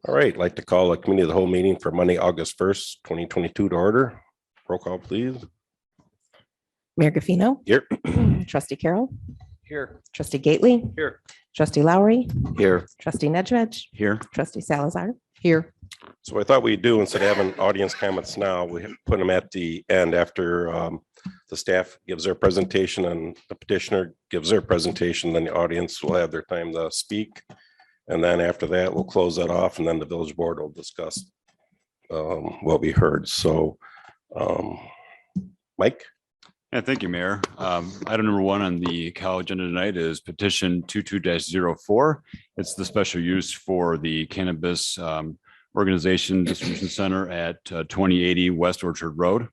All right, I'd like to call a committee of the whole meeting for Monday, August 1st, 2022 to order. Roll call, please. Mayor Gaffino. Here. Trustee Carroll. Here. Trustee Gately. Here. Trustee Lowry. Here. Trustee Nedved. Here. Trustee Salazar. Here. So I thought we'd do, instead of having audience comments now, we put them at the end after the staff gives their presentation and the petitioner gives their presentation, then the audience will have their time to speak. And then after that, we'll close that off, and then the village board will discuss what we heard. So, Mike? Yeah, thank you, Mayor. Item number 1 on the Cal agenda tonight is petition 22-04. It's the special use for the cannabis organization distribution center at 2080 West Orchard Road.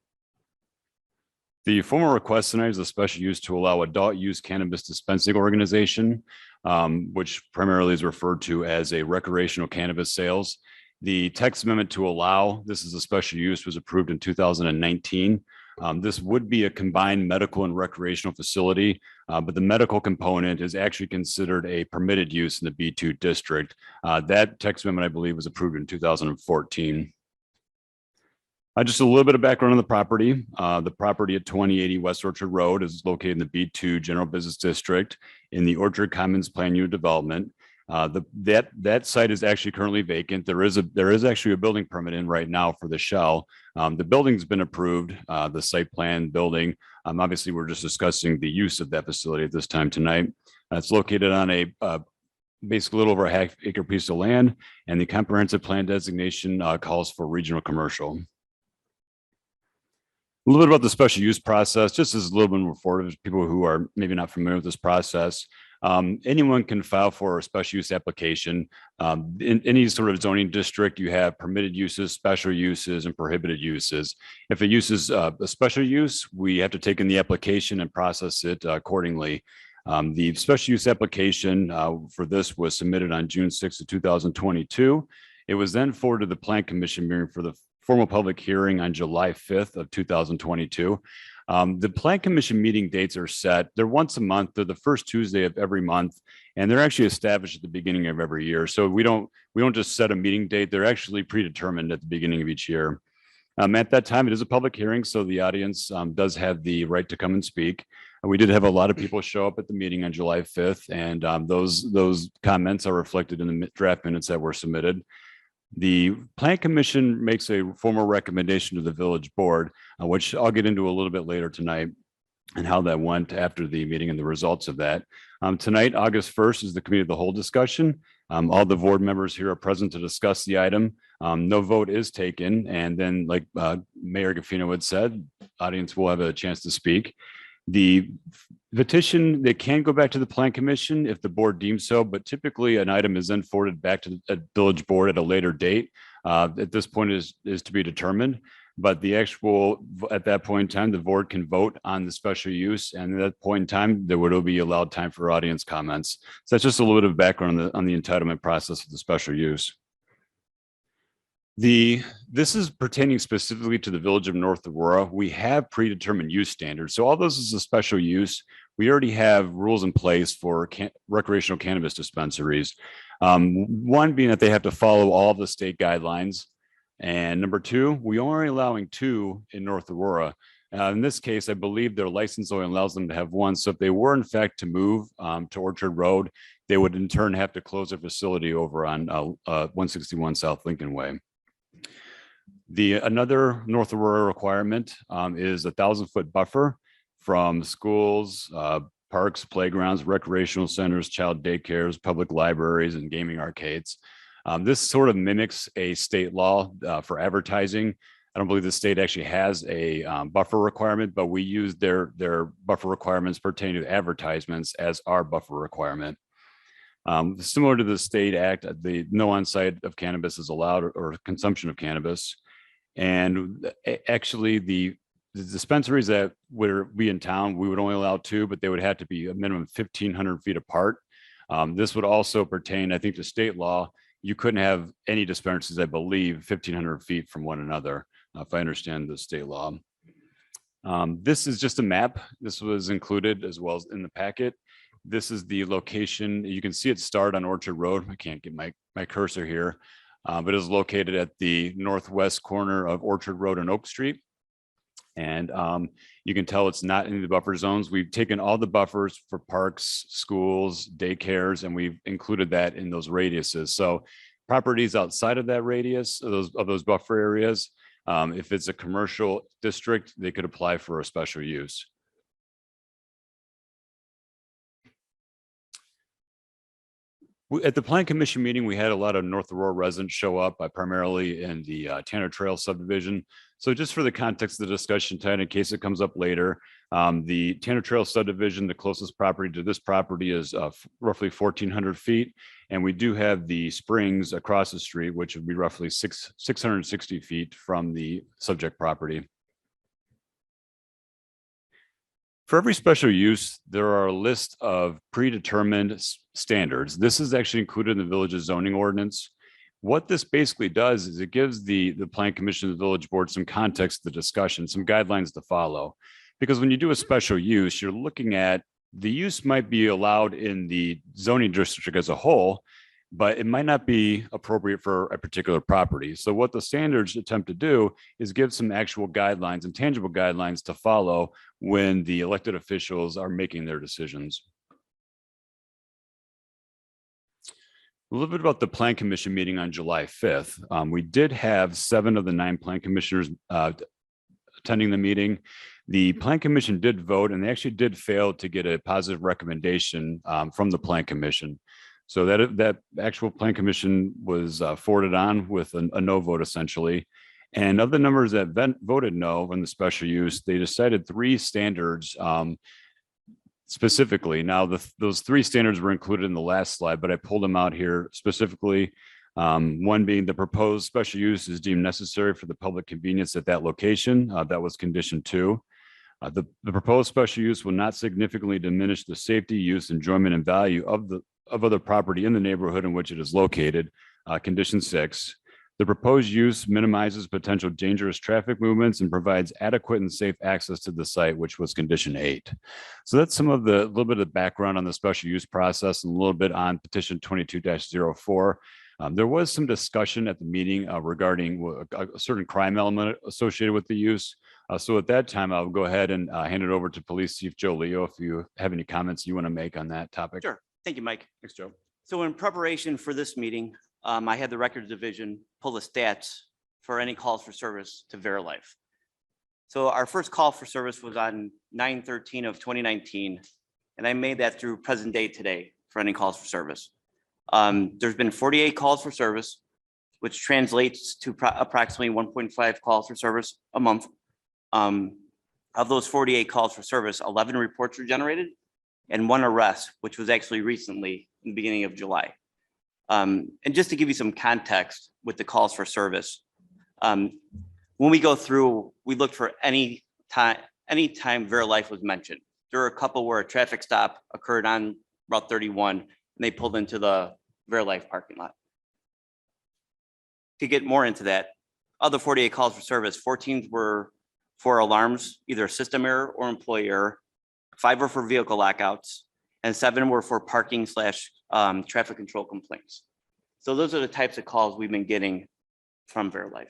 The formal request tonight is a special use to allow adult use cannabis dispensing organization, which primarily is referred to as a recreational cannabis sales. The text amendment to allow this as a special use was approved in 2019. This would be a combined medical and recreational facility, but the medical component is actually considered a permitted use in the B2 district. That text amendment, I believe, was approved in 2014. Just a little bit of background on the property. The property at 2080 West Orchard Road is located in the B2 General Business District in the Orchard Commons Plan Unit Development. That site is actually currently vacant. There is actually a building permit in right now for the shell. The building's been approved, the site plan building. Obviously, we're just discussing the use of that facility at this time tonight. It's located on a basically a little over a half-acre piece of land, and the comprehensive plan designation calls for regional commercial. A little bit about the special use process, just as a little bit more for people who are maybe not familiar with this process. Anyone can file for a special use application. In any sort of zoning district, you have permitted uses, special uses, and prohibited uses. If a use is a special use, we have to take in the application and process it accordingly. The special use application for this was submitted on June 6th of 2022. It was then forwarded to the Plan Commission hearing for the formal public hearing on July 5th of 2022. The Plan Commission meeting dates are set. They're once a month. They're the first Tuesday of every month, and they're actually established at the beginning of every year. So we don't just set a meeting date. They're actually predetermined at the beginning of each year. At that time, it is a public hearing, so the audience does have the right to come and speak. We did have a lot of people show up at the meeting on July 5th, and those comments are reflected in the draft minutes that were submitted. The Plan Commission makes a formal recommendation to the village board, which I'll get into a little bit later tonight, and how that went after the meeting and the results of that. Tonight, August 1st, is the committee of the whole discussion. All the board members here are present to discuss the item. No vote is taken, and then, like Mayor Gaffino had said, audience will have a chance to speak. The petition, they can go back to the Plan Commission if the board deems so, but typically an item is then forwarded back to the village board at a later date. At this point is to be determined, but the actual, at that point in time, the board can vote on the special use, and at that point in time, there would be allowed time for audience comments. So that's just a little bit of background on the entitlement process of the special use. This is pertaining specifically to the village of North Aurora. We have predetermined use standards. So all those is a special use. We already have rules in place for recreational cannabis dispensaries. One being that they have to follow all of the state guidelines. And number 2, we are only allowing 2 in North Aurora. In this case, I believe their license only allows them to have 1. So if they were in fact to move to Orchard Road, they would in turn have to close their facility over on 161 South Lincoln Way. Another North Aurora requirement is a 1,000-foot buffer from schools, parks, playgrounds, recreational centers, child daycares, public libraries, and gaming arcades. This sort of mimics a state law for advertising. I don't believe the state actually has a buffer requirement, but we use their buffer requirements pertaining to advertisements as our buffer requirement. Similar to the state act, the no on-site of cannabis is allowed, or consumption of cannabis. And actually the dispensaries that would be in town, we would only allow 2, but they would have to be a minimum of 1,500 feet apart. This would also pertain, I think, to state law. You couldn't have any dispensaries, I believe, 1,500 feet from one another, if I understand the state law. This is just a map. This was included as well as in the packet. This is the location. You can see it start on Orchard Road. I can't get my cursor here, but it is located at the northwest corner of Orchard Road and Oak Street. And you can tell it's not in the buffer zones. We've taken all the buffers for parks, schools, daycares, and we've included that in those radiuses. So properties outside of that radius of those buffer areas, if it's a commercial district, they could apply for a special use. At the Plan Commission meeting, we had a lot of North Aurora residents show up, primarily in the Tanner Trail subdivision. So just for the context of the discussion tonight, in case it comes up later, the Tanner Trail subdivision, the closest property to this property is roughly 1,400 feet. And we do have the springs across the street, which would be roughly 660 feet from the subject property. For every special use, there are a list of predetermined standards. This is actually included in the village's zoning ordinance. What this basically does is it gives the Plan Commission, the village board, some context to the discussion, some guidelines to follow. Because when you do a special use, you're looking at the use might be allowed in the zoning district as a whole, but it might not be appropriate for a particular property. So what the standards attempt to do is give some actual guidelines and tangible guidelines to follow when the elected officials are making their decisions. A little bit about the Plan Commission meeting on July 5th. We did have 7 of the 9 Plan Commissioners attending the meeting. The Plan Commission did vote, and they actually did fail to get a positive recommendation from the Plan Commission. So that actual Plan Commission was forwarded on with a no vote essentially. And of the numbers that voted no on the special use, they decided 3 standards specifically. Now, those 3 standards were included in the last slide, but I pulled them out here specifically. One being the proposed special use is deemed necessary for the public convenience at that location. That was condition 2. The proposed special use will not significantly diminish the safety, use, enjoyment, and value of other property in the neighborhood in which it is located. Condition 6. The proposed use minimizes potential dangerous traffic movements and provides adequate and safe access to the site, which was condition 8. So that's some of the little bit of background on the special use process and a little bit on petition 22-04. There was some discussion at the meeting regarding a certain crime element associated with the use. So at that time, I'll go ahead and hand it over to Police Chief Joe Leo if you have any comments you want to make on that topic. Sure. Thank you, Mike. Thanks, Joe. So in preparation for this meeting, I had the records division pull the stats for any calls for service to VeriLife. So our first call for service was on 9/13 of 2019, and I made that through present day today for any calls for service. There's been 48 calls for service, which translates to approximately 1.5 calls for service a month. Of those 48 calls for service, 11 reports were generated and 1 arrest, which was actually recently in the beginning of July. And just to give you some context with the calls for service, when we go through, we look for any time VeriLife was mentioned. There were a couple where a traffic stop occurred on Route 31 and they pulled into the VeriLife parking lot. To get more into that, of the 48 calls for service, 14 were for alarms, either system error or employee error. 5 were for vehicle lockouts, and 7 were for parking / traffic control complaints. So those are the types of calls we've been getting from VeriLife.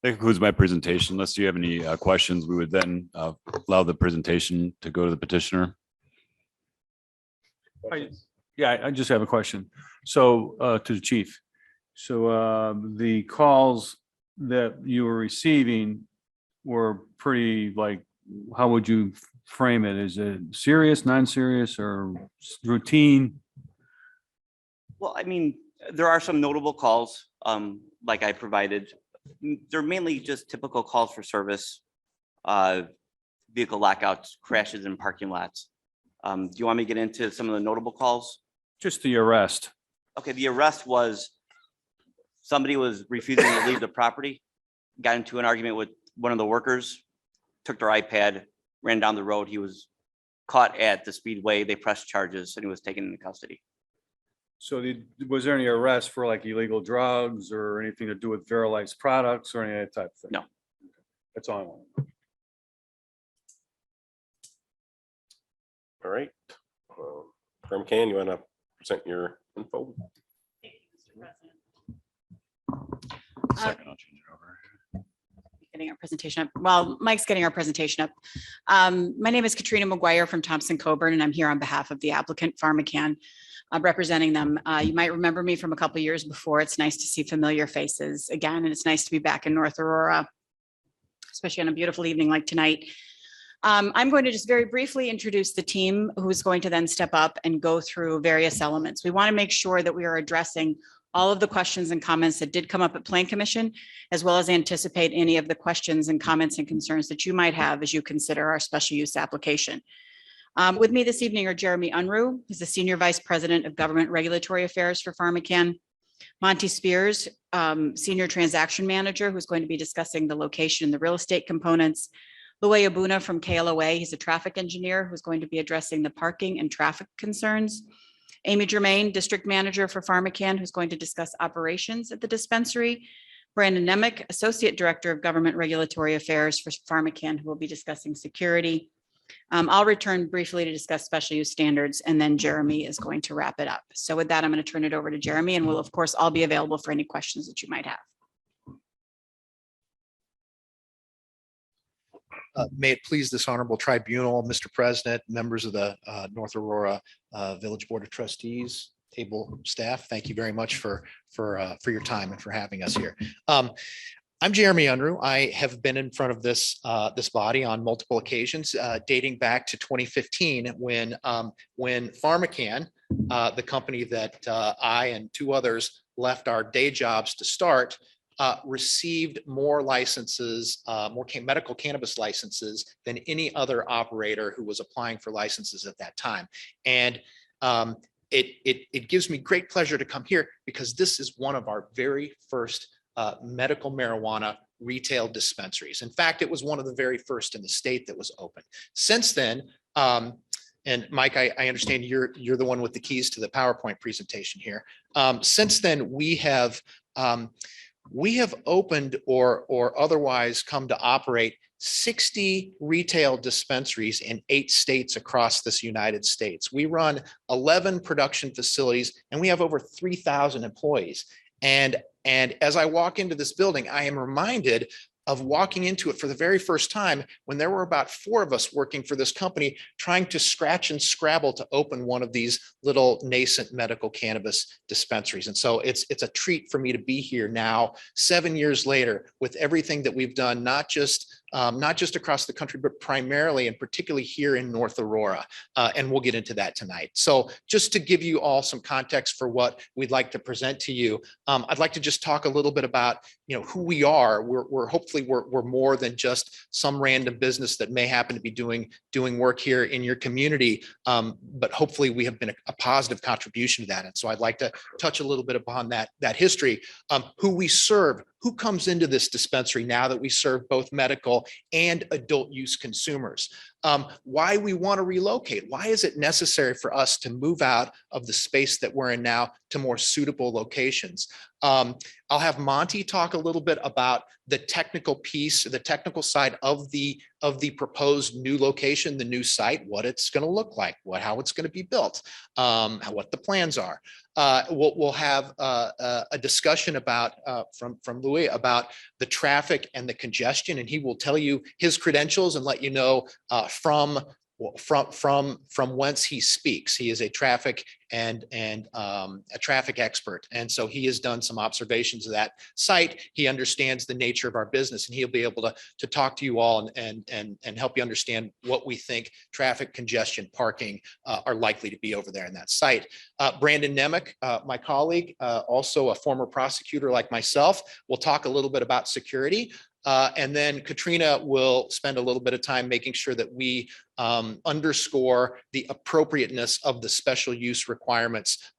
That concludes my presentation. Unless you have any questions, we would then allow the presentation to go to the petitioner. Yeah, I just have a question. So to the chief. So the calls that you were receiving were pretty, like, how would you frame it? Is it serious, non-serious, or routine? Well, I mean, there are some notable calls, like I provided. They're mainly just typical calls for service, vehicle lockouts, crashes in parking lots. Do you want me to get into some of the notable calls? Just the arrest. Okay, the arrest was somebody was refusing to leave the property, got into an argument with one of the workers, took their iPad, ran down the road. He was caught at the speedway. They pressed charges and he was taken into custody. So was there any arrest for like illegal drugs or anything to do with Verilife products or any of that type of thing? No. That's all I want. All right. Pharmacann, you want to present your info? Second, I'll change it over. Getting our presentation up. Well, Mike's getting our presentation up. My name is Katrina McGuire from Thompson Coburn, and I'm here on behalf of the applicant Pharmacann, representing them. You might remember me from a couple of years before. It's nice to see familiar faces again, and it's nice to be back in North Aurora, especially on a beautiful evening like tonight. I'm going to just very briefly introduce the team who's going to then step up and go through various elements. We want to make sure that we are addressing all of the questions and comments that did come up at Plan Commission, as well as anticipate any of the questions and comments and concerns that you might have as you consider our special use application. With me this evening are Jeremy Unruh, who's the Senior Vice President of Government Regulatory Affairs for Pharmacann, Monty Spears, Senior Transaction Manager, who's going to be discussing the location and the real estate components, Luay Abuna from KLOA, he's a traffic engineer who's going to be addressing the parking and traffic concerns. Amy Germain, District Manager for Pharmacann, who's going to discuss operations at the dispensary. Brandon Nemec, Associate Director of Government Regulatory Affairs for Pharmacann, who will be discussing security. I'll return briefly to discuss special use standards, and then Jeremy is going to wrap it up. So with that, I'm going to turn it over to Jeremy, and we'll of course all be available for any questions that you might have. May it please this honorable tribunal, Mr. President, members of the North Aurora Village Board of Trustees, able staff, thank you very much for your time and for having us here. I'm Jeremy Unruh. I have been in front of this body on multiple occasions, dating back to 2015 when Pharmacann, the company that I and two others left our day jobs to start, received more licenses, more medical cannabis licenses than any other operator who was applying for licenses at that time. And it gives me great pleasure to come here because this is one of our very first medical marijuana retail dispensaries. In fact, it was one of the very first in the state that was open. Since then, and Mike, I understand you're the one with the keys to the PowerPoint presentation here. Since then, we have opened or otherwise come to operate 60 retail dispensaries in 8 states across this United States. We run 11 production facilities and we have over 3,000 employees. And as I walk into this building, I am reminded of walking into it for the very first time when there were about 4 of us working for this company trying to scratch and scrabble to open one of these little nascent medical cannabis dispensaries. And so it's a treat for me to be here now, 7 years later, with everything that we've done, not just across the country, but primarily and particularly here in North Aurora. And we'll get into that tonight. So just to give you all some context for what we'd like to present to you, I'd like to just talk a little bit about, who we are. We're hopefully we're more than just some random business that may happen to be doing work here in your community. But hopefully we have been a positive contribution to that. And so I'd like to touch a little bit upon that history, who we serve, who comes into this dispensary now that we serve both medical and adult use consumers, why we want to relocate. Why is it necessary for us to move out of the space that we're in now to more suitable locations? I'll have Monty talk a little bit about the technical piece, the technical side of the proposed new location, the new site, what it's going to look like, how it's going to be built, what the plans are. We'll have a discussion about from Louis about the traffic and the congestion, and he will tell you his credentials and let you know from whence he speaks. He is a traffic and a traffic expert, and so he has done some observations of that site. He understands the nature of our business, and he'll be able to talk to you all and help you understand what we think traffic, congestion, parking are likely to be over there in that site. Brandon Nemec, my colleague, also a former prosecutor like myself, will talk a little bit about security. And then Katrina will spend a little bit of time making sure that we underscore the appropriateness of the special use requirements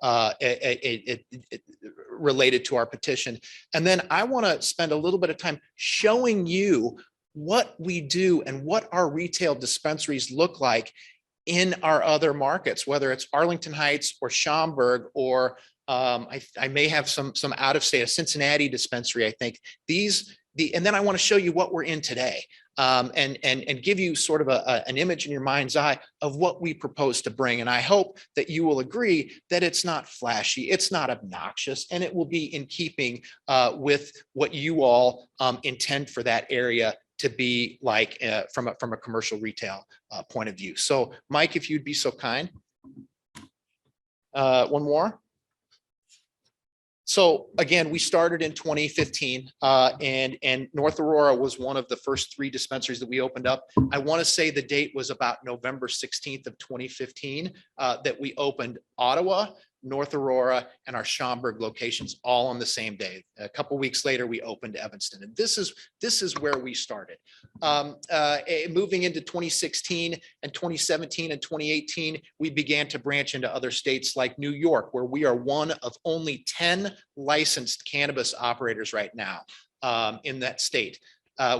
related to our petition. And then I want to spend a little bit of time showing you what we do and what our retail dispensaries look like in our other markets, whether it's Arlington Heights or Schaumburg, or I may have some out of state, a Cincinnati dispensary, I think. And then I want to show you what we're in today, and give you sort of an image in your mind's eye of what we propose to bring. And I hope that you will agree that it's not flashy, it's not obnoxious, and it will be in keeping with what you all intend for that area to be like from a commercial retail point of view. So Mike, if you'd be so kind. One more. So again, we started in 2015 and North Aurora was one of the first 3 dispensaries that we opened up. I want to say the date was about November 16th of 2015 that we opened Ottawa, North Aurora, and our Schaumburg locations all on the same day. A couple of weeks later, we opened Evanston, and this is where we started. Moving into 2016 and 2017 and 2018, we began to branch into other states like New York, where we are one of only 10 licensed cannabis operators right now in that state.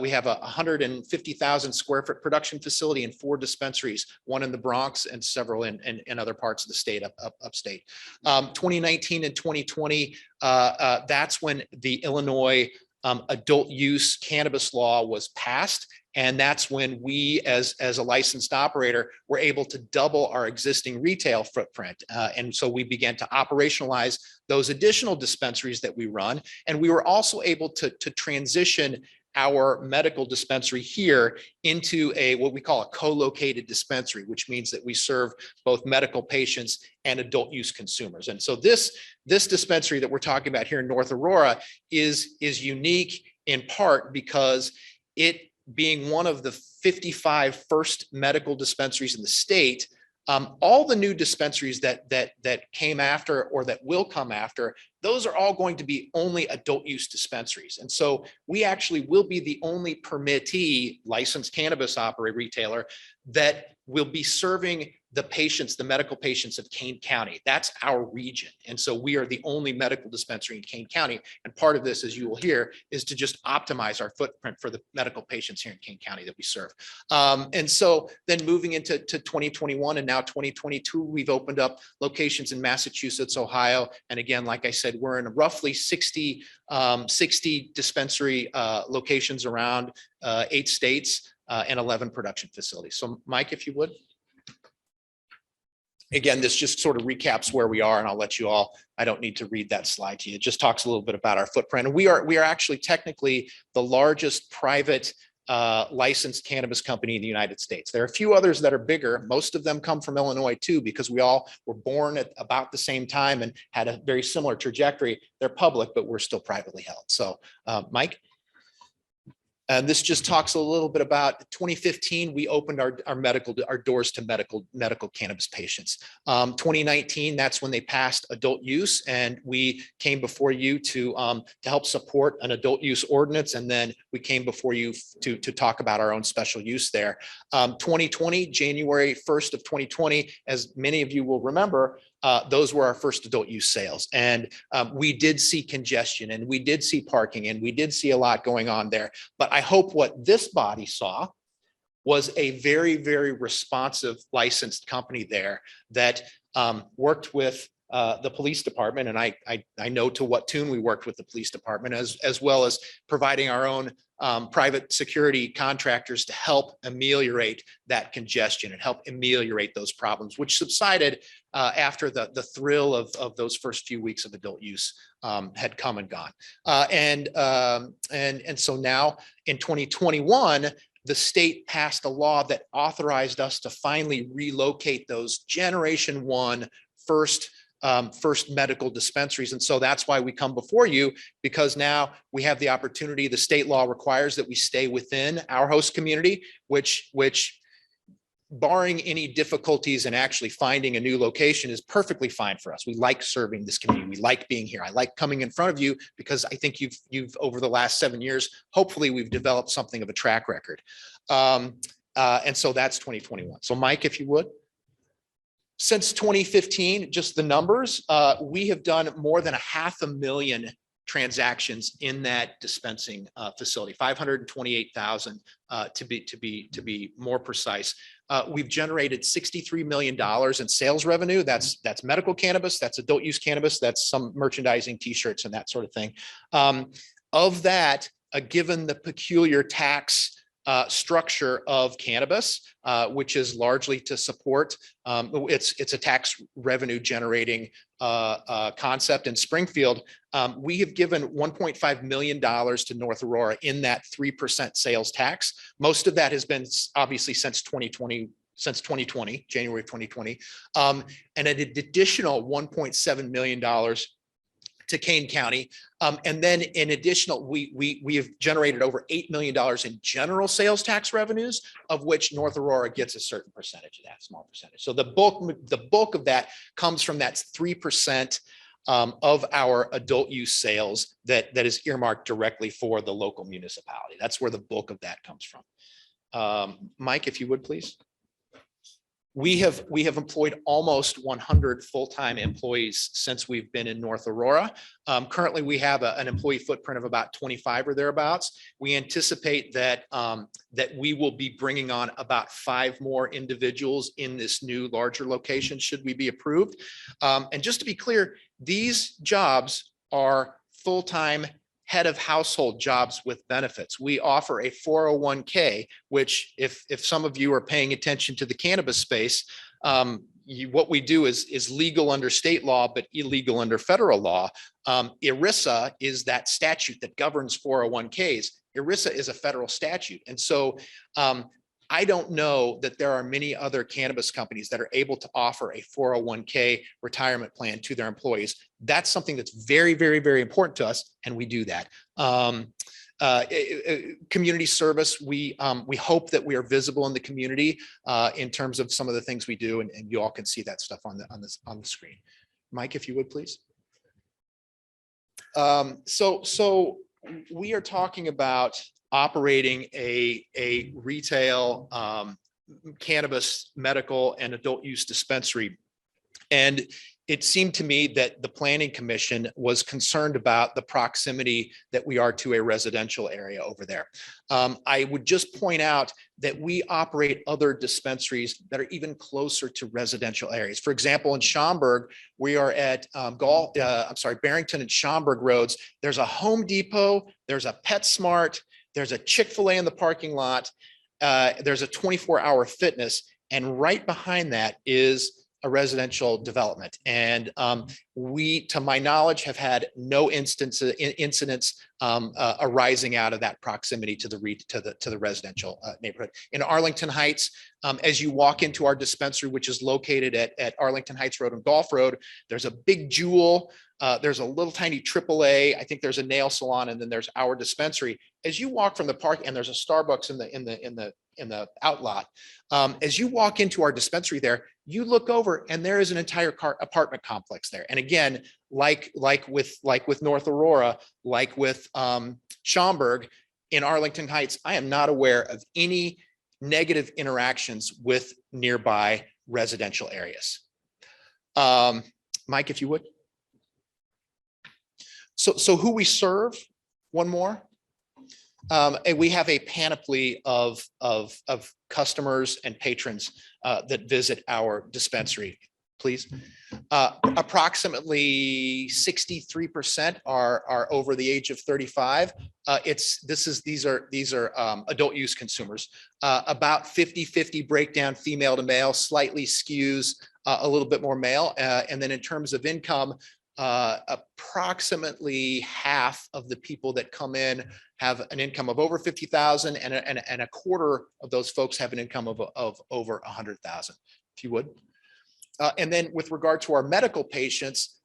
We have a 150,000 square foot production facility and 4 dispensaries, one in the Bronx and several in other parts of the state, upstate. 2019 and 2020, that's when the Illinois adult use cannabis law was passed. And that's when we, as a licensed operator, were able to double our existing retail footprint. And so we began to operationalize those additional dispensaries that we run. And we were also able to transition our medical dispensary here into what we call a co-located dispensary, which means that we serve both medical patients and adult use consumers. And so this dispensary that we're talking about here in North Aurora is unique in part because it being one of the 55 first medical dispensaries in the state, all the new dispensaries that came after or that will come after, those are all going to be only adult use dispensaries. And so we actually will be the only permittee licensed cannabis operator retailer that will be serving the patients, the medical patients of Kane County. That's our region. And so we are the only medical dispensary in Kane County. And part of this, as you will hear, is to just optimize our footprint for the medical patients here in Kane County that we serve. And so then moving into 2021 and now 2022, we've opened up locations in Massachusetts, Ohio. And again, like I said, we're in roughly 60 dispensary locations around 8 states and 11 production facilities. So Mike, if you would. Again, this just sort of recaps where we are, and I'll let you all, I don't need to read that slide to you. It just talks a little bit about our footprint. And we are actually technically the largest private licensed cannabis company in the United States. There are a few others that are bigger. Most of them come from Illinois too, because we all were born at about the same time and had a very similar trajectory. They're public, but we're still privately held. So Mike. And this just talks a little bit about 2015, we opened our doors to medical cannabis patients. 2019, that's when they passed adult use, and we came before you to help support an adult use ordinance. And then we came before you to talk about our own special use there. 2020, January 1st of 2020, as many of you will remember, those were our first adult use sales. And we did see congestion, and we did see parking, and we did see a lot going on there. But I hope what this body saw was a very, very responsive licensed company there that worked with the police department. And I know to what tune we worked with the police department, as well as providing our own private security contractors to help ameliorate that congestion and help ameliorate those problems, which subsided after the thrill of those first few weeks of adult use had come and gone. And so now in 2021, the state passed a law that authorized us to finally relocate those Generation 1 first medical dispensaries. And so that's why we come before you, because now we have the opportunity. The state law requires that we stay within our host community, which barring any difficulties in actually finding a new location is perfectly fine for us. We like serving this community. We like being here. I like coming in front of you because I think you've over the last 7 years, hopefully we've developed something of a track record. And so that's 2021. So Mike, if you would. Since 2015, just the numbers, we have done more than 500,000 transactions in that dispensing facility, 528,000 to be more precise. We've generated $63 million in sales revenue. That's medical cannabis, that's adult use cannabis, that's some merchandising, t-shirts and that sort of thing. Of that, given the peculiar tax structure of cannabis, which is largely to support, it's a tax revenue generating concept in Springfield. We have given $1.5 million to North Aurora in that 3% sales tax. Most of that has been obviously since 2020, January of 2020, and an additional $1.7 million to Kane County. And then in additional, we have generated over $8 million in general sales tax revenues, of which North Aurora gets a certain percentage of that, small percentage. So the bulk of that comes from that 3% of our adult use sales that is earmarked directly for the local municipality. That's where the bulk of that comes from. Mike, if you would, please. We have employed almost 100 full-time employees since we've been in North Aurora. Currently, we have an employee footprint of about 25 or thereabouts. We anticipate that we will be bringing on about 5 more individuals in this new larger location should we be approved. And just to be clear, these jobs are full-time head of household jobs with benefits. We offer a 401k, which if some of you are paying attention to the cannabis space, what we do is legal under state law, but illegal under federal law. ERISA is that statute that governs 401ks. ERISA is a federal statute. And so I don't know that there are many other cannabis companies that are able to offer a 401k retirement plan to their employees. That's something that's very, very, very important to us, and we do that. Community service, we hope that we are visible in the community in terms of some of the things we do, and you all can see that stuff on the screen. Mike, if you would, please. So we are talking about operating a retail cannabis, medical, and adult use dispensary. And it seemed to me that the Planning Commission was concerned about the proximity that we are to a residential area over there. I would just point out that we operate other dispensaries that are even closer to residential areas. For example, in Schaumburg, we are at Barrington and Schaumburg roads. There's a Home Depot, there's a PetSmart, there's a Chick-fil-A in the parking lot, there's a 24-hour fitness, and right behind that is a residential development. And we, to my knowledge, have had no incidents arising out of that proximity to the residential neighborhood. In Arlington Heights, as you walk into our dispensary, which is located at Arlington Heights Road and Golf Road, there's a big Jewel. There's a little tiny AAA. I think there's a nail salon, and then there's our dispensary. As you walk from the park, and there's a Starbucks in the outlot. As you walk into our dispensary there, you look over, and there is an entire apartment complex there. And again, like with North Aurora, like with Schaumburg, in Arlington Heights, I am not aware of any negative interactions with nearby residential areas. Mike, if you would. So who we serve, one more. And we have a panoply of customers and patrons that visit our dispensary. Please. Approximately 63% are over the age of 35. These are adult use consumers. About 50-50 breakdown, female to male, slightly skews a little bit more male. And then in terms of income, approximately half of the people that come in have an income of over 50,000, and a quarter of those folks have an income of over 100,000, if you would. And then with regard to our medical patients,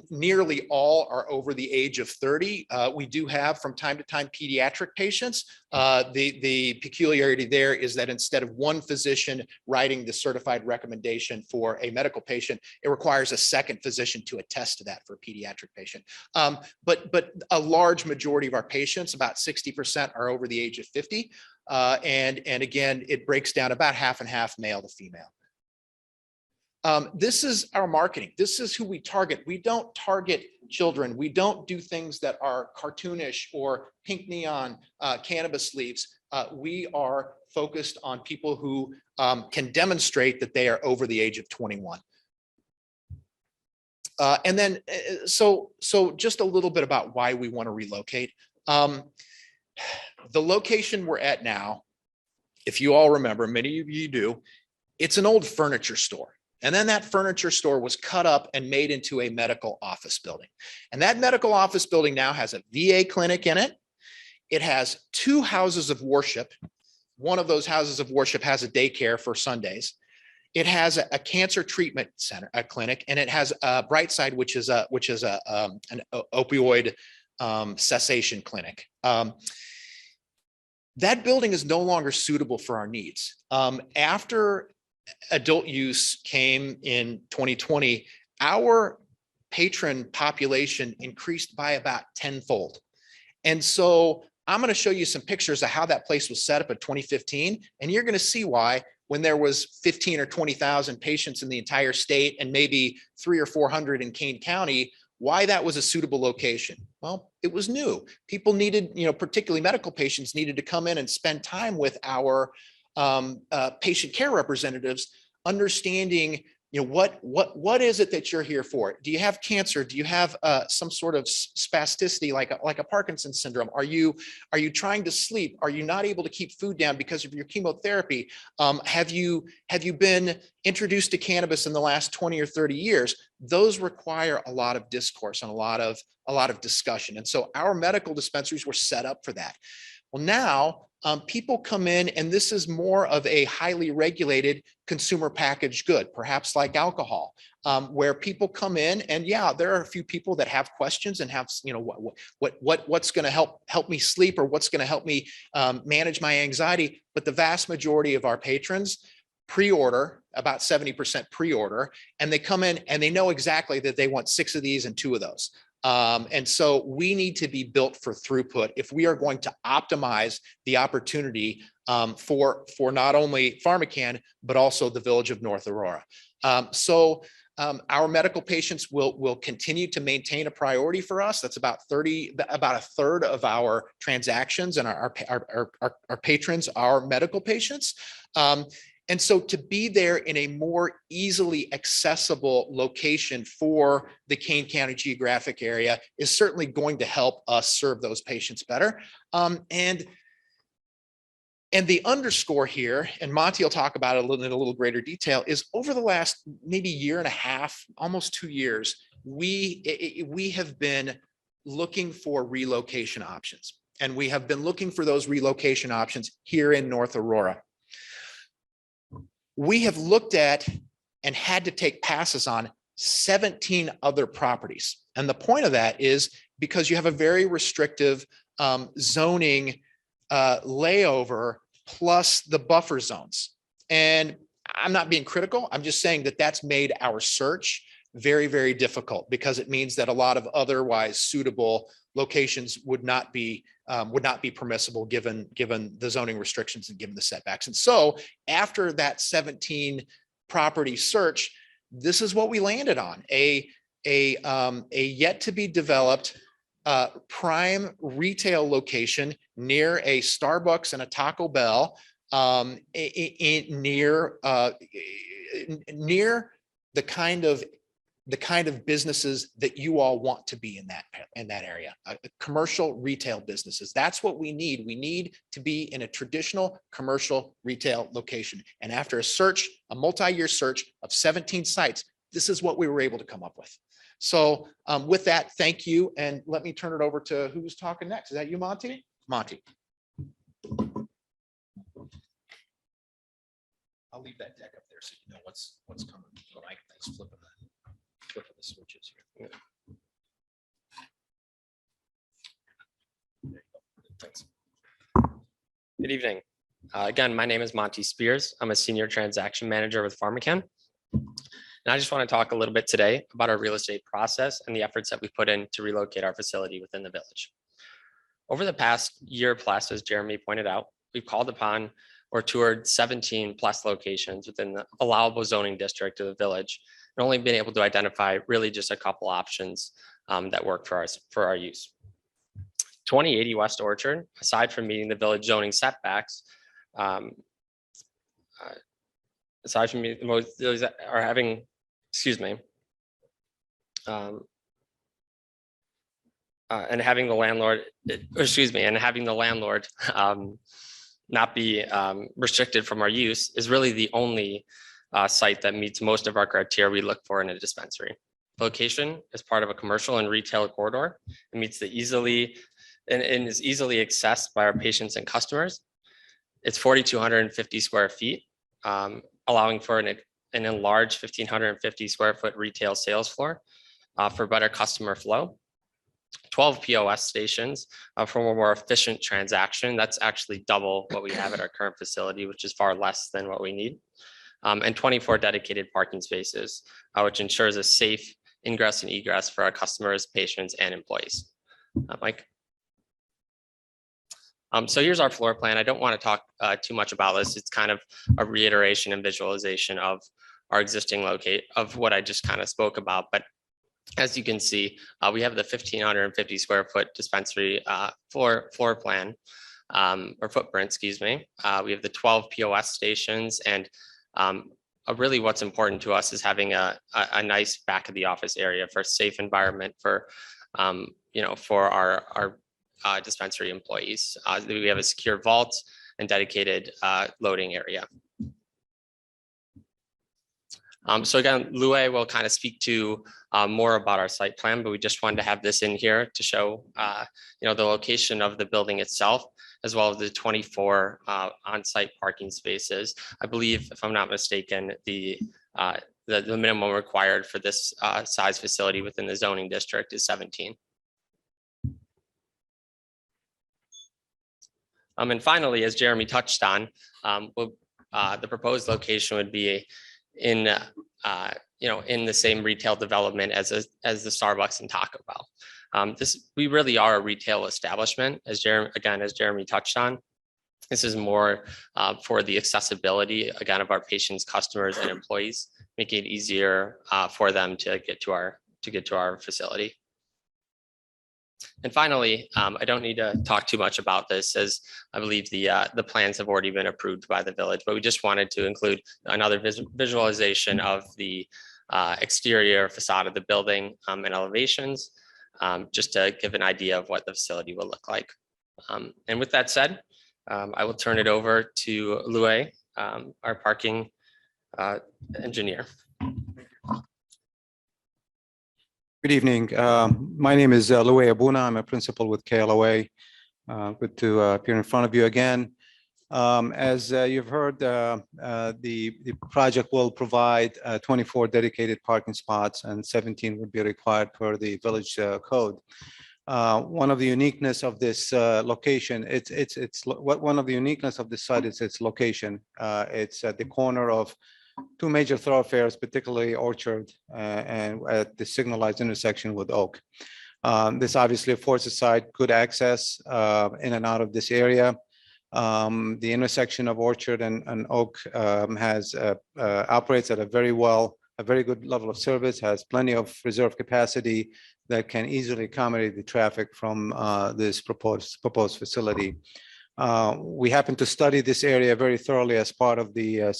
nearly all are over the age of 30. We do have from time to time pediatric patients. The peculiarity there is that instead of one physician writing the certified recommendation for a medical patient, it requires a second physician to attest to that for a pediatric patient. But a large majority of our patients, about 60%, are over the age of 50. And again, it breaks down about half and half male to female. This is our marketing. This is who we target. We don't target children. We don't do things that are cartoonish or pink neon cannabis leaves. We are focused on people who can demonstrate that they are over the age of 21. And then, so just a little bit about why we want to relocate. The location we're at now, if you all remember, many of you do, it's an old furniture store. And then that furniture store was cut up and made into a medical office building. And that medical office building now has a VA clinic in it. It has 2 houses of worship. One of those houses of worship has a daycare for Sundays. It has a cancer treatment center, a clinic, and it has a Brightside, which is an opioid cessation clinic. That building is no longer suitable for our needs. After adult use came in 2020, our patron population increased by about 10-fold. And so I'm going to show you some pictures of how that place was set up in 2015, and you're going to see why, when there was 15 or 20,000 patients in the entire state and maybe 300 or 400 in Kane County, why that was a suitable location. Well, it was new. People needed, particularly medical patients, needed to come in and spend time with our patient care representatives, understanding, what is it that you're here for? Do you have cancer? Do you have some sort of spasticity, like a Parkinson's syndrome? Are you trying to sleep? Are you not able to keep food down because of your chemotherapy? Have you been introduced to cannabis in the last 20 or 30 years? Those require a lot of discourse and a lot of discussion. And so our medical dispensaries were set up for that. Well, now people come in, and this is more of a highly regulated consumer packaged good, perhaps like alcohol, where people come in, and yeah, there are a few people that have questions and have, what's going to help me sleep, or what's going to help me manage my anxiety. But the vast majority of our patrons pre-order, about 70% pre-order, and they come in and they know exactly that they want 6 of these and 2 of those. And so we need to be built for throughput if we are going to optimize the opportunity for not only Pharmacann, but also the village of North Aurora. Our medical patients will continue to maintain a priority for us. That's about a third of our transactions, and our patrons are medical patients. And so to be there in a more easily accessible location for the Kane County geographic area is certainly going to help us serve those patients better. And the underscore here, and Monty will talk about it in a little greater detail, is over the last maybe year and a half, almost 2 years, we have been looking for relocation options. And we have been looking for those relocation options here in North Aurora. We have looked at and had to take passes on 17 other properties. And the point of that is because you have a very restrictive zoning layover plus the buffer zones. And I'm not being critical. I'm just saying that that's made our search very, very difficult, because it means that a lot of otherwise suitable locations would not be permissible given the zoning restrictions and given the setbacks. And so after that 17 property search, this is what we landed on: a yet to be developed prime retail location near a Starbucks and a Taco Bell, near the kind of businesses that you all want to be in that area, commercial retail businesses. That's what we need. We need to be in a traditional commercial retail location. And after a multi-year search of 17 sites, this is what we were able to come up with. So with that, thank you. And let me turn it over to who's talking next. Is that you, Monty? Monty. I'll leave that deck up there so you know what's coming. But I can just flip the switches here. Thanks. Good evening. Again, my name is Monty Spears. I'm a senior transaction manager with Pharmacann. And I just want to talk a little bit today about our real estate process and the efforts that we've put in to relocate our facility within the village. Over the past year plus, as Jeremy pointed out, we've called upon or toured 17 plus locations within the allowable zoning district of the village, and only been able to identify really just a couple options that work for us for our use. 2080 West Orchard, aside from meeting the village zoning setbacks, aside from meeting those that are having, excuse me, and having the landlord, and having the landlord not be restricted from our use is really the only site that meets most of our criteria we look for in a dispensary. Location is part of a commercial and retail corridor. It meets the easily and is easily accessed by our patients and customers. It's 4,250 square feet, allowing for an enlarged 1,550 square foot retail sales floor for better customer flow. 12 POS stations for a more efficient transaction. That's actually double what we have at our current facility, which is far less than what we need. And 24 dedicated parking spaces, which ensures a safe ingress and egress for our customers, patients, and employees. Mike. So here's our floor plan. I don't want to talk too much about this. It's kind of a reiteration and visualization of our existing of what I just kind of spoke about. But as you can see, we have the 1,550 square foot dispensary floor plan or footprint, excuse me. We have the 12 POS stations, and really what's important to us is having a nice back of the office area for a safe environment for for our dispensary employees. We have a secure vault and dedicated loading area. So again, Lue will kind of speak to more about our site plan, but we just wanted to have this in here to show the location of the building itself, as well as the 24 on-site parking spaces. I believe, if I'm not mistaken, the minimum required for this size facility within the zoning district is 17. And finally, as Jeremy touched on, the proposed location would be in the same retail development as the Starbucks and Taco Bell. We really are a retail establishment, as Jeremy touched on. This is more for the accessibility, again, of our patients, customers, and employees, making it easier for them to get to our facility. And finally, I don't need to talk too much about this, as I believe the plans have already been approved by the village, but we just wanted to include another visualization of the exterior facade of the building and elevations, just to give an idea of what the facility will look like. And with that said, I will turn it over to Lue, our parking engineer. Good evening. My name is Lue Abuna. I'm a principal with KLOA. Good to appear in front of you again. As you've heard, the project will provide 24 dedicated parking spots, and 17 would be required per the village code. One of the uniqueness of this location, one of the uniqueness of this site is its location. It's at the corner of two major thoroughfares, particularly Orchard and at the signalized intersection with Oak. This obviously affords the site good access in and out of this area. The intersection of Orchard and Oak operates at a very good level of service, has plenty of reserve capacity that can easily accommodate the traffic from this proposed facility. We happen to study this area very thoroughly as part of the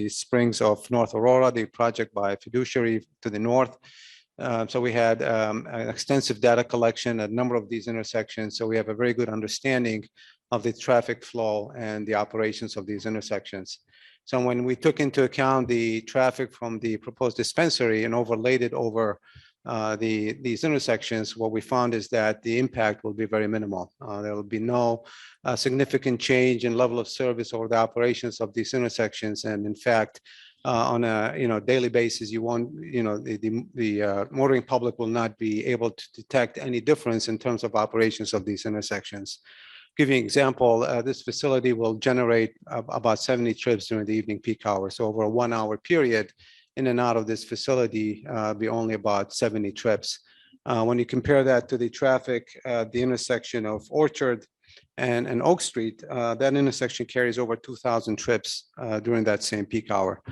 Springs of North Aurora, the project by Fiduciary to the north. So we had an extensive data collection at a number of these intersections. So we have a very good understanding of the traffic flow and the operations of these intersections. So when we took into account the traffic from the proposed dispensary and overlaid it over these intersections, what we found is that the impact will be very minimal. There will be no significant change in level of service or the operations of these intersections. And in fact, on a daily basis, you won't, the motoring public will not be able to detect any difference in terms of operations of these intersections. Give you an example, this facility will generate about 70 trips during the evening peak hour. So over a 1 hour period, in and out of this facility be only about 70 trips. When you compare that to the traffic at the intersection of Orchard and Oak Street, that intersection carries over 2,000 trips during that same peak hour.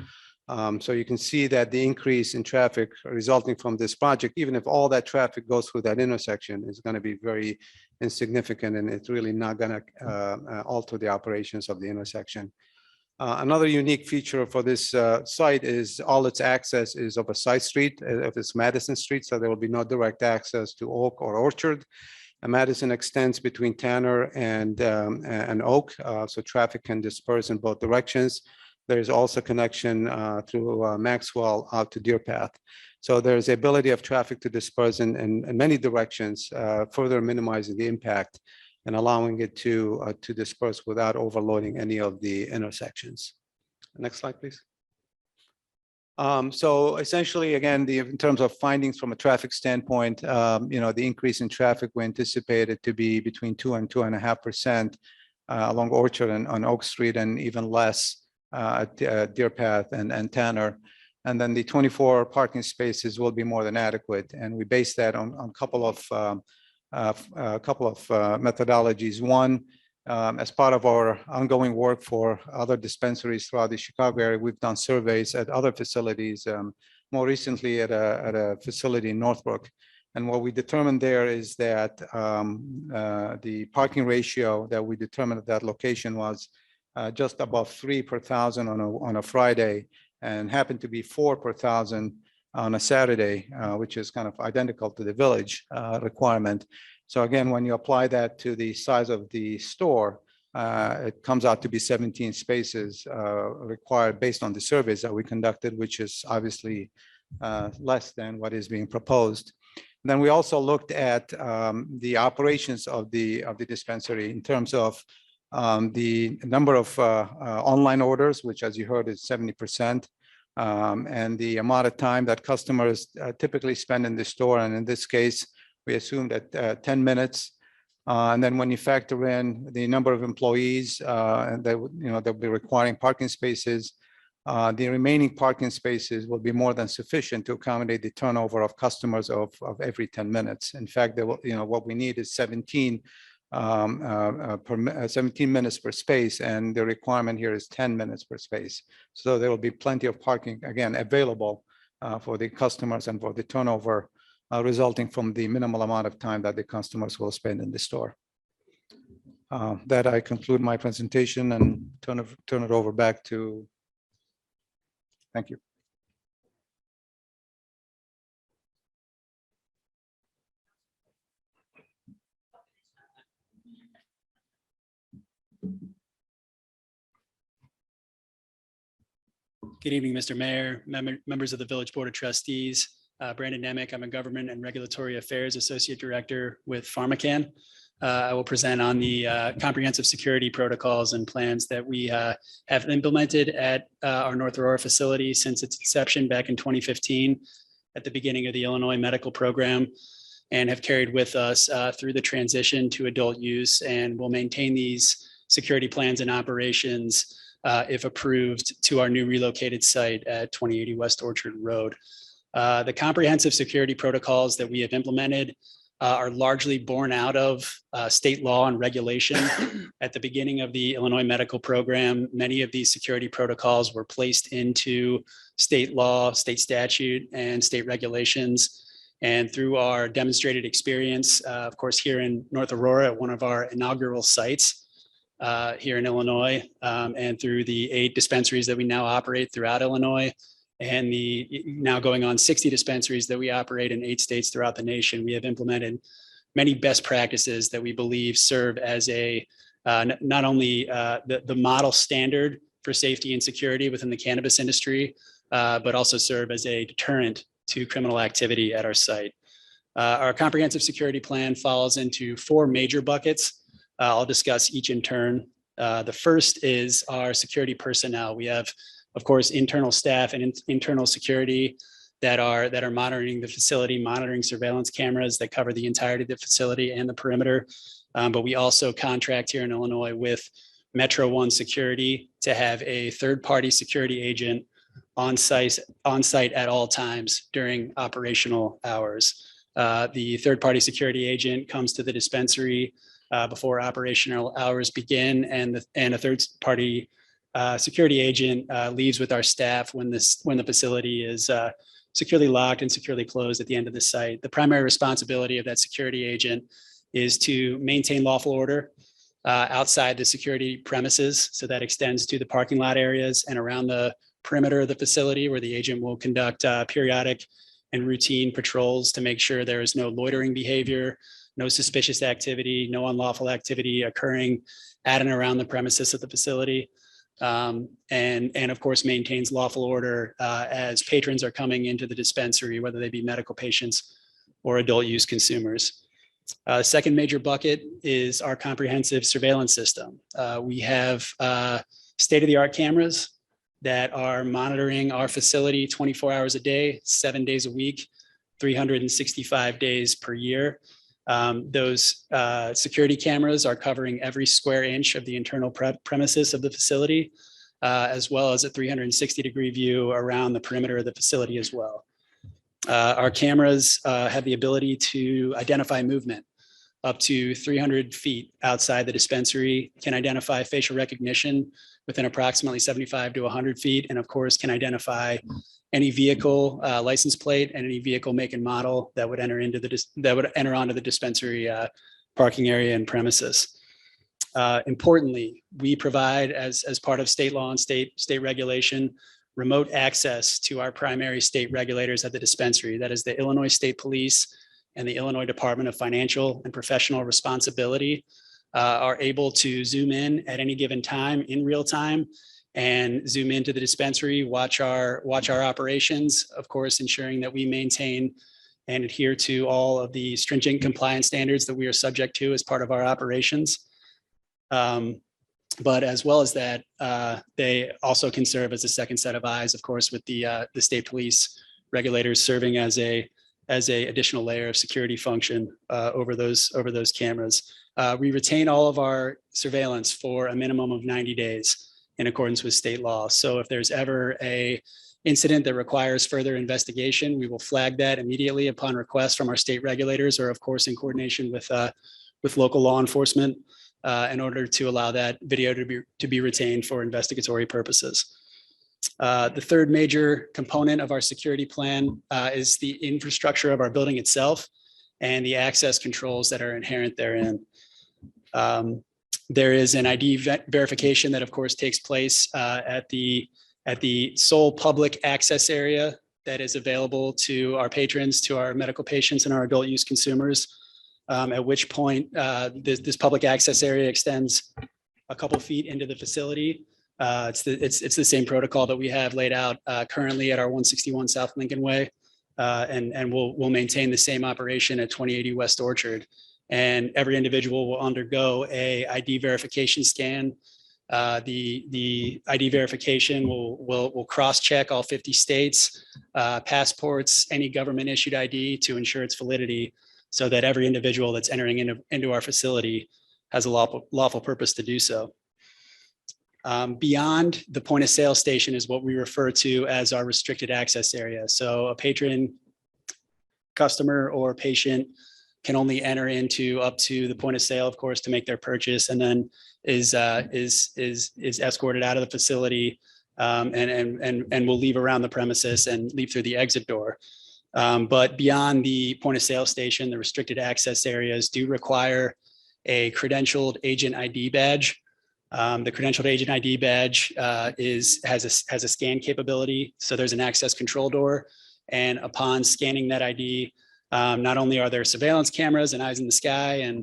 So you can see that the increase in traffic resulting from this project, even if all that traffic goes through that intersection, is going to be very insignificant, and it's really not going to alter the operations of the intersection. Another unique feature for this site is all its access is of a side street. If it's Madison Street, so there will be no direct access to Oak or Orchard. And Madison extends between Tanner and Oak, so traffic can disperse in both directions. There's also connection through Maxwell out to Deer Path. So there's the ability of traffic to disperse in many directions, further minimizing the impact and allowing it to disperse without overloading any of the intersections. Next slide, please. So essentially, again, in terms of findings from a traffic standpoint, the increase in traffic we anticipated to be between 2 and 2.5% along Orchard and on Oak Street, and even less at Deer Path and Tanner. And then the 24 parking spaces will be more than adequate. And we base that on a couple of methodologies. One, as part of our ongoing work for other dispensaries throughout the Chicago area, we've done surveys at other facilities, more recently at a facility in Northbrook. And what we determined there is that the parking ratio that we determined at that location was just above 3 per thousand on a Friday, and happened to be 4 per thousand on a Saturday, which is kind of identical to the village requirement. So again, when you apply that to the size of the store, it comes out to be 17 spaces required based on the surveys that we conducted, which is obviously less than what is being proposed. And then we also looked at the operations of the dispensary in terms of the number of online orders, which, as you heard, is 70%, and the amount of time that customers typically spend in the store. And in this case, we assumed at 10 minutes. And then when you factor in the number of employees and they'll be requiring parking spaces, the remaining parking spaces will be more than sufficient to accommodate the turnover of customers of every 10 minutes. In fact, what we need is 17 minutes per space, and the requirement here is 10 minutes per space. So there will be plenty of parking, again, available for the customers and for the turnover resulting from the minimal amount of time that the customers will spend in the store. That I conclude my presentation and turn it over back to. Thank you. Good evening, Mr. Mayor, members of the Village Board of Trustees. Brandon Nemec, I'm a Government and Regulatory Affairs Associate Director with Pharmacann. I will present on the comprehensive security protocols and plans that we have implemented at our North Aurora facility since its inception back in 2015 at the beginning of the Illinois medical program, and have carried with us through the transition to adult use, and will maintain these security plans and operations if approved to our new relocated site at 2080 West Orchard Road. The comprehensive security protocols that we have implemented are largely born out of state law and regulation. At the beginning of the Illinois medical program, many of these security protocols were placed into state law, state statute, and state regulations. And through our demonstrated experience, of course, here in North Aurora at one of our inaugural sites here in Illinois, and through the 8 dispensaries that we now operate throughout Illinois, and the now going on 60 dispensaries that we operate in 8 states throughout the nation, we have implemented many best practices that we believe serve as a not only the model standard for safety and security within the cannabis industry, but also serve as a deterrent to criminal activity at our site. Our comprehensive security plan falls into 4 major buckets. I'll discuss each in turn. The first is our security personnel. We have, of course, internal staff and internal security that are monitoring the facility, monitoring surveillance cameras that cover the entirety of the facility and the perimeter. But we also contract here in Illinois with Metro One Security to have a third-party security agent on site at all times during operational hours. The third-party security agent comes to the dispensary before operational hours begin, and a third party security agent leaves with our staff when the facility is securely locked and securely closed at the end of the site. The primary responsibility of that security agent is to maintain lawful order outside the security premises. So that extends to the parking lot areas and around the perimeter of the facility, where the agent will conduct periodic and routine patrols to make sure there is no loitering behavior, no suspicious activity, no unlawful activity occurring at and around the premises of the facility. And of course, maintains lawful order as patrons are coming into the dispensary, whether they be medical patients or adult use consumers. Second major bucket is our comprehensive surveillance system. We have state-of-the-art cameras that are monitoring our facility 24 hours a day, 7 days a week, 365 days per year. Those security cameras are covering every square inch of the internal premises of the facility, as well as a 360-degree view around the perimeter of the facility as well. Our cameras have the ability to identify movement up to 300 feet outside the dispensary, can identify facial recognition within approximately 75 to 100 feet, and of course can identify any vehicle license plate and any vehicle make and model that would enter onto the dispensary parking area and premises. Importantly, we provide as part of state law and state regulation, remote access to our primary state regulators at the dispensary. That is the Illinois State Police and the Illinois Department of Financial and Professional Responsibility are able to zoom in at any given time in real time and zoom into the dispensary, watch our operations, of course, ensuring that we maintain and adhere to all of the stringent compliance standards that we are subject to as part of our operations. But as well as that, they also can serve as a second set of eyes, of course, with the state police regulators serving as a additional layer of security function over those cameras. We retain all of our surveillance for a minimum of 90 days in accordance with state law. So if there's ever a incident that requires further investigation, we will flag that immediately upon request from our state regulators, or of course in coordination with local law enforcement, in order to allow that video to be retained for investigatory purposes. The third major component of our security plan is the infrastructure of our building itself and the access controls that are inherent therein. There is an ID verification that of course takes place at the sole public access area that is available to our patrons, to our medical patients and our adult use consumers. At which point this public access area extends a couple feet into the facility. It's the same protocol that we have laid out currently at our 161 South Lincoln Way, and we'll maintain the same operation at 2080 West Orchard. And every individual will undergo a ID verification scan. The ID verification will cross-check all 50 states, passports, any government issued ID to ensure its validity, so that every individual that's entering into our facility has a lawful purpose to do so. Beyond the point of sale station is what we refer to as our restricted access area. So a patron, customer, or patient can only enter into up to the point of sale, of course, to make their purchase, and then is escorted out of the facility and will leave around the premises and leave through the exit door. But beyond the point of sale station, the restricted access areas do require a credentialed agent ID badge. The credentialed agent ID badge has a scan capability. So there's an access control door, and upon scanning that ID, not only are there surveillance cameras and eyes in the sky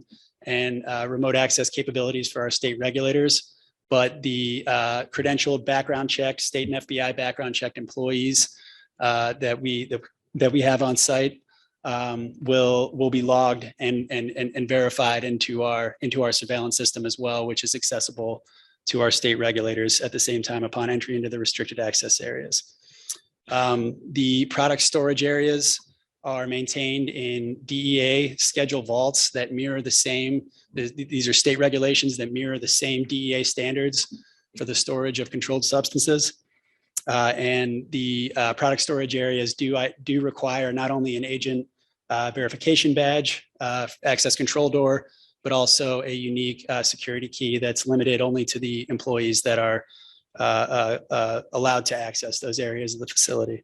and remote access capabilities for our state regulators, but the credentialed background check, state and FBI background checked employees that we have on site will be logged and verified into our surveillance system as well, which is accessible to our state regulators at the same time upon entry into the restricted access areas. The product storage areas are maintained in DEA schedule vaults that mirror the same. These are state regulations that mirror the same DEA standards for the storage of controlled substances. And the product storage areas do require not only an agent verification badge, access control door, but also a unique security key that's limited only to the employees that are allowed to access those areas of the facility.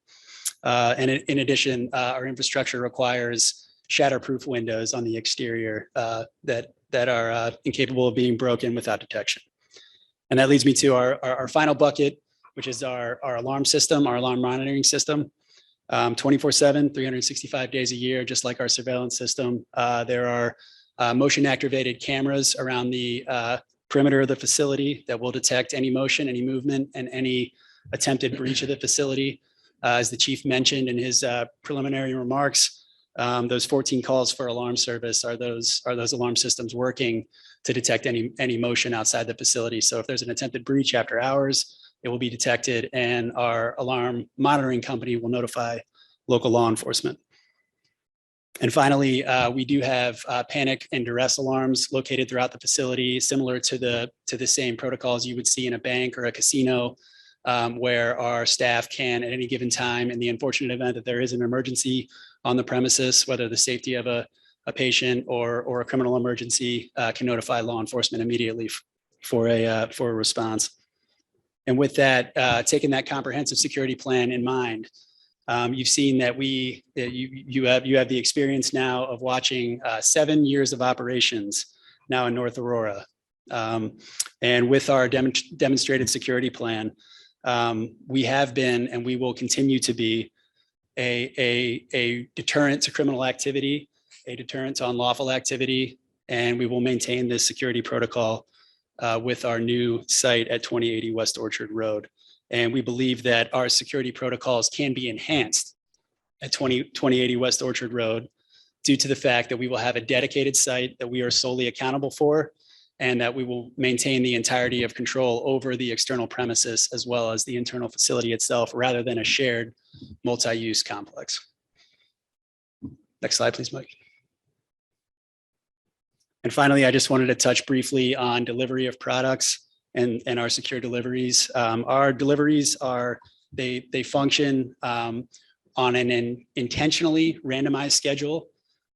And in addition, our infrastructure requires shatterproof windows on the exterior that are incapable of being broken without detection. And that leads me to our final bucket, which is our alarm system, our alarm monitoring system. 24/7, 365 days a year, just like our surveillance system. There are motion activated cameras around the perimeter of the facility that will detect any motion, any movement, and any attempted breach of the facility. As the chief mentioned in his preliminary remarks, those 14 calls for alarm service are those alarm systems working to detect any motion outside the facility. So if there's an attempted breach after hours, it will be detected, and our alarm monitoring company will notify local law enforcement. And finally, we do have panic and duress alarms located throughout the facility, similar to the same protocols you would see in a bank or a casino, where our staff can, at any given time, in the unfortunate event that there is an emergency on the premises, whether the safety of a patient or a criminal emergency, can notify law enforcement immediately for a response. And with that, taking that comprehensive security plan in mind, you've seen that you have the experience now of watching 7 years of operations now in North Aurora. And with our demonstrated security plan, we have been and we will continue to be a deterrent to criminal activity, a deterrent to unlawful activity, and we will maintain this security protocol with our new site at 2080 West Orchard Road. And we believe that our security protocols can be enhanced at 2080 West Orchard Road due to the fact that we will have a dedicated site that we are solely accountable for, and that we will maintain the entirety of control over the external premises as well as the internal facility itself, rather than a shared multi-use complex. Next slide, please, Mike. And finally, I just wanted to touch briefly on delivery of products and our secure deliveries. Our deliveries they function on an intentionally randomized schedule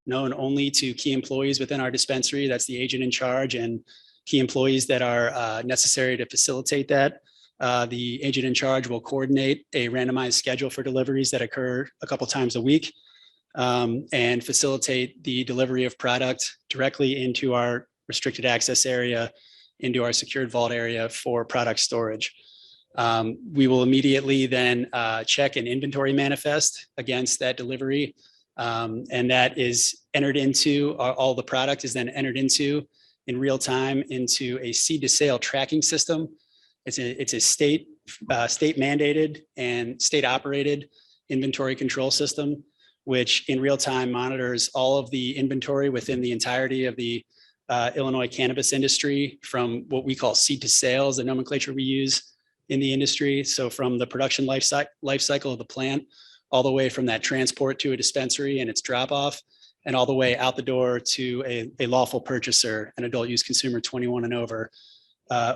known only to key employees within our dispensary. That's the agent in charge and key employees that are necessary to facilitate that. The agent in charge will coordinate a randomized schedule for deliveries that occur a couple times a week, and facilitate the delivery of product directly into our restricted access area, into our secured vault area for product storage. We will immediately then check an inventory manifest against that delivery, and that is entered into, all the product is then entered into in real time into a seed to sale tracking system. It's a state mandated and state operated inventory control system, which in real time monitors all of the inventory within the entirety of the Illinois cannabis industry, from what we call seed to sales, the nomenclature we use in the industry. So from the production life cycle of the plant, all the way from that transport to a dispensary and its drop off, and all the way out the door to a lawful purchaser, an adult use consumer 21 and over,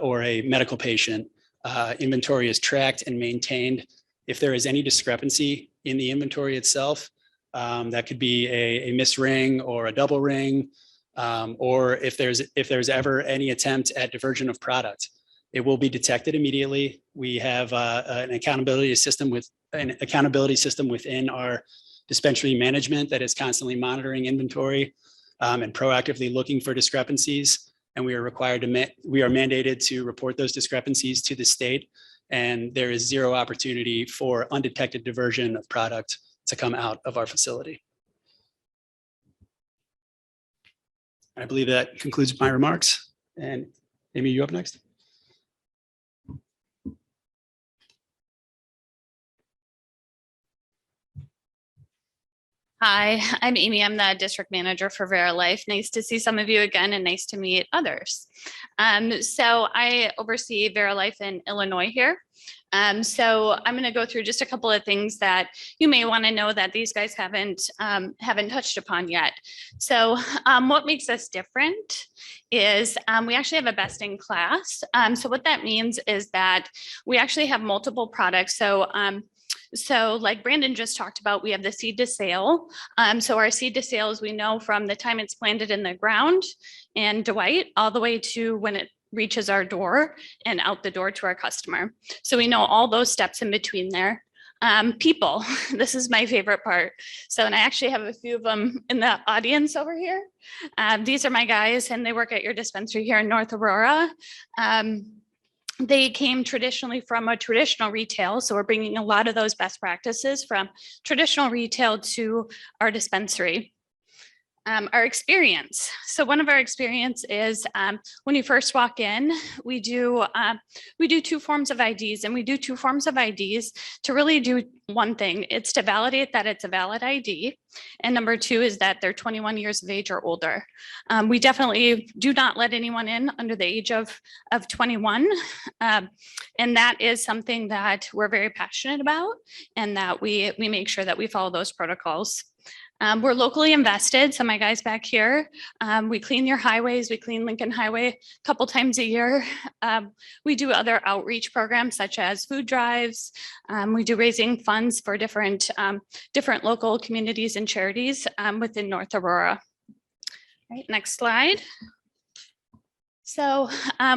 or a medical patient. Inventory is tracked and maintained. If there is any discrepancy in the inventory itself, that could be a miss ring or a double ring, or if there's ever any attempt at diversion of product, it will be detected immediately. We have an accountability system within our dispensary management that is constantly monitoring inventory and proactively looking for discrepancies. And we are mandated to report those discrepancies to the state. And there is zero opportunity for undetected diversion of product to come out of our facility. I believe that concludes my remarks. And Amy, you up next? Hi, I'm Amy. I'm the district manager for VeriLife. Nice to see some of you again and nice to meet others. So I oversee VeriLife in Illinois here. So I'm going to go through just a couple of things that you may want to know that these guys haven't touched upon yet. So what makes us different is we actually have a best in class. So what that means is that we actually have multiple products. So like Brandon just talked about, we have the seed to sale. So our seed to sale, as we know from the time it's planted in the ground, and Dwight, all the way to when it reaches our door and out the door to our customer. So we know all those steps in between there. People, this is my favorite part. So, and I actually have a few of them in the audience over here. These are my guys and they work at your dispensary here in North Aurora. They came traditionally from a traditional retail. So we're bringing a lot of those best practices from traditional retail to our dispensary. Our experience. So one of our experience is when you first walk in, we do 2 forms of IDs, and we do 2 forms of IDs to really do one thing. It's to validate that it's a valid ID. And number 2 is that they're 21 years of age or older. We definitely do not let anyone in under the age of 21. And that is something that we're very passionate about, and that we make sure that we follow those protocols. We're locally invested. So my guys back here, we clean your highways. We clean Lincoln Highway a couple times a year. We do other outreach programs such as food drives. We do raising funds for different local communities and charities within North Aurora. Right, next slide. So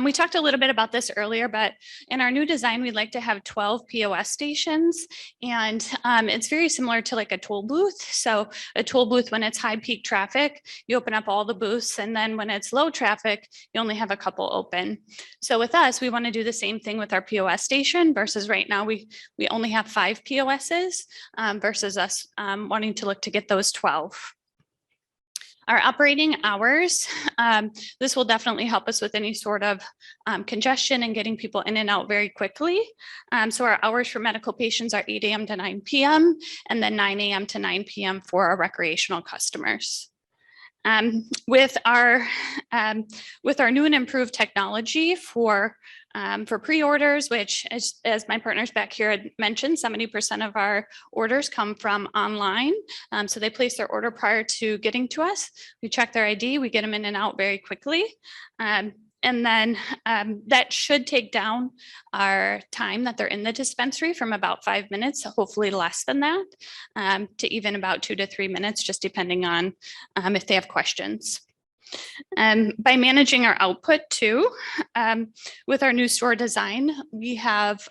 we talked a little bit about this earlier, but in our new design, we'd like to have 12 POS stations, and it's very similar to like a toll booth. So a toll booth, when it's high peak traffic, you open up all the booths, and then when it's low traffic, you only have a couple open. So with us, we want to do the same thing with our POS station versus right now we only have 5 POSs versus us wanting to look to get those 12. Our operating hours, this will definitely help us with any sort of congestion and getting people in and out very quickly. So our hours for medical patients are 8 a.m. to 9 p.m. and then 9 a.m. to 9 p.m. for our recreational customers. With our new and improved technology for pre-orders, which as my partners back here had mentioned, 70% of our orders come from online. So they place their order prior to getting to us. We check their ID, we get them in and out very quickly. And then that should take down our time that they're in the dispensary from about 5 minutes, hopefully less than that, to even about 2 to 3 minutes, just depending on if they have questions. By managing our output too, with our new store design, we have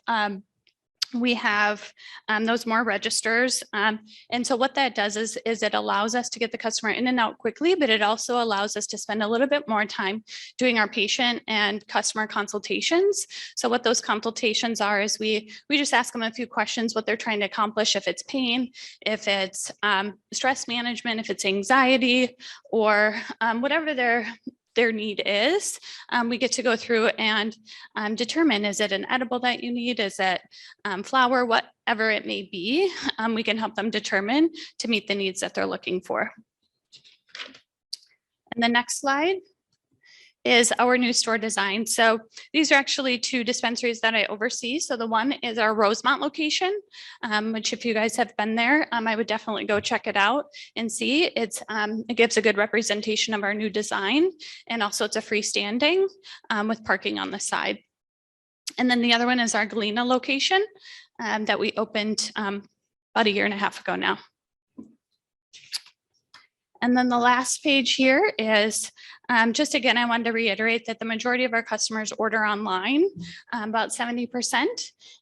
those more registers. And so what that does is it allows us to get the customer in and out quickly, but it also allows us to spend a little bit more time doing our patient and customer consultations. So what those consultations are is we just ask them a few questions, what they're trying to accomplish, if it's pain, if it's stress management, if it's anxiety, or whatever their need is. We get to go through and determine, is it an edible that you need? Is it flour, whatever it may be, we can help them determine to meet the needs that they're looking for. And the next slide is our new store design. So these are actually 2 dispensaries that I oversee. So the one is our Rosemont location, which if you guys have been there, I would definitely go check it out and see. It gives a good representation of our new design, and also it's a freestanding with parking on the side. And then the other one is our Galena location that we opened about 1.5 years ago now. And then the last page here is just again, I wanted to reiterate that the majority of our customers order online, about 70%.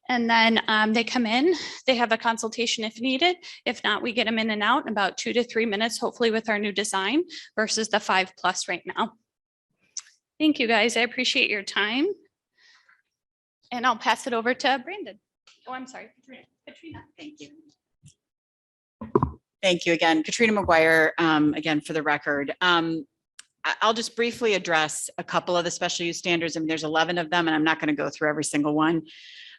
And then they come in, they have a consultation if needed. If not, we get them in and out in about 2 to 3 minutes, hopefully with our new design versus the 5+ right now. Thank you guys. I appreciate your time. And I'll pass it over to Brandon. Oh, I'm sorry, Katrina. Thank you. Thank you again, Katrina McGuire, again, for the record. I'll just briefly address a couple of the special use standards. I mean, there's 11 of them, and I'm not going to go through every single one.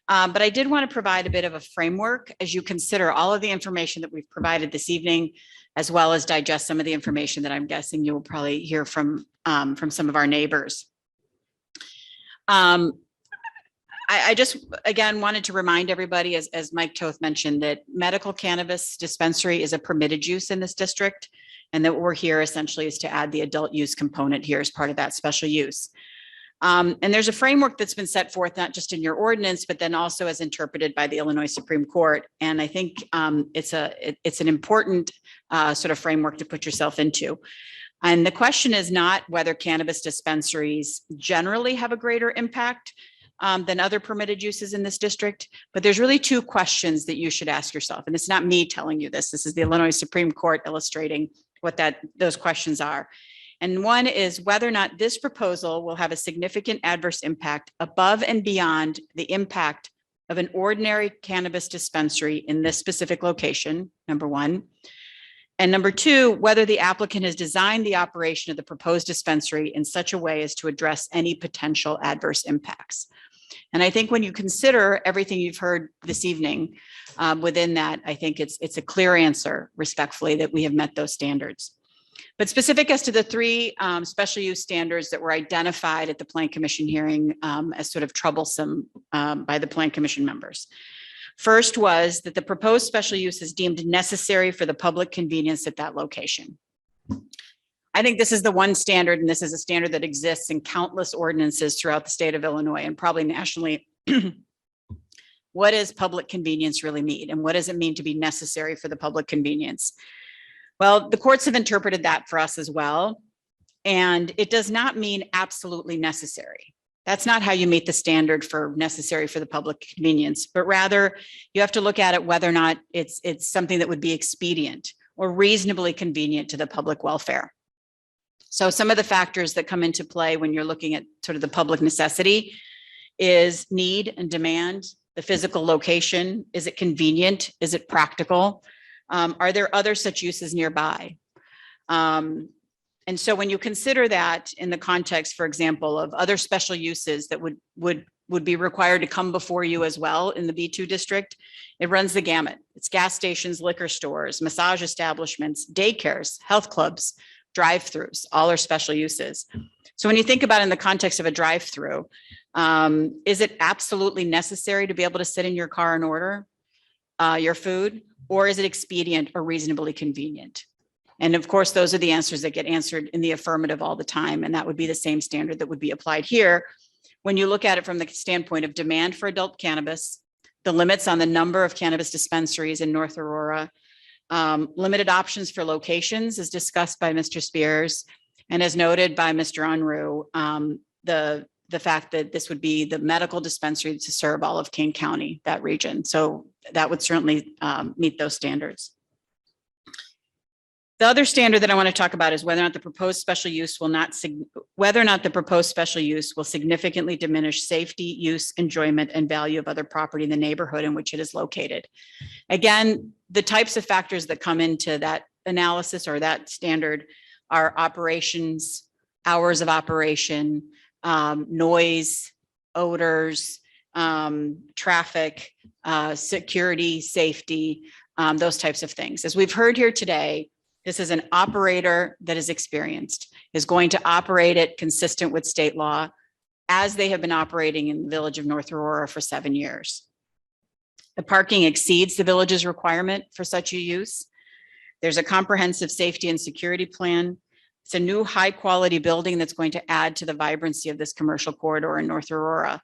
But I did want to provide a bit of a framework as you consider all of the information that we've provided this evening, as well as digest some of the information that I'm guessing you will probably hear from some of our neighbors. I just, again, wanted to remind everybody, as Mike Toth mentioned, that medical cannabis dispensary is a permitted use in this district, and that what we're here essentially is to add the adult use component here as part of that special use. And there's a framework that's been set forth, not just in your ordinance, but then also as interpreted by the Illinois Supreme Court. And I think it's an important sort of framework to put yourself into. And the question is not whether cannabis dispensaries generally have a greater impact than other permitted uses in this district, but there's really two questions that you should ask yourself. And it's not me telling you this. This is the Illinois Supreme Court illustrating what those questions are. And one is whether or not this proposal will have a significant adverse impact above and beyond the impact of an ordinary cannabis dispensary in this specific location, number one. And number two, whether the applicant has designed the operation of the proposed dispensary in such a way as to address any potential adverse impacts. And I think when you consider everything you've heard this evening within that, I think it's a clear answer, respectfully, that we have met those standards. But specific as to the three special use standards that were identified at the Plan Commission hearing as sort of troublesome by the Plan Commission members. First was that the proposed special use is deemed necessary for the public convenience at that location. I think this is the one standard, and this is a standard that exists in countless ordinances throughout the state of Illinois and probably nationally. What does public convenience really mean? And what does it mean to be necessary for the public convenience? Well, the courts have interpreted that for us as well. And it does not mean absolutely necessary. That's not how you meet the standard for necessary for the public convenience, but rather you have to look at it whether or not it's something that would be expedient or reasonably convenient to the public welfare. So some of the factors that come into play when you're looking at sort of the public necessity is need and demand, the physical location. Is it convenient? Is it practical? Are there other such uses nearby? And so when you consider that in the context, for example, of other special uses that would be required to come before you as well in the B2 district, it runs the gamut. It's gas stations, liquor stores, massage establishments, daycares, health clubs, drive-throughs, all are special uses. So when you think about it in the context of a drive-through, is it absolutely necessary to be able to sit in your car and order your food, or is it expedient or reasonably convenient? And of course, those are the answers that get answered in the affirmative all the time. And that would be the same standard that would be applied here. When you look at it from the standpoint of demand for adult cannabis, the limits on the number of cannabis dispensaries in North Aurora, limited options for locations as discussed by Mr. Spears, and as noted by Mr. Unruh, the fact that this would be the medical dispensary to serve all of Kane County, that region. So that would certainly meet those standards. The other standard that I want to talk about is whether or not the proposed special use will significantly diminish safety, use, enjoyment, and value of other property in the neighborhood in which it is located. Again, the types of factors that come into that analysis or that standard are operations, hours of operation, noise, odors, traffic, security, safety, those types of things. As we've heard here today, this is an operator that is experienced, is going to operate it consistent with state law as they have been operating in the village of North Aurora for 7 years. The parking exceeds the village's requirement for such a use. There's a comprehensive safety and security plan. It's a new high quality building that's going to add to the vibrancy of this commercial corridor in North Aurora.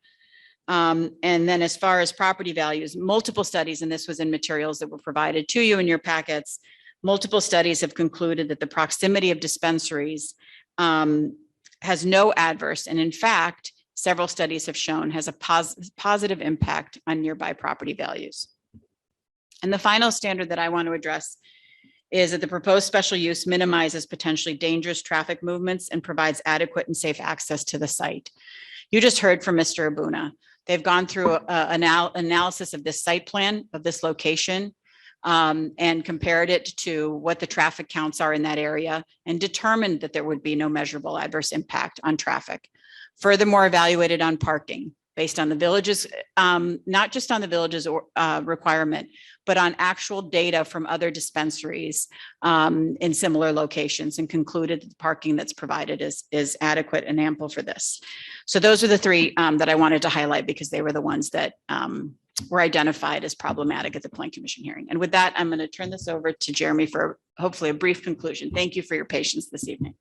And then as far as property values, multiple studies, and this was in materials that were provided to you in your packets, multiple studies have concluded that the proximity of dispensaries has no adverse, and in fact, several studies have shown has a positive impact on nearby property values. And the final standard that I want to address is that the proposed special use minimizes potentially dangerous traffic movements and provides adequate and safe access to the site. You just heard from Mr. Abuna. They've gone through an analysis of this site plan of this location and compared it to what the traffic counts are in that area and determined that there would be no measurable adverse impact on traffic. Furthermore, evaluated on parking based on the village's, not just on the village's requirement, but on actual data from other dispensaries in similar locations, and concluded that the parking that's provided is adequate and ample for this. So those are the three that I wanted to highlight because they were the ones that were identified as problematic at the Plan Commission hearing. And with that, I'm going to turn this over to Jeremy for hopefully a brief conclusion. Thank you for your patience this evening.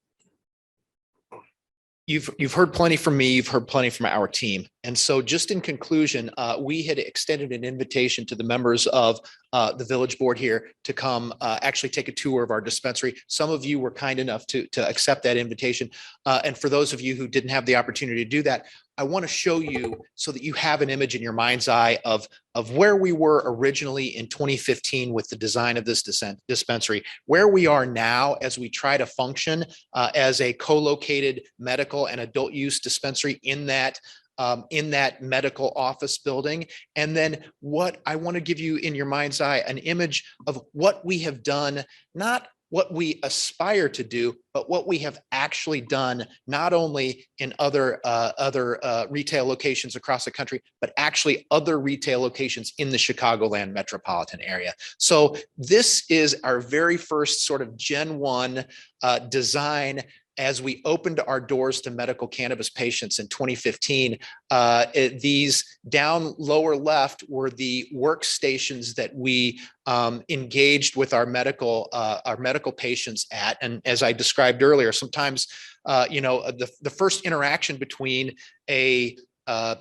You've heard plenty from me, you've heard plenty from our team. And so just in conclusion, we had extended an invitation to the members of the village board here to come actually take a tour of our dispensary. Some of you were kind enough to accept that invitation. And for those of you who didn't have the opportunity to do that, I want to show you so that you have an image in your mind's eye of where we were originally in 2015 with the design of this dispensary, where we are now as we try to function as a co-located medical and adult use dispensary in that medical office building. And then what I want to give you in your mind's eye, an image of what we have done, not what we aspire to do, but what we have actually done, not only in other retail locations across the country, but actually other retail locations in the Chicagoland metropolitan area. So this is our very first sort of Gen 1 design. As we opened our doors to medical cannabis patients in 2015, these down lower left were the workstations that we engaged with our medical patients at. And as I described earlier, sometimes the first interaction between I'm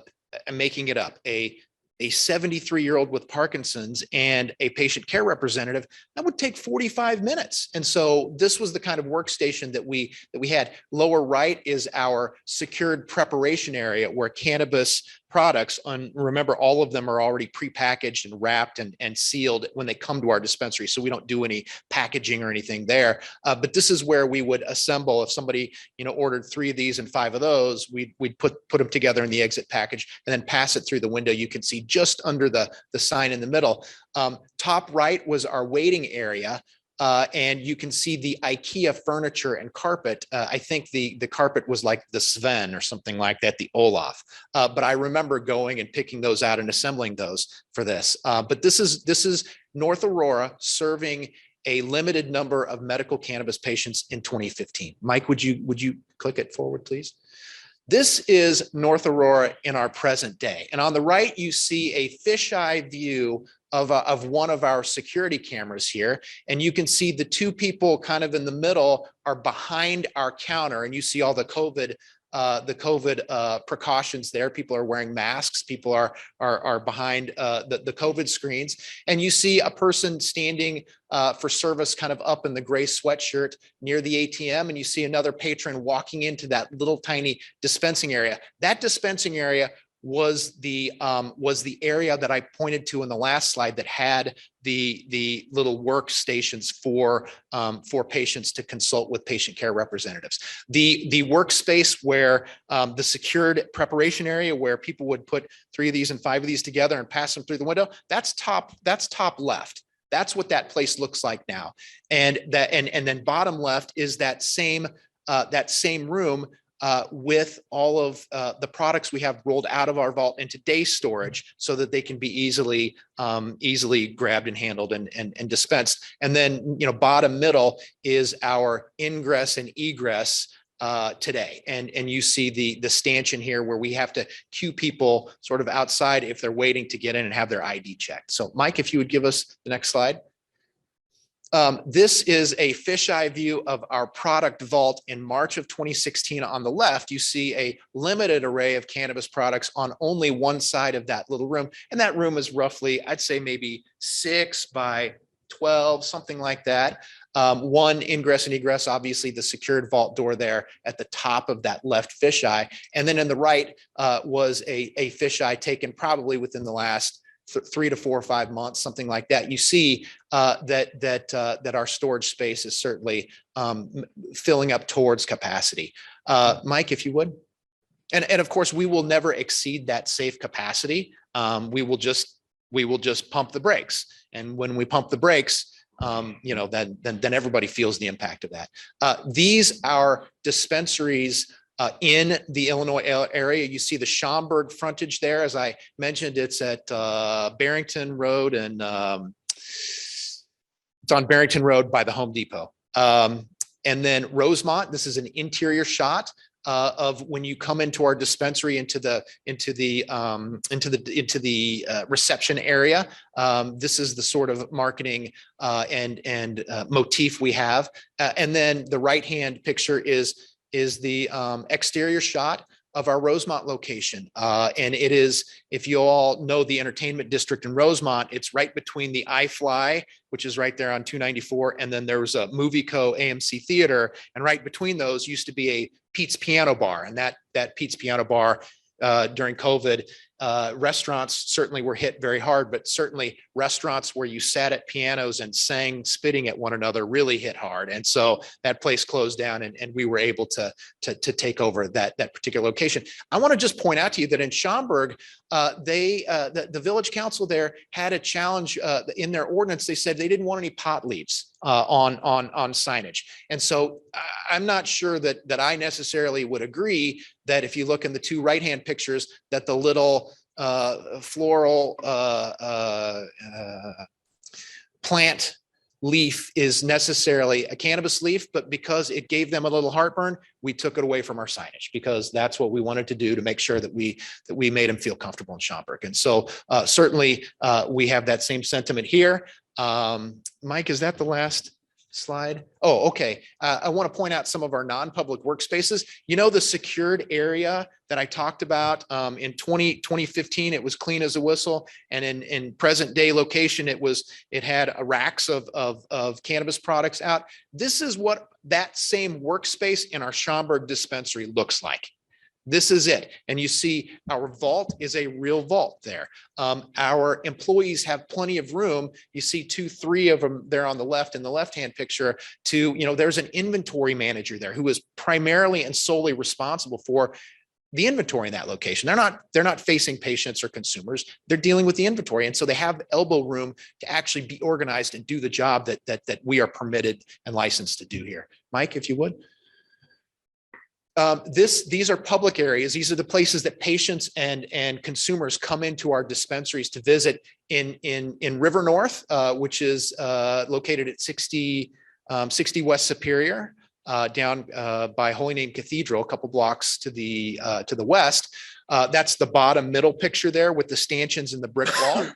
making it up, a 73-year-old with Parkinson's and a patient care representative, that would take 45 minutes. And so this was the kind of workstation that we had. Lower right is our secured preparation area where cannabis products, remember, all of them are already prepackaged and wrapped and sealed when they come to our dispensary. So we don't do any packaging or anything there. But this is where we would assemble. If somebody, ordered 3 of these and 5 of those, we'd put them together in the exit package and then pass it through the window. You can see just under the sign in the middle. Top right was our waiting area. And you can see the IKEA furniture and carpet. I think the carpet was like the Sven or something like that, the Olaf. But I remember going and picking those out and assembling those for this. But this is North Aurora serving a limited number of medical cannabis patients in 2015. Mike, would you click it forward, please? This is North Aurora in our present day. And on the right, you see a fisheye view of one of our security cameras here. And you can see the 2 people kind of in the middle are behind our counter, and you see all the COVID precautions there. People are wearing masks. People are behind the COVID screens. And you see a person standing for service kind of up in the gray sweatshirt near the ATM. And you see another patron walking into that little tiny dispensing area. That dispensing area was the area that I pointed to in the last slide that had the little workstations for patients to consult with patient care representatives. The workspace where the secured preparation area where people would put 3 of these and 5 of these together and pass them through the window, that's top left. That's what that place looks like now. And then bottom left is that same room with all of the products we have rolled out of our vault into day storage so that they can be easily grabbed and handled and dispensed. And then, bottom middle is our ingress and egress today. And you see the stanchion here where we have to queue people sort of outside if they're waiting to get in and have their ID checked. So Mike, if you would give us the next slide. This is a fisheye view of our product vault in March of 2016. On the left, you see a limited array of cannabis products on only one side of that little room. And that room is roughly, I'd say maybe 6 by 12, something like that. One ingress and egress, obviously the secured vault door there at the top of that left fisheye. And then in the right was a fisheye taken probably within the last 3 to 4 or 5 months, something like that. You see that our storage space is certainly filling up towards capacity. Mike, if you would. And of course, we will never exceed that safe capacity. We will just pump the brakes. And when we pump the brakes, then everybody feels the impact of that. These are dispensaries in the Illinois area. You see the Schaumburg frontage there. As I mentioned, it's at Barrington Road and it's on Barrington Road by the Home Depot. And then Rosemont, this is an interior shot of when you come into our dispensary into the reception area. This is the sort of marketing and motif we have. And then the right-hand picture is is the exterior shot of our Rosemont location. And it is, if you all know the entertainment district in Rosemont, it's right between the iFly, which is right there on 294. And then there was a Movie Co. AMC Theater. And right between those used to be a Pete's Piano Bar. And that Pete's Piano Bar during COVID, restaurants certainly were hit very hard, but certainly restaurants where you sat at pianos and sang, spitting at one another really hit hard. And so that place closed down, and we were able to take over that particular location. I want to just point out to you that in Schaumburg, the village council there had a challenge in their ordinance. They said they didn't want any pot leaves on signage. And so I'm not sure that I necessarily would agree that if you look in the two right-hand pictures, that the little floral plant leaf is necessarily a cannabis leaf, but because it gave them a little heartburn, we took it away from our signage, because that's what we wanted to do to make sure that we made them feel comfortable in Schaumburg. And so certainly we have that same sentiment here. Mike, is that the last slide? Oh, okay. I want to point out some of our non-public workspaces. You know, the secured area that I talked about in 2015, it was clean as a whistle. And in present day location, it had racks of cannabis products out. This is what that same workspace in our Schaumburg dispensary looks like. This is it. And you see our vault is a real vault there. Our employees have plenty of room. You see 3 of them there on the left in the left-hand picture there's an inventory manager there who is primarily and solely responsible for the inventory in that location. They're not facing patients or consumers. They're dealing with the inventory. And so they have elbow room to actually be organized and do the job that we are permitted and licensed to do here. Mike, if you would. These are public areas. These are the places that patients and consumers come into our dispensaries to visit in River North, which is located at 60 West Superior, down by Holy Name Cathedral, a couple blocks to the west. That's the bottom middle picture there with the stanchions and the brick wall.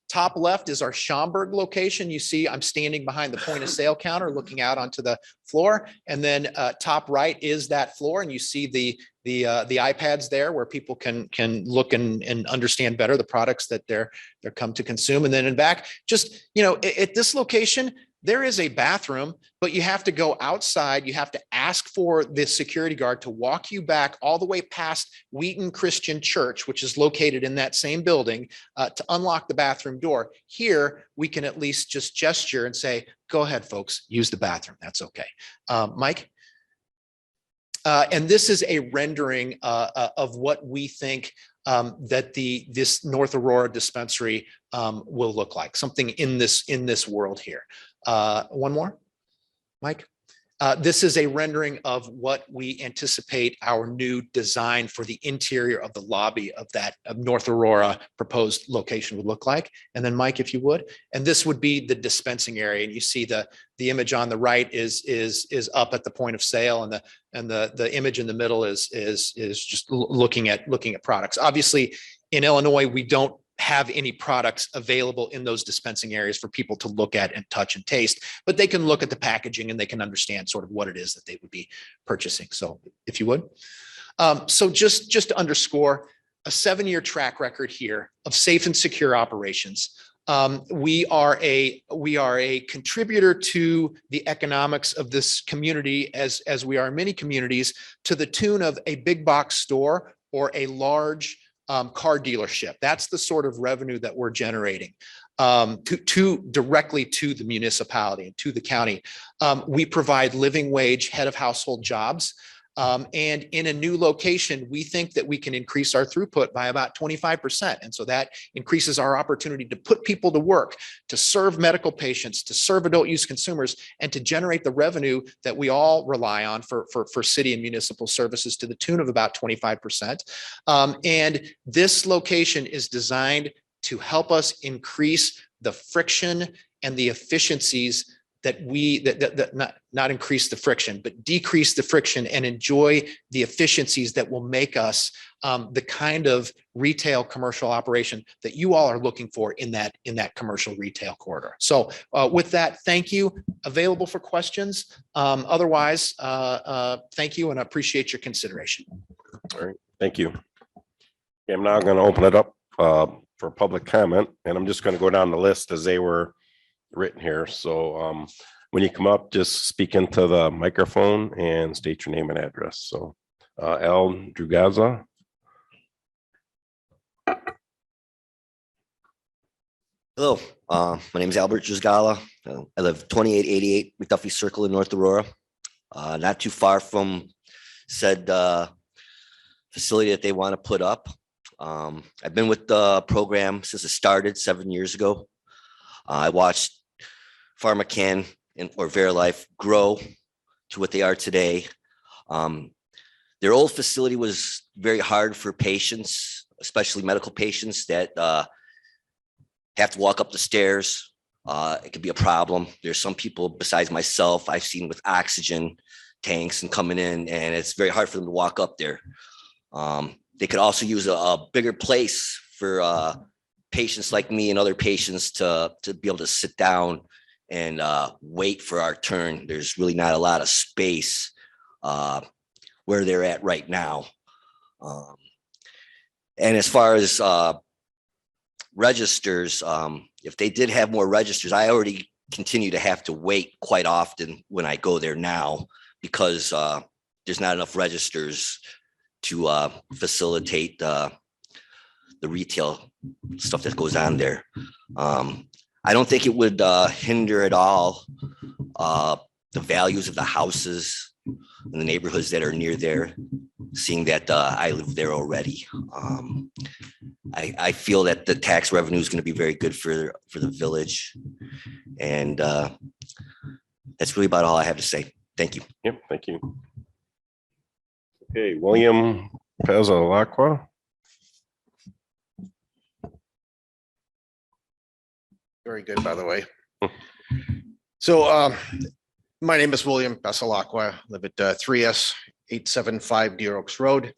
Top left is our Schaumburg location. You see, I'm standing behind the point of sale counter looking out onto the floor. And then top right is that floor. And you see the iPads there where people can look and understand better the products that they're come to consume. And then in back, just, at this location, there is a bathroom, but you have to go outside. You have to ask for the security guard to walk you back all the way past Wheaton Christian Church, which is located in that same building, to unlock the bathroom door. Here, we can at least just gesture and say, go ahead, folks, use the bathroom. That's okay. Mike? And this is a rendering of what we think that this North Aurora dispensary will look like, something in this world here. One more, Mike. This is a rendering of what we anticipate our new design for the interior of the lobby of North Aurora proposed location would look like. And then Mike, if you would, and this would be the dispensing area. And you see the image on the right is up at the point of sale, and the image in the middle is just looking at products. Obviously, in Illinois, we don't have any products available in those dispensing areas for people to look at and touch and taste, but they can look at the packaging and they can understand sort of what it is that they would be purchasing. So if you would. So just to underscore, a 7-year track record here of safe and secure operations. We are a contributor to the economics of this community, as we are in many communities, to the tune of a big box store or a large car dealership. That's the sort of revenue that we're generating directly to the municipality and to the county. We provide living wage, head of household jobs. And in a new location, we think that we can increase our throughput by about 25%. And so that increases our opportunity to put people to work, to serve medical patients, to serve adult use consumers, and to generate the revenue that we all rely on for city and municipal services to the tune of about 25%. And this location is designed to help us increase the friction and the efficiencies not increase the friction, but decrease the friction and enjoy the efficiencies that will make us the kind of retail commercial operation that you all are looking for in that commercial retail corridor. So with that, thank you. Available for questions. Otherwise, thank you and I appreciate your consideration. All right, thank you. Okay, I'm now going to open it up for public comment, and I'm just going to go down the list as they were written here. So when you come up, just speak into the microphone and state your name and address. So Al Drugaza. Hello, my name is Albert Juzgala. I live 2888 McDuffie Circle in North Aurora, not too far from said facility that they want to put up. I've been with the program since it started 7 years ago. I watched Pharmacann or Verilife grow to what they are today. Their old facility was very hard for patients, especially medical patients that have to walk up the stairs. It could be a problem. There's some people besides myself I've seen with oxygen tanks and coming in, and it's very hard for them to walk up there. They could also use a bigger place for patients like me and other patients to be able to sit down and wait for our turn. There's really not a lot of space where they're at right now. And as far as registers, if they did have more registers, I already continue to have to wait quite often when I go there now because there's not enough registers to facilitate the retail stuff that goes on there. I don't think it would hinder at all the values of the houses in the neighborhoods that are near there, seeing that I live there already. I feel that the tax revenue is going to be very good for the village. And that's really about all I have to say. Thank you. Yep, thank you. Okay, William Pezzalacqua. Very good, by the way. So my name is William Pezzalacqua. I live at 3S 875 Deer Oaks Road.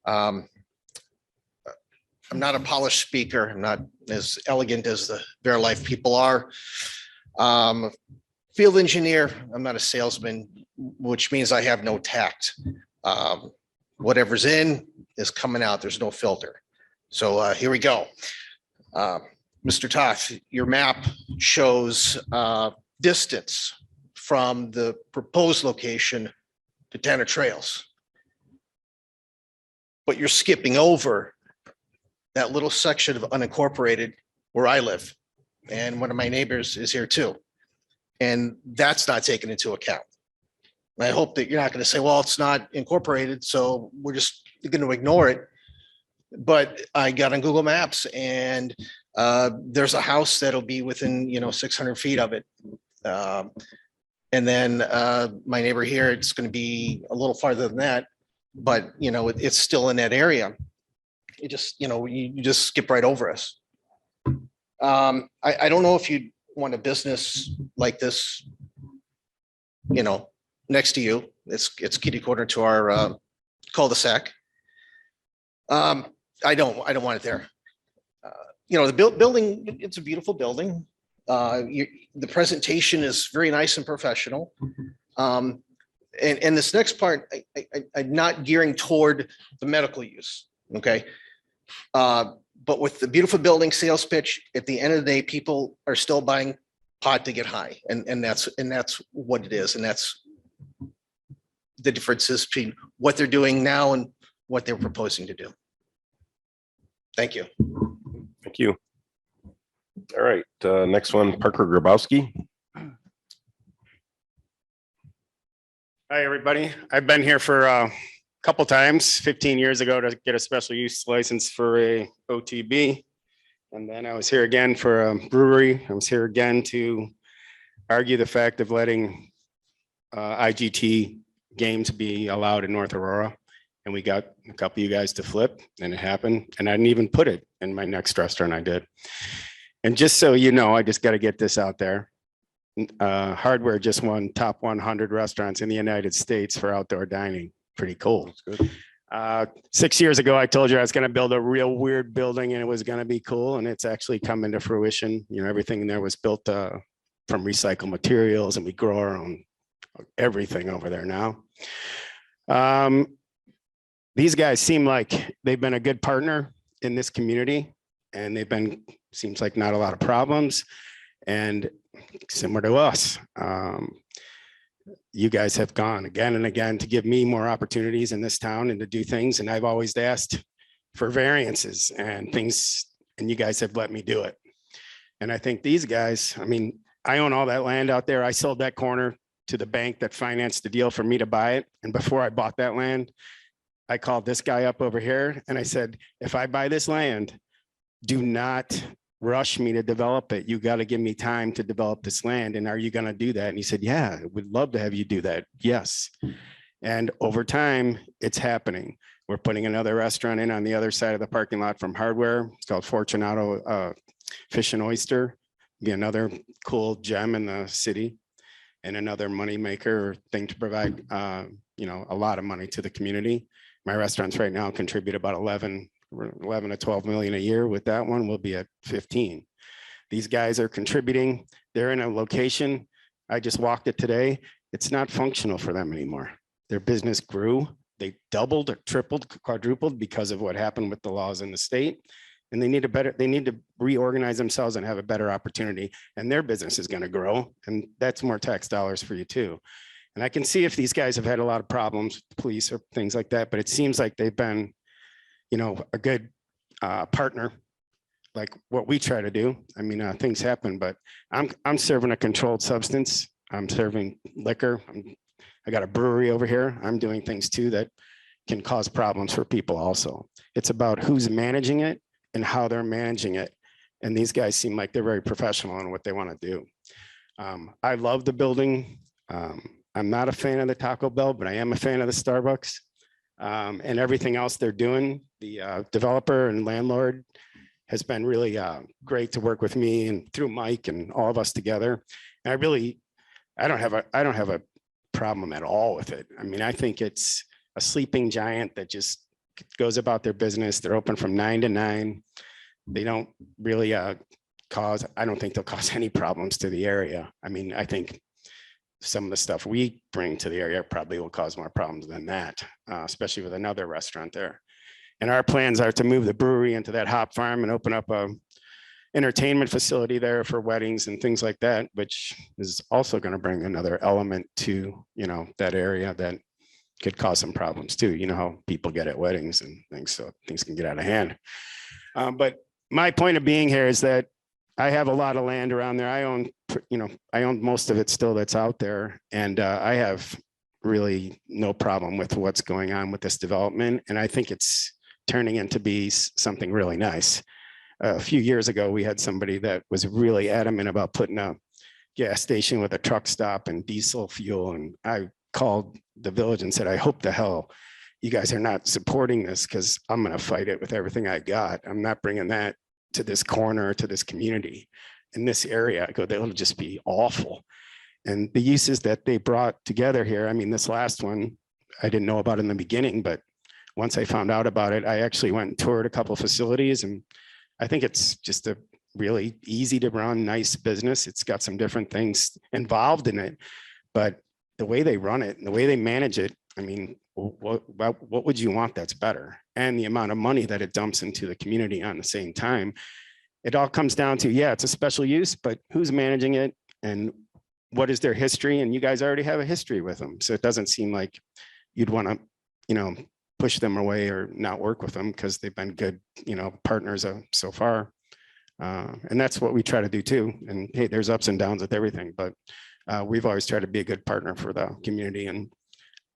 I'm not a polished speaker. I'm not as elegant as the Verilife people are. Field engineer. I'm not a salesman, which means I have no tact. Whatever's in is coming out. There's no filter. So here we go. Mr. Toth, your map shows distance from the proposed location to Tanner Trails. But you're skipping over that little section of unincorporated where I live. And one of my neighbors is here too. And that's not taken into account. And I hope that you're not going to say, well, it's not incorporated, so we're just going to ignore it. But I got on Google Maps and there's a house that'll be within, 600 feet of it. And then my neighbor here, it's going to be a little farther than that, but it's still in that area. It just, you just skip right over us. I don't know if you want a business like this, next to you. It's kitty corner to our cul-de-sac. I don't want it there. The building, it's a beautiful building. The presentation is very nice and professional. And this next part, I'm not gearing toward the medical use, okay? But with the beautiful building sales pitch, at the end of the day, people are still buying pot to get high. And that's what it is. And that's the differences between what they're doing now and what they're proposing to do. Thank you. Thank you. All right, next one, Parker Grabowski. Hi, everybody. I've been here for a couple times, 15 years ago to get a special use license for a OTB. And then I was here again for a brewery. I was here again to argue the fact of letting IGT games be allowed in North Aurora. And we got a couple of you guys to flip and it happened. And I didn't even put it in my next restaurant I did. And just so you know, I just got to get this out there. Hardware just won top 100 restaurants in the United States for outdoor dining. Pretty cool. 6 years ago, I told you I was going to build a real weird building and it was going to be cool. And it's actually come into fruition. You know, everything there was built from recycled materials, and we grow our own everything over there now. These guys seem like they've been a good partner in this community, and they've been, seems like not a lot of problems, and similar to us. You guys have gone again and again to give me more opportunities in this town and to do things. And I've always asked for variances and things, and you guys have let me do it. And I think these guys, I mean, I own all that land out there. I sold that corner to the bank that financed the deal for me to buy it. And before I bought that land, I called this guy up over here and I said, if I buy this land, do not rush me to develop it. You got to give me time to develop this land. And are you going to do that? And he said, yeah, we'd love to have you do that. Yes. And over time, it's happening. We're putting another restaurant in on the other side of the parking lot from Hardware. It's called Fortunato Fish and Oyster. Be another cool gem in the city and another money maker thing to provide, you know, a lot of money to the community. My restaurants right now contribute about 11 to 12 million a year. With that one, we'll be at 15. These guys are contributing. They're in a location. I just walked it today. It's not functional for them anymore. Their business grew. They doubled or tripled, quadrupled because of what happened with the laws in the state. And they need to reorganize themselves and have a better opportunity. And their business is going to grow. And that's more tax dollars for you too. And I can see if these guys have had a lot of problems with the police or things like that, but it seems like they've been, you know, a good partner, like what we try to do. I mean, things happen, but I'm serving a controlled substance. I'm serving liquor. I got a brewery over here. I'm doing things too that can cause problems for people also. It's about who's managing it and how they're managing it. And these guys seem like they're very professional in what they want to do. I love the building. I'm not a fan of the Taco Bell, but I am a fan of the Starbucks. And everything else they're doing. The developer and landlord has been really great to work with me and through Mike and all of us together. And I don't have a problem at all with it. I mean, I think it's a sleeping giant that just goes about their business. They're open from 9 to 9. They don't really I don't think they'll cause any problems to the area. I mean, I think some of the stuff we bring to the area probably will cause more problems than that, especially with another restaurant there. And our plans are to move the brewery into that hop farm and open up a entertainment facility there for weddings and things like that, which is also going to bring another element to, you know, that area that could cause some problems too. You know how people get at weddings and things, so things can get out of hand. But my point of being here is that I have a lot of land around there. I own most of it still that's out there. And I have really no problem with what's going on with this development. And I think it's turning into be something really nice. A few years ago, we had somebody that was really adamant about putting a gas station with a truck stop and diesel fuel. And I called the village and said, I hope the hell you guys are not supporting this, because I'm going to fight it with everything I got. I'm not bringing that to this corner, to this community in this area. I go, they'll just be awful. And the uses that they brought together here, I mean, this last one, I didn't know about in the beginning, but once I found out about it, I actually went and toured a couple of facilities, and I think it's just a really easy to run, nice business. It's got some different things involved in it, but the way they run it and the way they manage it, I mean, what would you want that's better? And the amount of money that it dumps into the community on the same time, it all comes down to, yeah, it's a special use, but who's managing it and what is their history? And you guys already have a history with them. So it doesn't seem like you'd want to, you know, push them away or not work with them, because they've been good, you know, partners so far. And that's what we try to do too. And hey, there's ups and downs with everything, but we've always tried to be a good partner for the community. And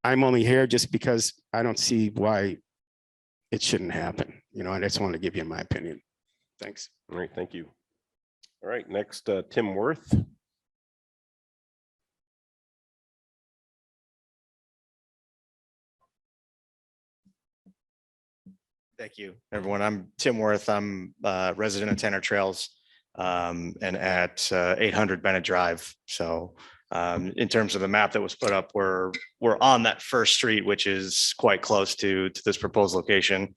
I'm only here just because I don't see why it shouldn't happen. You know, I just want to give you my opinion. Thanks. All right, thank you. All right, next, Tim Worth. Thank you, everyone. I'm Tim Worth. I'm a resident of Tanner Trails. and at 800 Bennett Drive. So in terms of the map that was put up, we're on that first street, which is quite close to this proposed location.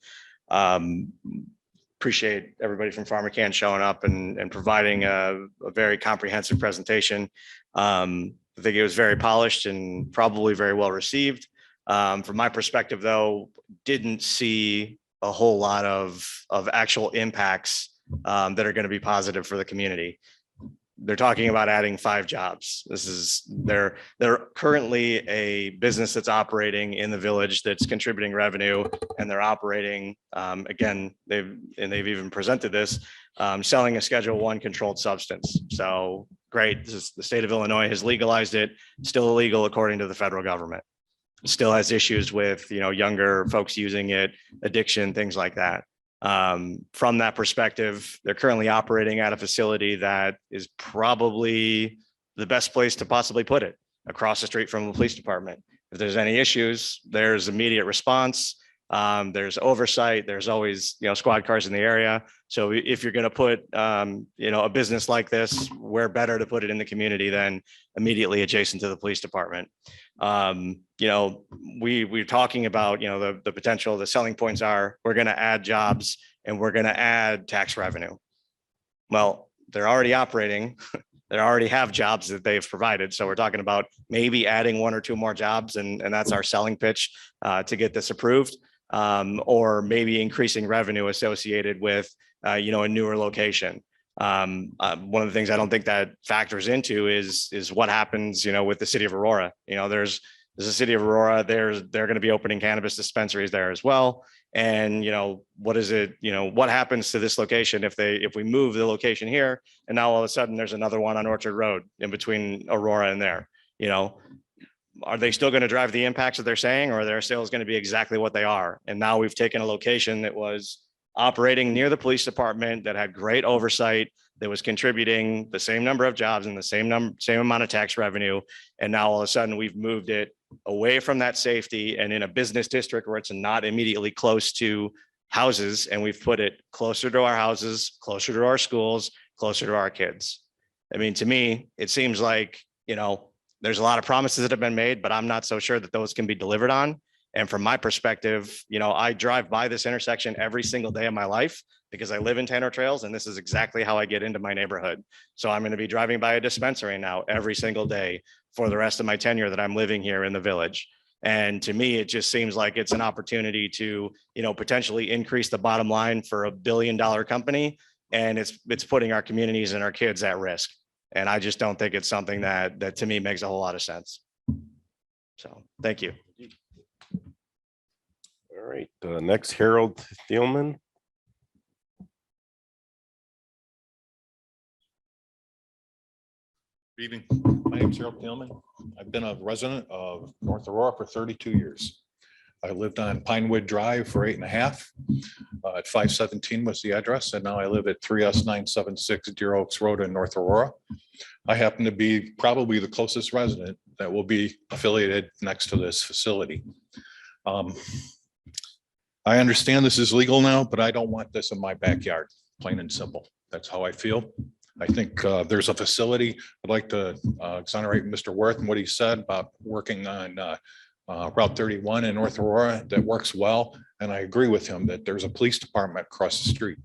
Appreciate everybody from Pharmacann showing up and providing a very comprehensive presentation. I think it was very polished and probably very well received. From my perspective, though, didn't see a whole lot of actual impacts that are going to be positive for the community. They're talking about adding 5 jobs. They're currently a business that's operating in the village that's contributing revenue, and they're operating, again, they've even presented this, selling a Schedule I controlled substance. So great, the state of Illinois has legalized it, still illegal according to the federal government. It still has issues with, younger folks using it, addiction, things like that. From that perspective, they're currently operating at a facility that is probably the best place to possibly put it, across the street from the police department. If there's any issues, there's immediate response. There's oversight. There's always, squad cars in the area. So if you're going to put, a business like this, where better to put it in the community than immediately adjacent to the police department. We're talking about, the potential, the selling points are, we're going to add jobs and we're going to add tax revenue. Well, they're already operating. They already have jobs that they've provided. So we're talking about maybe adding 1 or 2 more jobs. And that's our selling pitch to get this approved. Or maybe increasing revenue associated with, a newer location. One of the things I don't think that factors into is what happens, with the city of Aurora. There's a city of Aurora, they're going to be opening cannabis dispensaries there as well. And, what is it, what happens to this location if we move the location here and now all of a sudden there's another one on Orchard Road in between Aurora and there, are they still going to drive the impacts that they're saying, or are their sales going to be exactly what they are? And now we've taken a location that was operating near the police department, that had great oversight, that was contributing the same number of jobs and the same amount of tax revenue. And now all of a sudden we've moved it away from that safety and in a business district where it's not immediately close to houses. And we've put it closer to our houses, closer to our schools, closer to our kids. I mean, to me, it seems like, there's a lot of promises that have been made, but I'm not so sure that those can be delivered on. And from my perspective, I drive by this intersection every single day of my life because I live in Tanner Trails, and this is exactly how I get into my neighborhood. So I'm going to be driving by a dispensary now every single day for the rest of my tenure that I'm living here in the village. And to me, it just seems like it's an opportunity to, potentially increase the bottom line for $1 billion company. And it's putting our communities and our kids at risk. And I just don't think it's something that to me makes a whole lot of sense. So thank you. All right, next, Harold Thielman. Good evening. My name is Harold Thielman. I've been a resident of North Aurora for 32 years. I lived on Pinewood Drive for 8.5. At 517 was the address, and now I live at 3S976 Deer Oaks Road in North Aurora. I happen to be probably the closest resident that will be affiliated next to this facility. I understand this is legal now, but I don't want this in my backyard, plain and simple. That's how I feel. I think there's a facility. I'd like to exonerate Mr. Worth and what he said about working on Route 31 in North Aurora that works well. And I agree with him that there's a police department across the street.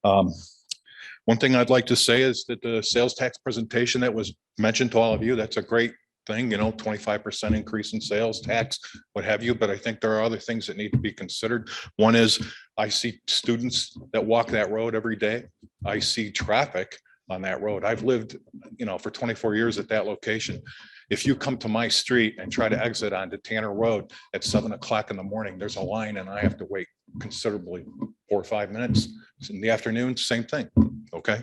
One thing I'd like to say is that the sales tax presentation that was mentioned to all of you, that's a great thing, 25% increase in sales tax, what have you. But I think there are other things that need to be considered. One is I see students that walk that road every day. I see traffic on that road. I've lived, for 24 years at that location. If you come to my street and try to exit onto Tanner Road at 7 o'clock in the morning, there's a line and I have to wait considerably 4 or 5 minutes. In the afternoon, same thing. Okay.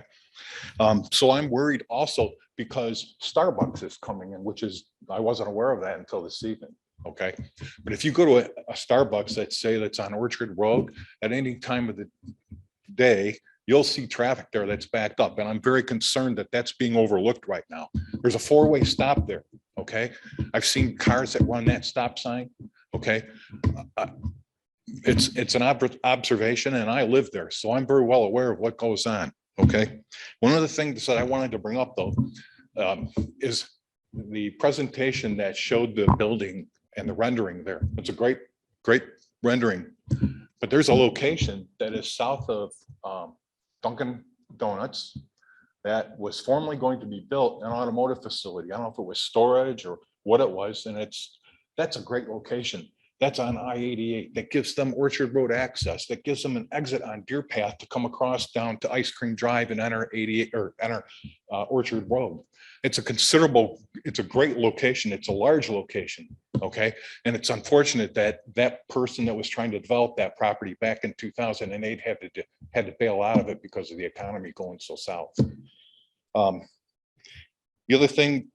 So I'm worried also because Starbucks is coming in, which is, I wasn't aware of that until this evening. Okay. But if you go to a Starbucks that's on Orchard Road at any time of the day, you'll see traffic there that's backed up. And I'm very concerned that that's being overlooked right now. There's a 4-way stop there. Okay. I've seen cars that run that stop sign. Okay. It's an observation and I live there. So I'm very well aware of what goes on. Okay, one of the things that I wanted to bring up though, is the presentation that showed the building and the rendering there. It's a great rendering. But there's a location that is south of Dunkin' Donuts that was formerly going to be built an automotive facility. I don't know if it was storage or what it was, and that's a great location. That's on I-88. That gives them Orchard Road access. That gives them an exit on Deer Path to come across down to Ice Cream Drive and enter 88 or enter Orchard Road. It's a great location. It's a large location. Okay. And it's unfortunate that that person that was trying to develop that property back in 2008 had to bail out of it because of the economy going so south. The other thing,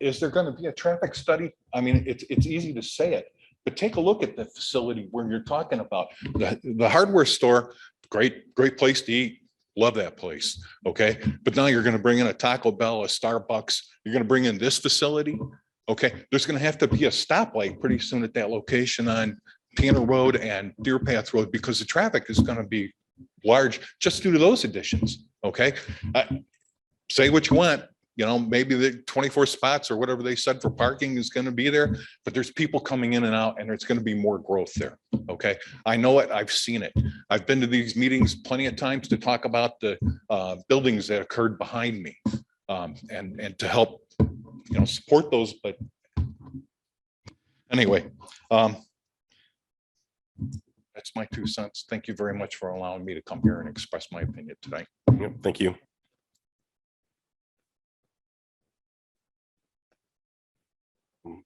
is there going to be a traffic study? I mean, it's easy to say it, but take a look at the facility where you're talking about. The hardware store, great place to eat. Love that place. Okay. But now you're going to bring in a Taco Bell, a Starbucks. You're going to bring in this facility. Okay. There's going to have to be a stoplight pretty soon at that location on Tanner Road and Deer Path Road because the traffic is going to be large just due to those additions. Okay. Say what you want. You know, maybe the 24 spots or whatever they said for parking is going to be there, but there's people coming in and out and there's going to be more growth there. Okay. I know it. I've seen it. I've been to these meetings plenty of times to talk about the buildings that occurred behind me and to help, support those. But anyway, that's my 2 cents. Thank you very much for allowing me to come here and express my opinion today. Yep, thank you.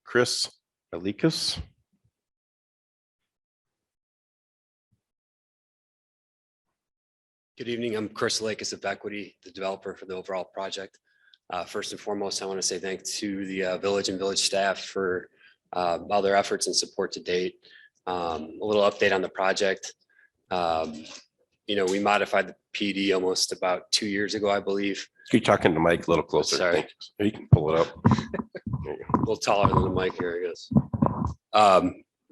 Chris Alikas. Good evening. I'm Chris Alikas of Equity, the developer for the overall project. First and foremost, I want to say thanks to the village and village staff for all their efforts and support to date. A little update on the project. We modified the PD almost about 2 years ago, I believe. You're talking to Mike a little closer. Sorry. You can pull it up. A little taller than the mic here, I guess.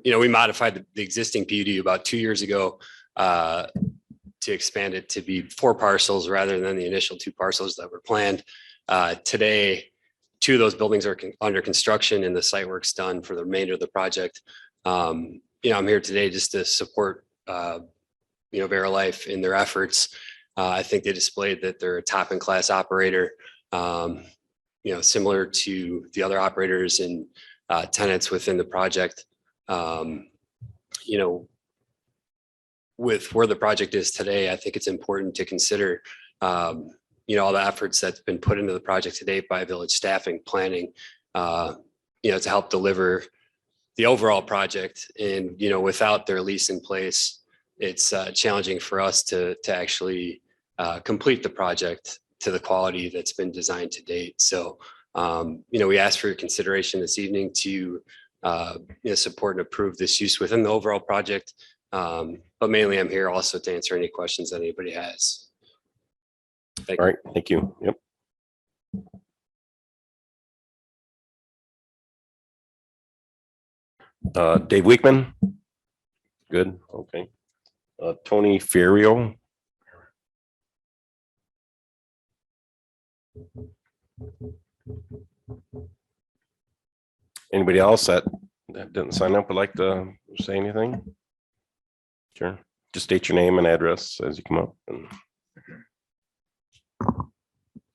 We modified the existing PUD about 2 years ago to expand it to be 4 parcels rather than the initial 2 parcels that were planned. Today, 2 of those buildings are under construction and the site work's done for the remainder of the project. I'm here today just to support VeriLife in their efforts. I think they displayed that they're a top in class operator. Similar to the other operators and tenants within the project. With where the project is today, I think it's important to consider, all the efforts that's been put into the project today by village staffing, planning, to help deliver the overall project. And, without their lease in place, it's challenging for us to actually complete the project to the quality that's been designed to date. So, we ask for your consideration this evening to support and approve this use within the overall project. But mainly I'm here also to answer any questions that anybody has. Thank you. All right, thank you. Yep. Dave Weekman. Good, okay. Tony Ferrio. Anybody else that didn't sign up would like to say anything? Sure. Just state your name and address as you come up.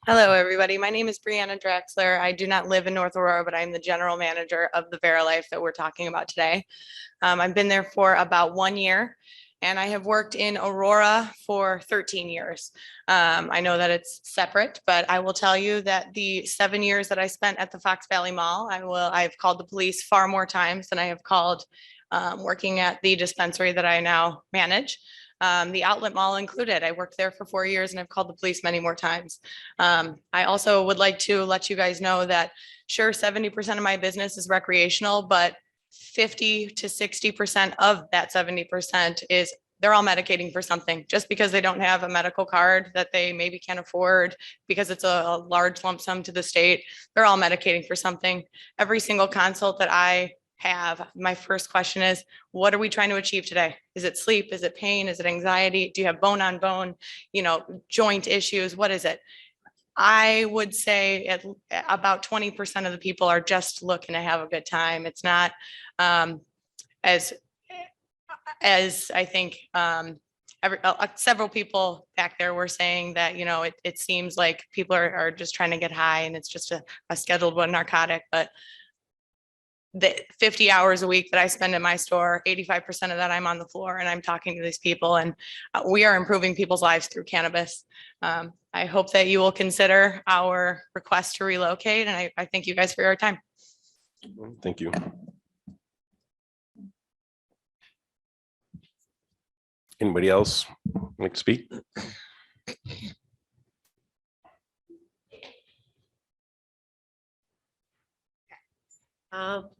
Hello, everybody. My name is Brianna Draxler. I do not live in North Aurora, but I'm the general manager of the VeriLife that we're talking about today. I've been there for about 1 year. And I have worked in Aurora for 13 years. I know that it's separate, but I will tell you that the 7 years that I spent at the Fox Valley Mall, I've called the police far more times than I have called working at the dispensary that I now manage. The outlet mall included. I worked there for 4 years and I've called the police many more times. I also would like to let you guys know that sure, 70% of my business is recreational, but 50 to 60% of that 70% is they're all medicating for something. Just because they don't have a medical card that they maybe can't afford because it's a large lump sum to the state, they're all medicating for something. Every single consult that I have, my first question is, what are we trying to achieve today? Is it sleep? Is it pain? Is it anxiety? Do you have bone on bone, joint issues? What is it? I would say about 20% of the people are just looking to have a good time. It's not as I think several people back there were saying that, it seems like people are just trying to get high and it's just a scheduled one narcotic, but the 50 hours a week that I spend in my store, 85% of that I'm on the floor and I'm talking to these people, and we are improving people's lives through cannabis. I hope that you will consider our request to relocate, and I thank you guys for your time. Thank you. Anybody else like to speak?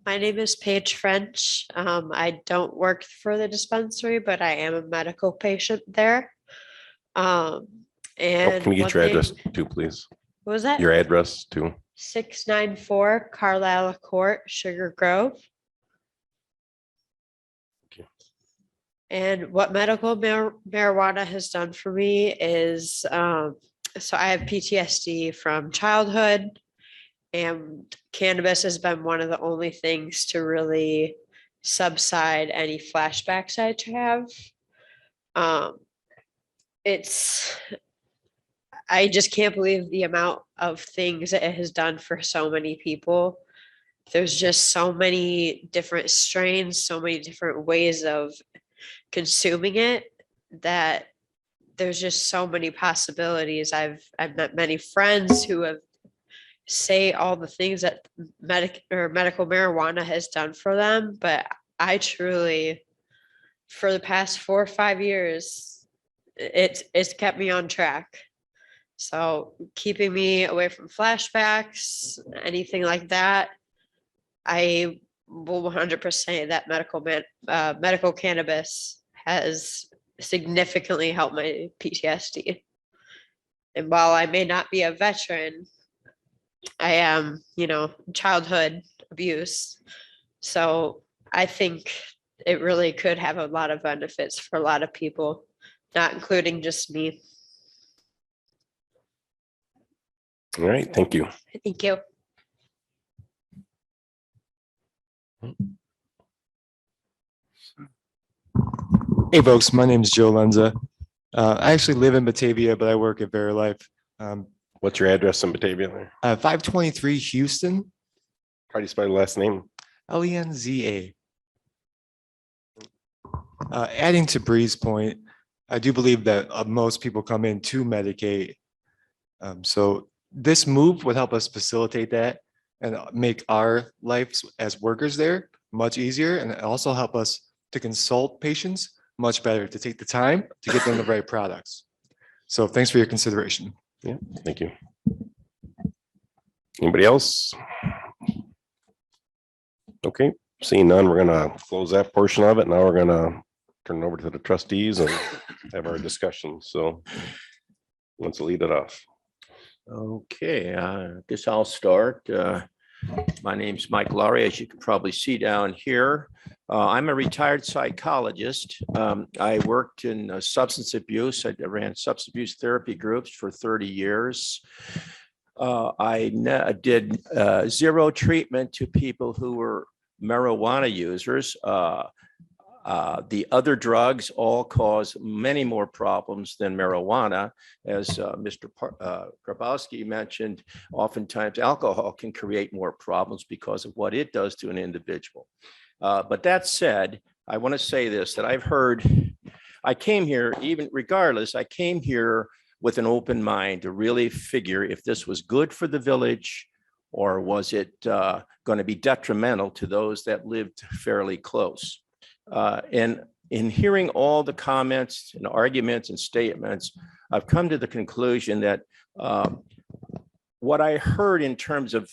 My name is Paige French. I don't work for the dispensary, but I am a medical patient there. And Can we get your address too, please? What was that? Your address too. 694 Carlisle Court, Sugar Grove. And what medical marijuana has done for me is, so I have PTSD from childhood, and cannabis has been one of the only things to really subside any flashbacks I have. I just can't believe the amount of things that it has done for so many people. There's just so many different strains, so many different ways of consuming it, that there's just so many possibilities. I've met many friends who have say all the things that medical marijuana has done for them, but I truly, for the past 4 or 5 years, it's kept me on track. So keeping me away from flashbacks, anything like that, I will 100% say that medical cannabis has significantly helped my PTSD. And while I may not be a veteran, I am, childhood abuse. So I think it really could have a lot of benefits for a lot of people, not including just me. All right, thank you. Thank you. Hey folks, my name is Joe Lenza. I actually live in Batavia, but I work at Verilife. What's your address in Batavia there? 523 Houston. How do you spell the last name? Lenza. Adding to Bree's point, I do believe that most people come in to medicate. So this move would help us facilitate that and make our lives as workers there much easier, and also help us to consult patients much better, to take the time to get them the right products. So thanks for your consideration. Yeah, thank you. Anybody else? Okay, seeing none, we're gonna close that portion of it. Now we're gonna turn it over to the trustees and have our discussion. So who wants to lead it off? Okay, I guess I'll start. My name's Mike Laurie, as you can probably see down here. I'm a retired psychologist. I worked in substance abuse. I ran substance abuse therapy groups for 30 years. I did zero treatment to people who were marijuana users. The other drugs all cause many more problems than marijuana. As Mr. Grabowski mentioned, oftentimes alcohol can create more problems because of what it does to an individual. But that said, I want to say this, that I came here, even regardless, I came here with an open mind to really figure if this was good for the village, or was it going to be detrimental to those that lived fairly close. And in hearing all the comments and arguments and statements, I've come to the conclusion that what I heard in terms of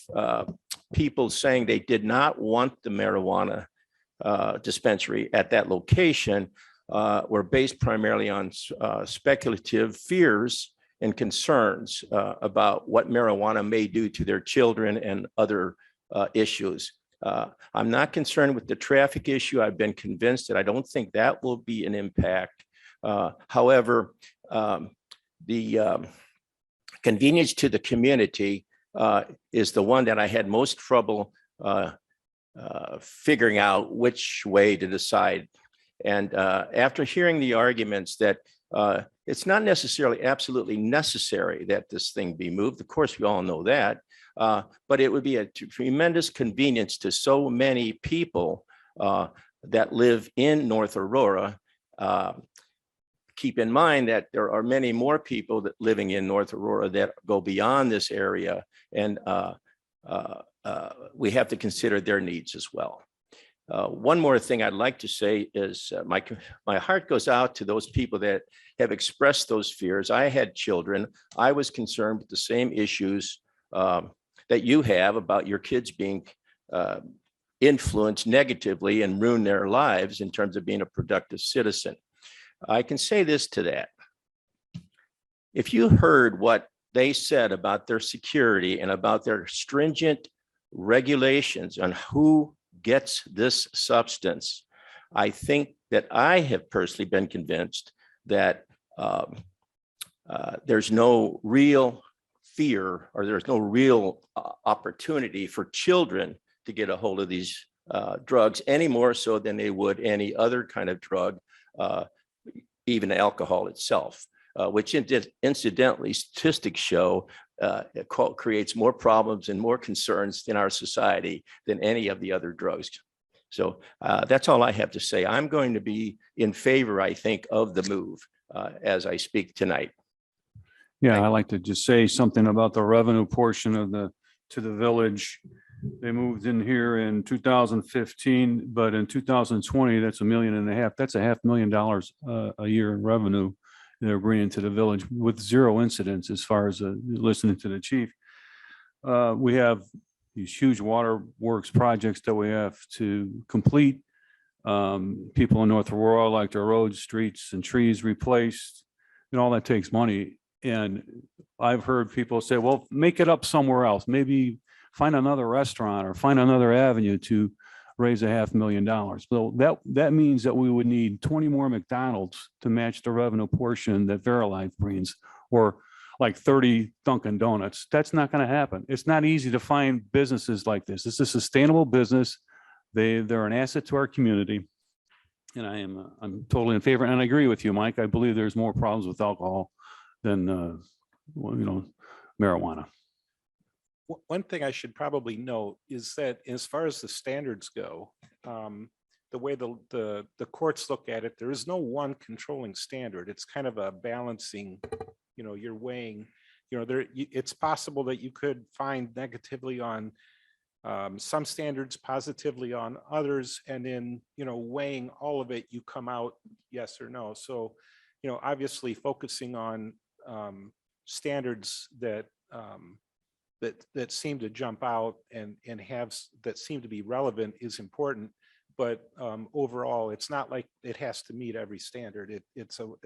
people saying they did not want the marijuana dispensary at that location were based primarily on speculative fears and concerns about what marijuana may do to their children and other issues. I'm not concerned with the traffic issue. I've been convinced that I don't think that will be an impact. However, the convenience to the community is the one that I had most trouble figuring out which way to decide. And after hearing the arguments that it's not necessarily absolutely necessary that this thing be moved, of course, we all know that, but it would be a tremendous convenience to so many people that live in North Aurora. Keep in mind that there are many more people that living in North Aurora that go beyond this area, and we have to consider their needs as well. One more thing I'd like to say is my heart goes out to those people that have expressed those fears. I had children. I was concerned with the same issues that you have about your kids being influenced negatively and ruin their lives in terms of being a productive citizen. I can say this to that. If you heard what they said about their security and about their stringent regulations on who gets this substance, I think that I have personally been convinced that there's no real fear or there's no real opportunity for children to get a hold of these drugs any more so than they would any other kind of drug, even alcohol itself, which incidentally statistics show creates more problems and more concerns in our society than any of the other drugs. So that's all I have to say. I'm going to be in favor, I think, of the move as I speak tonight. Yeah, I'd like to just say something about the revenue portion of to the village. They moved in here in 2015, but in 2020, that's $1.5 million. That's $500,000 a year in revenue they're bringing to the village with zero incidents as far as listening to the chief. We have these huge water works projects that we have to complete. People in North Aurora like their roads, streets, and trees replaced, and all that takes money. And I've heard people say, well, make it up somewhere else. Maybe find another restaurant or find another avenue to raise $500,000. So that means that we would need 20 more McDonald's to match the revenue portion that Verilife brings, or like 30 Dunkin' Donuts. That's not going to happen. It's not easy to find businesses like this. It's a sustainable business. They're an asset to our community. And I'm totally in favor. And I agree with you, Mike. I believe there's more problems with alcohol than marijuana. One thing I should probably note is that as far as the standards go, the way the courts look at it, there is no one controlling standard. It's kind of a balancing, you're weighing, it's possible that you could find negatively on some standards, positively on others, and in, weighing all of it, you come out yes or no. So, obviously focusing on standards that that seem to jump out and that seem to be relevant is important. But overall, it's not like it has to meet every standard. It's a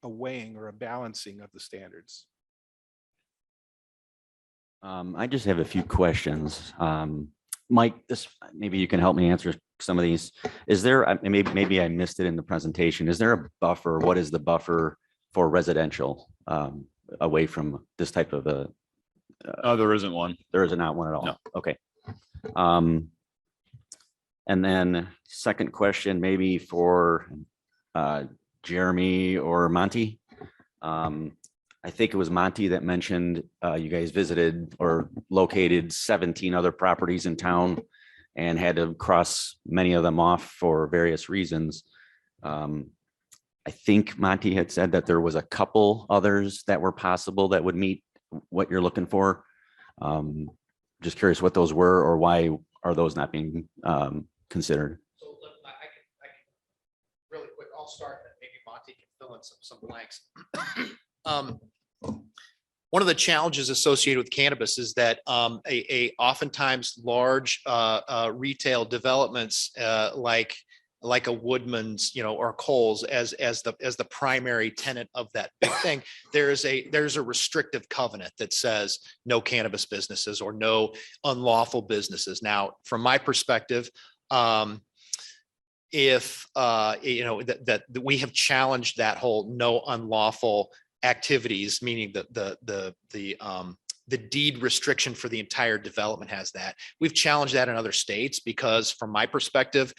weighing or a balancing of the standards. I just have a few questions. Mike, maybe you can help me answer some of these. Is there, maybe I missed it in the presentation, is there a buffer? What is the buffer for residential away from this type of a? There isn't one. There is not one at all. No. Okay. And then second question, maybe for Jeremy or Monty. I think it was Monty that mentioned you guys visited or located 17 other properties in town and had to cross many of them off for various reasons. I think Monty had said that there was a couple others that were possible that would meet what you're looking for. Just curious what those were, or why are those not being considered? So I can really quick, I'll start and maybe Monty can fill in some blanks. One of the challenges associated with cannabis is that oftentimes large retail developments like like a Woodman's, or Kohl's as the primary tenant of that big thing, there's a restrictive covenant that says no cannabis businesses or no unlawful businesses. Now, from my perspective, if that we have challenged that whole no unlawful activities, meaning the deed restriction for the entire development has that. We've challenged that in other states because from my perspective,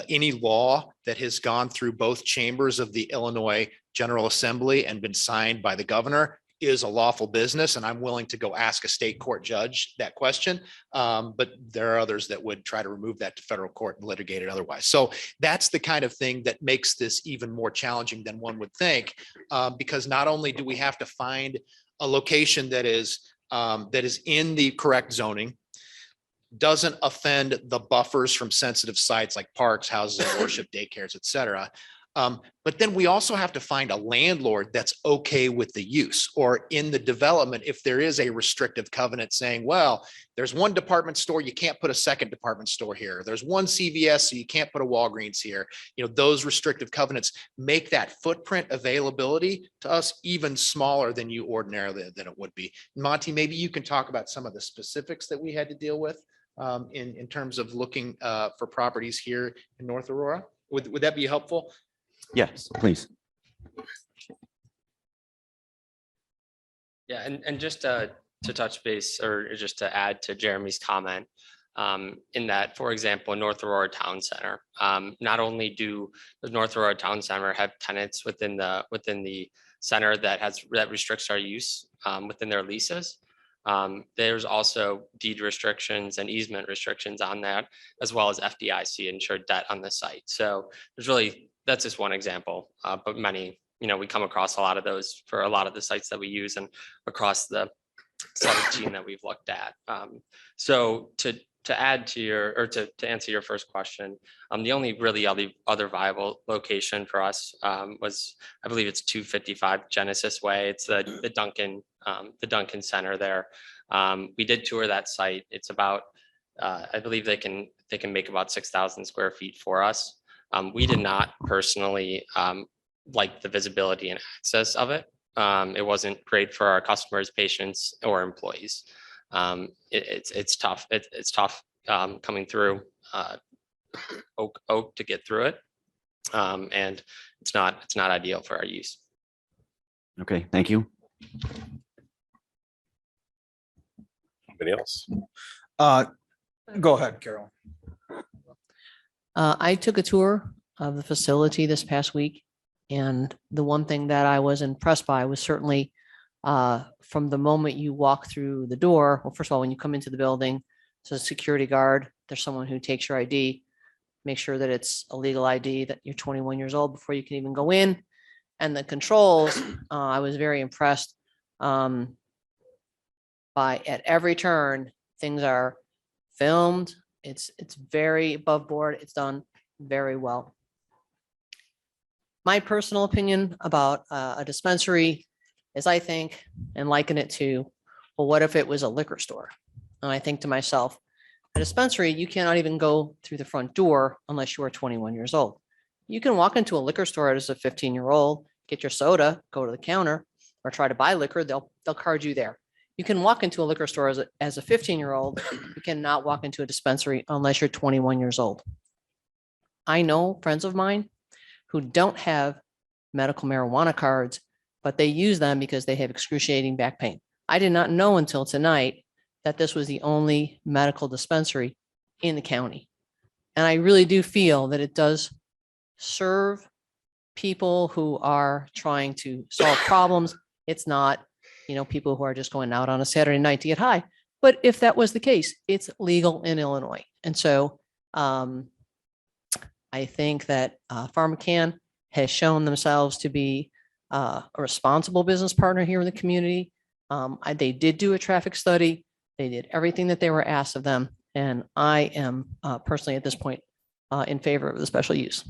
any law that has gone through both chambers of the Illinois General Assembly and been signed by the governor is a lawful business. And I'm willing to go ask a state court judge that question. But there are others that would try to remove that to federal court and litigate it otherwise. So that's the kind of thing that makes this even more challenging than one would think, because not only do we have to find a location that is in the correct zoning, doesn't offend the buffers from sensitive sites like parks, houses of worship, daycares, et cetera. But then we also have to find a landlord that's okay with the use, or in the development, if there is a restrictive covenant saying, well, there's one department store, you can't put a second department store here. There's one CVS, so you can't put a Walgreens here. Those restrictive covenants make that footprint availability to us even smaller than you ordinarily than it would be. Monty, maybe you can talk about some of the specifics that we had to deal with in terms of looking for properties here in North Aurora. Would that be helpful? Yes, please. Yeah, and just to touch base or just to add to Jeremy's comment, in that, for example, North Aurora Town Center, not only do the North Aurora Town Center have tenants within the center that restricts our use within their leases, there's also deed restrictions and easement restrictions on that, as well as FDIC insured debt on the site. So that's just one example, but many, we come across a lot of those for a lot of the sites that we use and across the 17 that we've looked at. So to add to to answer your first question, the only really other viable location for us was, I believe it's 255 Genesis Way. It's the Duncan Center there. We did tour that site. It's about, I believe they can make about 6,000 square feet for us. We did not personally like the visibility and access of it. It wasn't great for our customers, patients, or employees. It's tough. It's tough coming through Oak to get through it, and it's not ideal for our use. Okay, thank you. Anybody else? Go ahead, Carol. I took a tour of the facility this past week, and the one thing that I was impressed by was certainly from the moment you walk through the door. Well, first of all, when you come into the building, there's a security guard. There's someone who takes your ID, make sure that it's a legal ID, that you're 21 years old before you can even go in. And the controls, I was very impressed by at every turn, things are filmed. It's very above board. It's done very well. My personal opinion about a dispensary is I think, and liken it to, well, what if it was a liquor store? And I think to myself, a dispensary, you cannot even go through the front door unless you are 21 years old. You can walk into a liquor store as a 15-year-old, get your soda, go to the counter, or try to buy liquor. They'll card you there. You can walk into a liquor store as a 15-year-old. You cannot walk into a dispensary unless you're 21 years old. I know friends of mine who don't have medical marijuana cards, but they use them because they have excruciating back pain. I did not know until tonight that this was the only medical dispensary in the county. And I really do feel that it does serve people who are trying to solve problems. It's not, people who are just going out on a Saturday night to get high. But if that was the case, it's legal in Illinois. And so I think that Pharmacann has shown themselves to be a responsible business partner here in the community. They did do a traffic study. They did everything that they were asked of them. And I am personally at this point in favor of the special use.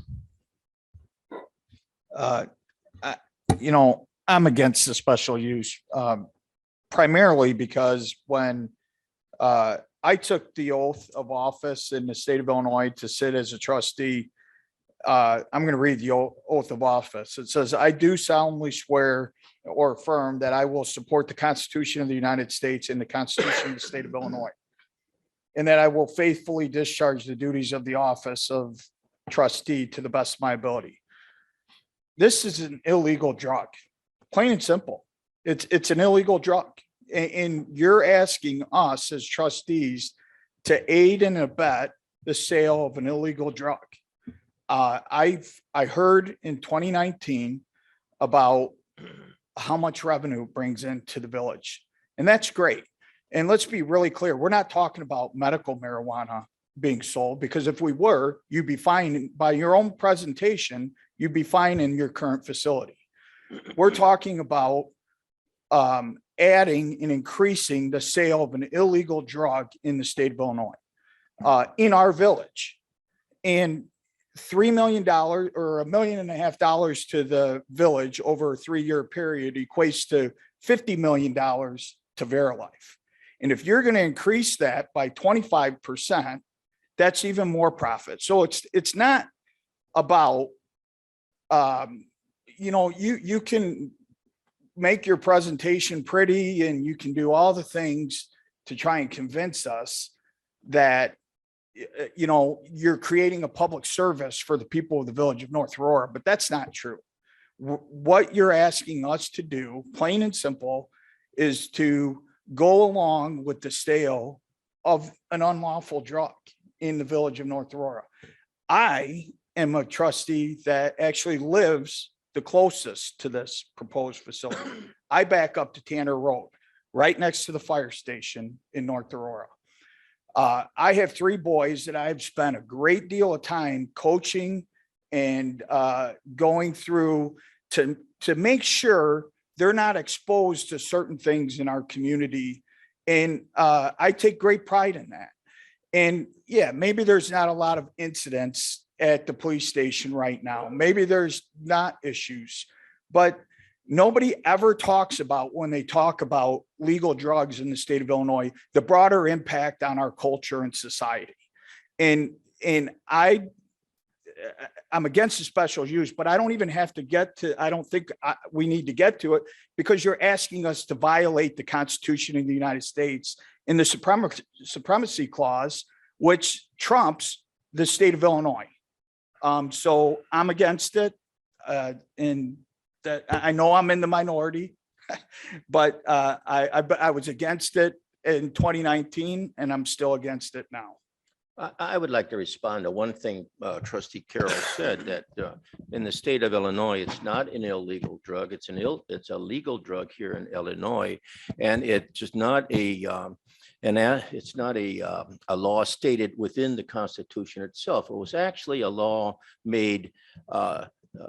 I'm against the special use primarily because when I took the oath of office in the state of Illinois to sit as a trustee, I'm going to read the oath of office. It says, I do solemnly swear or affirm that I will support the Constitution of the United States and the Constitution of the State of Illinois, and that I will faithfully discharge the duties of the office of trustee to the best of my ability. This is an illegal drug, plain and simple. It's an illegal drug. And you're asking us as trustees to aid and abet the sale of an illegal drug. I heard in 2019 about how much revenue it brings into the village, and that's great. And let's be really clear, we're not talking about medical marijuana being sold, because if we were, you'd be fine by your own presentation, you'd be fine in your current facility. We're talking about adding and increasing the sale of an illegal drug in the state of Illinois, in our village. And $3 million or $1.5 million to the village over a 3-year period equates to $50 million to Verilife. And if you're going to increase that by 25%, that's even more profit. So it's not about, you can make your presentation pretty and you can do all the things to try and convince us that you're creating a public service for the people of the village of North Aurora, but that's not true. What you're asking us to do, plain and simple, is to go along with the sale of an unlawful drug in the village of North Aurora. I am a trustee that actually lives the closest to this proposed facility. I back up to Tanner Road, right next to the fire station in North Aurora. I have 3 boys that I've spent a great deal of time coaching and going through to make sure they're not exposed to certain things in our community. And I take great pride in that. And yeah, maybe there's not a lot of incidents at the police station right now. Maybe there's not issues, but nobody ever talks about, when they talk about legal drugs in the state of Illinois, the broader impact on our culture and society. And I'm against the special use, but I don't even have to get to, I don't think we need to get to it, because you're asking us to violate the Constitution of the United States in the supremacy clause, which trumps the state of Illinois. So I'm against it. And that I know I'm in the minority, but I was against it in 2019 and I'm still against it now. I would like to respond to one thing Trustee Carroll said, that in the state of Illinois, it's not an illegal drug. It's a legal drug here in Illinois, and it's just not a law stated within the Constitution itself. It was actually a law made.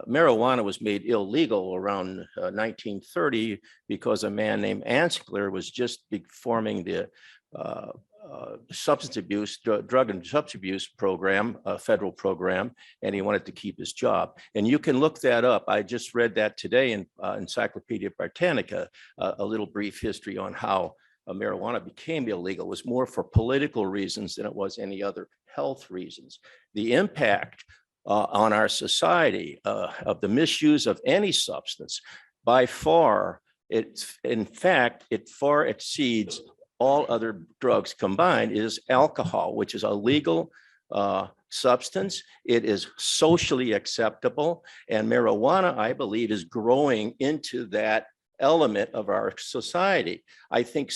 Marijuana was made illegal around 1930 because a man named Anscler was just forming the substance abuse, drug and substance abuse program, a federal program, and he wanted to keep his job. And you can look that up. I just read that today in Encyclopedia Britannica, a little brief history on how marijuana became illegal. It was more for political reasons than it was any other health reasons. The impact on our society of the misuse of any substance, by far, it far exceeds all other drugs combined. Is alcohol, which is a legal substance. It is socially acceptable, and marijuana, I believe, is growing into that element of our society. I think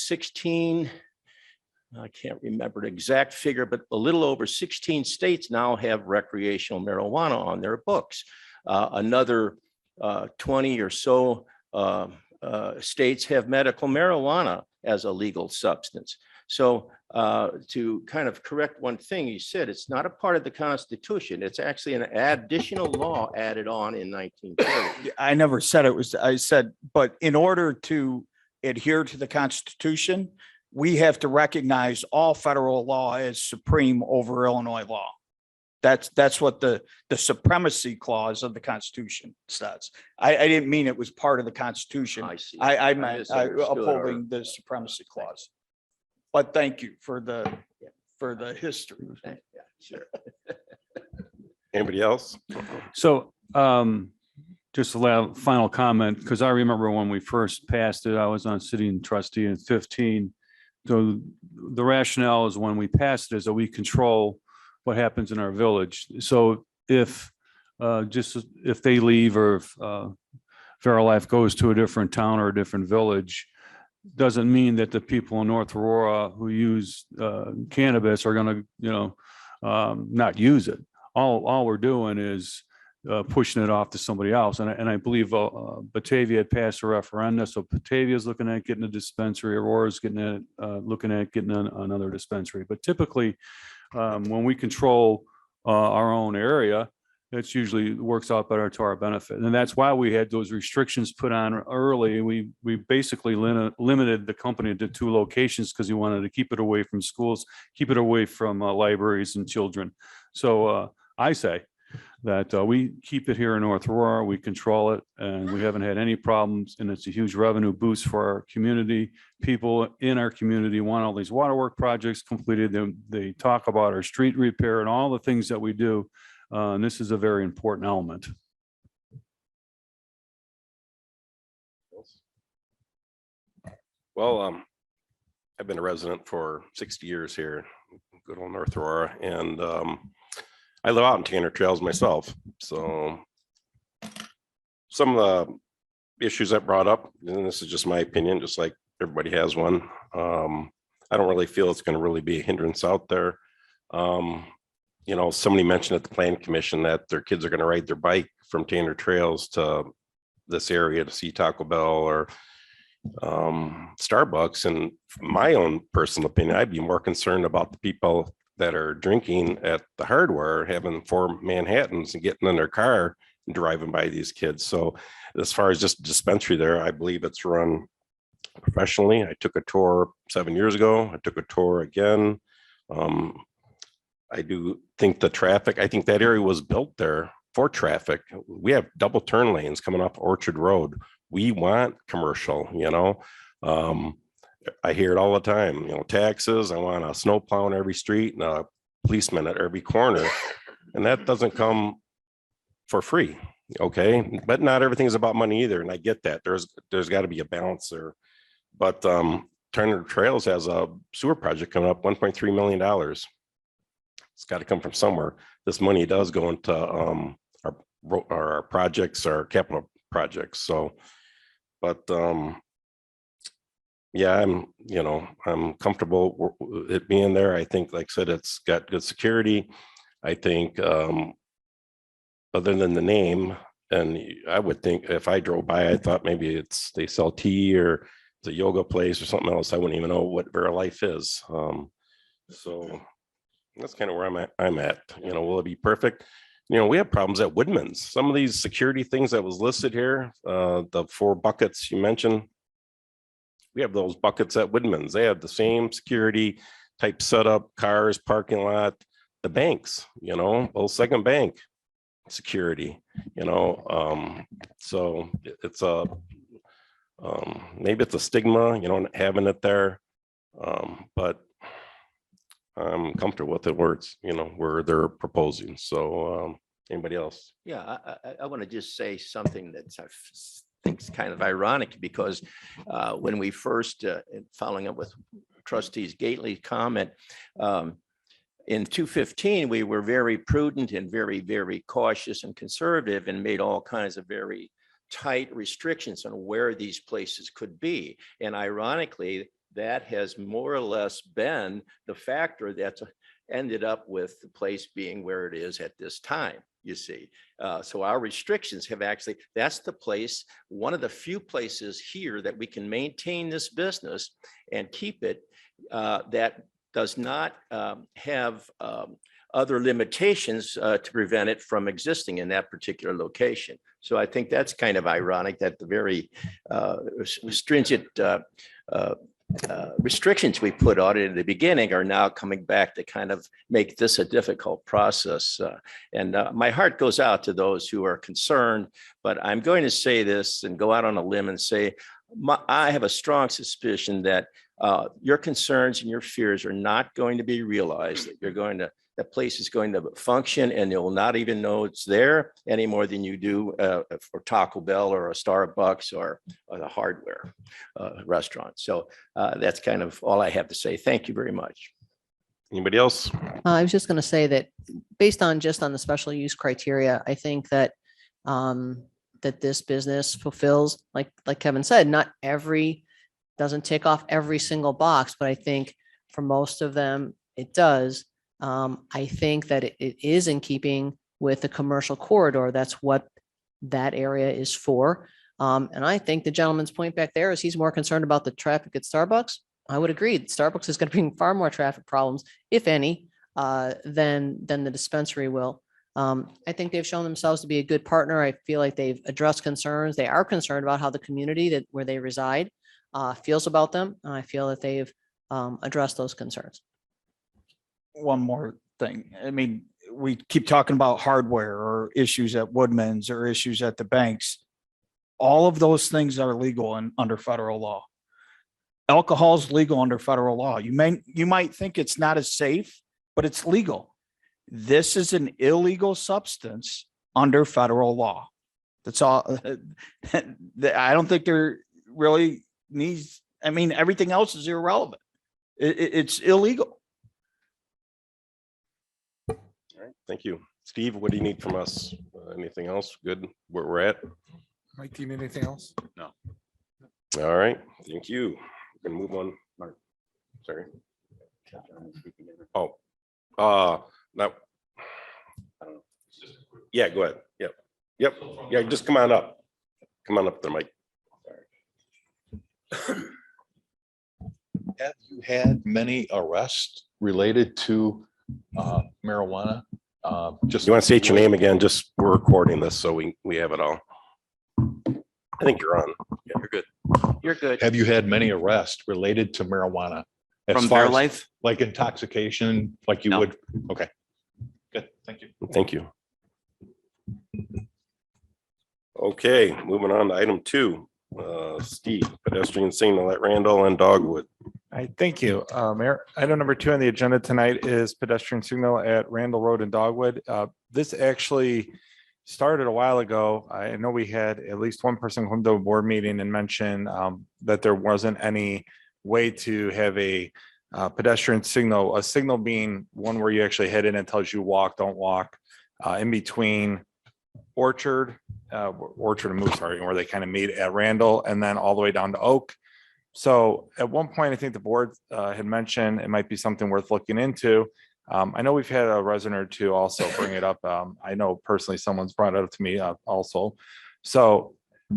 I can't remember the exact figure, but a little over 16 states now have recreational marijuana on their books. Another 20 or so states have medical marijuana as a legal substance. So to kind of correct one thing you said, it's not a part of the Constitution. It's actually an additional law added on in 1930. I never said it was, I said, but in order to adhere to the Constitution, we have to recognize all federal law as supreme over Illinois law. That's what the supremacy clause of the Constitution says. I didn't mean it was part of the Constitution. I see. I meant upholding the supremacy clause. But thank you for the history. Yeah, sure. Anybody else? So just a final comment, because I remember when we first passed it, I was on sitting trustee in 15. So the rationale is when we passed it is that we control what happens in our village. So if if they leave or if Verilife goes to a different town or a different village, doesn't mean that the people in North Aurora who use cannabis are going to, not use it. All we're doing is pushing it off to somebody else. And I believe Batavia had passed a referendum. So Batavia's looking at getting a dispensary, Aurora's looking at getting another dispensary. But typically, when we control our own area, it's usually works out better to our benefit. And that's why we had those restrictions put on early. We basically limited the company to 2 locations because we wanted to keep it away from schools, keep it away from libraries and children. So I say that we keep it here in North Aurora, we control it, and we haven't had any problems. And it's a huge revenue boost for our community. People in our community want all these waterwork projects completed. They talk about our street repair and all the things that we do. And this is a very important element. Well, I've been a resident for 60 years here, good old North Aurora, and I live out in Tanner Trails myself. So some of the issues that brought up, and this is just my opinion, just like everybody has one. I don't really feel it's going to really be a hindrance out there. Somebody mentioned at the Plan Commission that their kids are going to ride their bike from Tanner Trails to this area to see Taco Bell or Starbucks. And my own personal opinion, I'd be more concerned about the people that are drinking at the hardware, having 4 Manhattans and getting in their car and driving by these kids. So as far as just dispensary there, I believe it's run professionally. I took a tour 7 years ago. I took a tour again. I do think the traffic, I think that area was built there for traffic. We have double turn lanes coming off Orchard Road. We want commercial, I hear it all the time, taxes. I want a snow plow on every street and a policeman at every corner. And that doesn't come for free. Okay. But not everything is about money either. And I get that there's got to be a balance there. But Turner Trails has a sewer project coming up, $1.3 million. It's got to come from somewhere. This money does go into our projects, our capital projects. So, but yeah, I'm comfortable with it being there. I think, like I said, it's got good security. I think other than the name, and I would think if I drove by, I thought maybe they sell tea or it's a yoga place or something else. I wouldn't even know what Verilife is. So that's kind of where I'm at. Will it be perfect? We have problems at Woodman's. Some of these security things that was listed here, the 4 buckets you mentioned, we have those buckets at Woodman's. They have the same security type setup, cars, parking lot, the banks, Old Second Bank security, so it's maybe it's a stigma, having it there, but I'm comfortable with the words, where they're proposing. So anybody else? Yeah, I want to just say something that I think is kind of ironic, because when we first, following up with Trustees Gately's comment, in 2015, we were very prudent and very, very cautious and conservative and made all kinds of very tight restrictions on where these places could be. And ironically, that has more or less been the factor that's ended up with the place being where it is at this time, you see. So our restrictions have actually, that's the place, one of the few places here that we can maintain this business and keep it that does not have other limitations to prevent it from existing in that particular location. So I think that's kind of ironic that the very stringent restrictions we put on it in the beginning are now coming back to kind of make this a difficult process. And my heart goes out to those who are concerned, but I'm going to say this and go out on a limb and say, I have a strong suspicion that your concerns and your fears are not going to be realized, that you're going to that place is going to function and you'll not even know it's there any more than you do for Taco Bell or a Starbucks or a hardware restaurant. So that's kind of all I have to say. Thank you very much. Anybody else? I was just going to say that based on just on the special use criteria, I think that that this business fulfills, like Kevin said, doesn't tick off every single box, but I think for most of them, it does. I think that it is in keeping with the commercial corridor. That's what that area is for. And I think the gentleman's point back there is he's more concerned about the traffic at Starbucks. I would agree. Starbucks is going to bring far more traffic problems, if any, than the dispensary will. I think they've shown themselves to be a good partner. I feel like they've addressed concerns. They are concerned about how the community where they reside feels about them. And I feel that they've addressed those concerns. One more thing. I mean, we keep talking about hardware or issues at Woodman's or issues at the banks. All of those things are legal and under federal law. Alcohol is legal under federal law. You might think it's not as safe, but it's legal. This is an illegal substance under federal law. That's all. I don't think there really needs, I mean, everything else is irrelevant. It's illegal. All right, thank you. Steve, what do you need from us? Anything else? Good where we're at? Mike, do you need anything else? No. All right, thank you. We're gonna move on. Mark, sorry. Oh, no. Yeah, go ahead. Yep. Yeah, just come on up. Come on up there, Mike. Have you had many arrests related to marijuana? Just You want to state your name again? Just we're recording this, so we have it all. I think you're on. Yeah, you're good. You're good. Have you had many arrests related to marijuana? As From far as, Fairlife? like intoxication, like you No. would? Okay. Good, thank you. Thank you. Okay, moving on to item 2. Steve, pedestrian signal at Randall and Dogwood. Thank you. Mayor, item number 2 on the agenda tonight is pedestrian signal at Randall Road and Dogwood. This actually started a while ago. I know we had at least one person come to a board meeting and mention that there wasn't any way to have a pedestrian signal, a signal being one where you actually head in and tells you walk, don't walk, in between Orchard and Moose, sorry, where they kind of meet at Randall and then all the way down to Oak. So at one point, I think the board had mentioned it might be something worth looking into. I know we've had a resident or two also bring it up. I know personally someone's brought it up to me also. So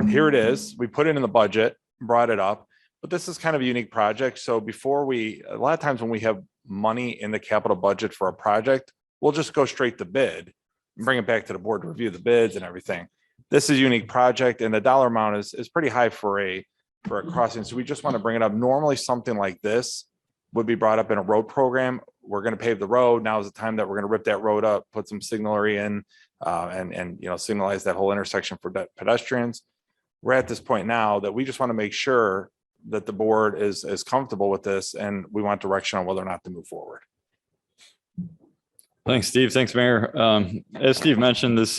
here it is. We put it in the budget, brought it up, but this is kind of a unique project. So a lot of times when we have money in the capital budget for a project, we'll just go straight to bid and bring it back to the board to review the bids and everything. This is a unique project and the dollar amount is pretty high for a crossing. So we just want to bring it up. Normally something like this would be brought up in a road program. We're going to pave the road. Now is the time that we're going to rip that road up, put some signalery in and signalize that whole intersection for pedestrians. We're at this point now that we just want to make sure that the board is comfortable with this and we want direction on whether or not to move forward. Thanks, Steve. Thanks, Mayor. As Steve mentioned, this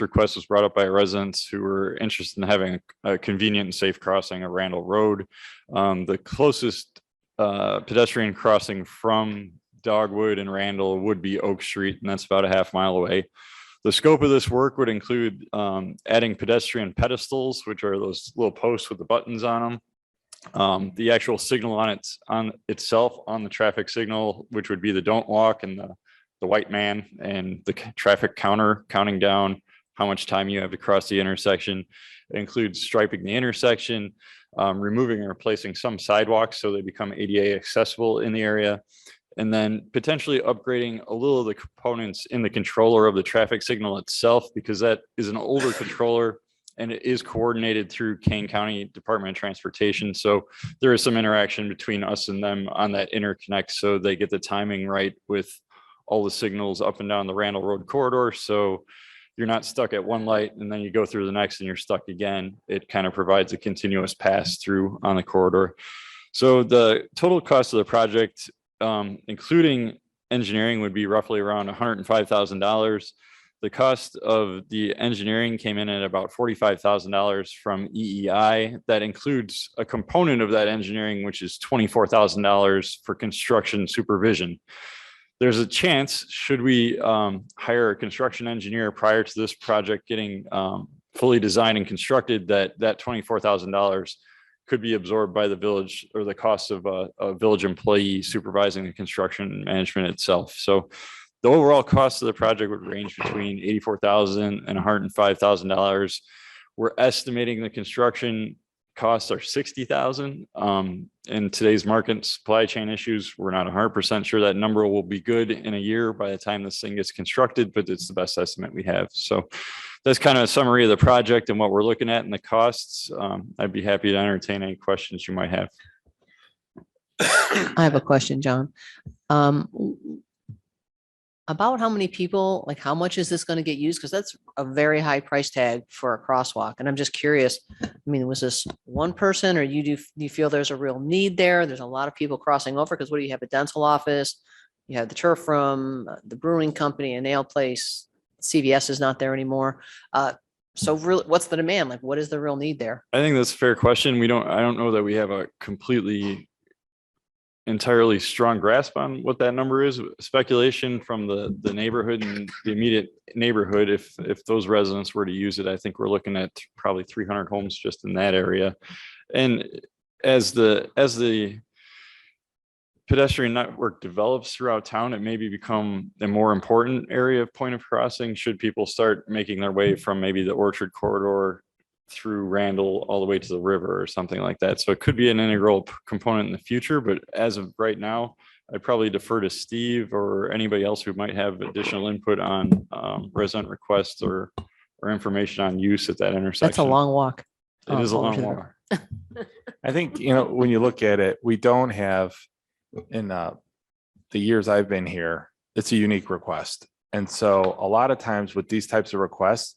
request was brought up by residents who were interested in having a convenient and safe crossing of Randall Road. The closest pedestrian crossing from Dogwood and Randall would be Oak Street, and that's about a half mile away. The scope of this work would include adding pedestrian pedestals, which are those little posts with the buttons on them. The actual signal on itself on the traffic signal, which would be the don't walk and the white man and the traffic counter counting down how much time you have to cross the intersection. It includes striping the intersection, removing and replacing some sidewalks so they become ADA accessible in the area, and then potentially upgrading a little of the components in the controller of the traffic signal itself, because that is an older controller and it is coordinated through Kane County Department of Transportation. So there is some interaction between us and them on that interconnect so they get the timing right with all the signals up and down the Randall Road corridor. So you're not stuck at one light and then you go through the next and you're stuck again. It kind of provides a continuous pass through on the corridor. So the total cost of the project, including engineering would be roughly around $105,000. The cost of the engineering came in at about $45,000 from EEI. That includes a component of that engineering, which is $24,000 for construction supervision. There's a chance, should we hire a construction engineer prior to this project getting fully designed and constructed, that $24,000 could be absorbed by the village, or the cost of a village employee supervising the construction management itself. So the overall cost of the project would range between $84,000 and $105,000. We're estimating the construction costs are $60,000. In today's market supply chain issues, we're not 100% sure that number will be good in a year by the time this thing gets constructed, but it's the best estimate we have. So that's kind of a summary of the project and what we're looking at and the costs. I'd be happy to entertain any questions you might have. I have a question, John. About how many people, like how much is this going to get used? Because that's a very high price tag for a crosswalk. And I'm just curious, I mean, was this one person, or do you feel there's a real need there? There's a lot of people crossing over, because what do you have, a dental office? You have the turf room, the brewing company, a nail place, CVS is not there anymore. So really, what's the demand? Like, what is the real need there? I think that's a fair question. I don't know that we have a completely entirely strong grasp on what that number is. Speculation from the neighborhood and the immediate neighborhood. If those residents were to use it, I think we're looking at probably 300 homes just in that area. And as the pedestrian network develops throughout town, it maybe become a more important area of point of crossing should people start making their way from maybe the Orchard corridor through Randall all the way to the river or something like that. So it could be an integral component in the future, but as of right now, I'd probably defer to Steve or anybody else who might have additional input on resident requests or information on use at that intersection. That's a long walk. It is a long walk. I think, when you look at it, we don't have, in the years I've been here, it's a unique request. And so a lot of times with these types of requests,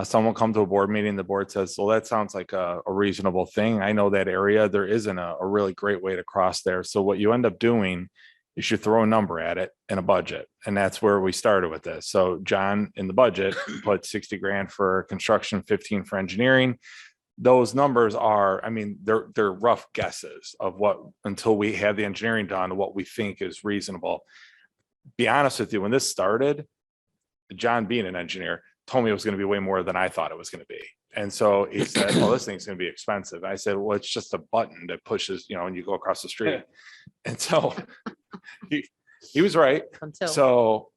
someone come to a board meeting, the board says, well, that sounds like a reasonable thing. I know that area, there isn't a really great way to cross there. So what you end up doing is you throw a number at it in a budget. And that's where we started with this. So John, in the budget, put 60 grand for construction, 15 for engineering. Those numbers are, they're rough guesses of what, until we have the engineering done, what we think is reasonable. Be honest with you, when this started, John being an engineer, told me it was going to be way more than I thought it was going to be. And so he said, well, this thing's going to be expensive. I said, well, it's just a button that pushes, and you go across the street. And so he was right. So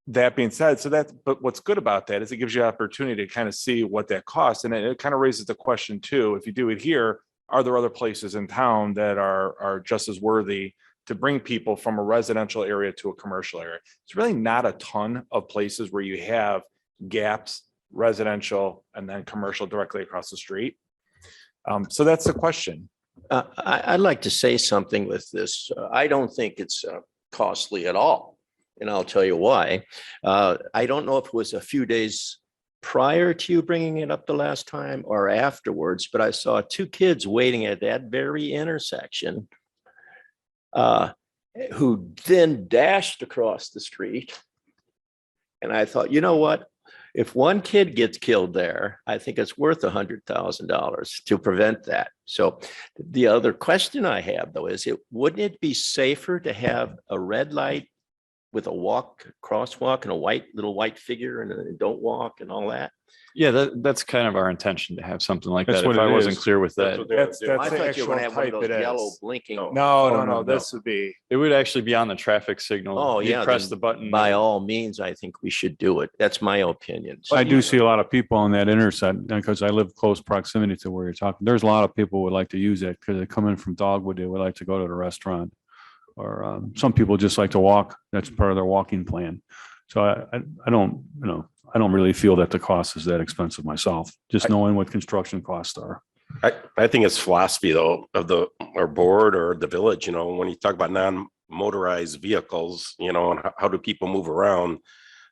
that being said, but what's good about that is it gives you an opportunity to kind of see what that costs. And it kind of raises the question too, if you do it here, are there other places in town that are just as worthy to bring people from a residential area to a commercial area? It's really not a ton of places where you have gaps, residential, and then commercial directly across the street. So that's the question. I'd like to say something with this. I don't think it's costly at all. And I'll tell you why. I don't know if it was a few days prior to you bringing it up the last time or afterwards, but I saw two kids waiting at that very intersection who then dashed across the street. And I thought, you know what? If one kid gets killed there, I think it's worth $100,000 to prevent that. So the other question I have, though, is wouldn't it be safer to have a red light with a crosswalk and a little white figure and a don't walk and all that? Yeah, that's kind of our intention, to have something like That's that. what If I it wasn't is. clear with That's that. what That's I the thought you were actual gonna have one of type those it yellow is. blinking. No. This would be. It would actually be on the traffic signal. Oh, You'd yeah. press then the button. By all means, I think we should do it. That's my opinion. I do see a lot of people on that intersection because I live close proximity to where you're talking. There's a lot of people who would like to use it because they come in from Dogwood. They would like to go to the restaurant, or some people just like to walk. That's part of their walking plan. So I don't really feel that the cost is that expensive myself, just knowing what construction costs are. I think it's philosophy though of our board or the village, when you talk about non-motorized vehicles, and how do people move around?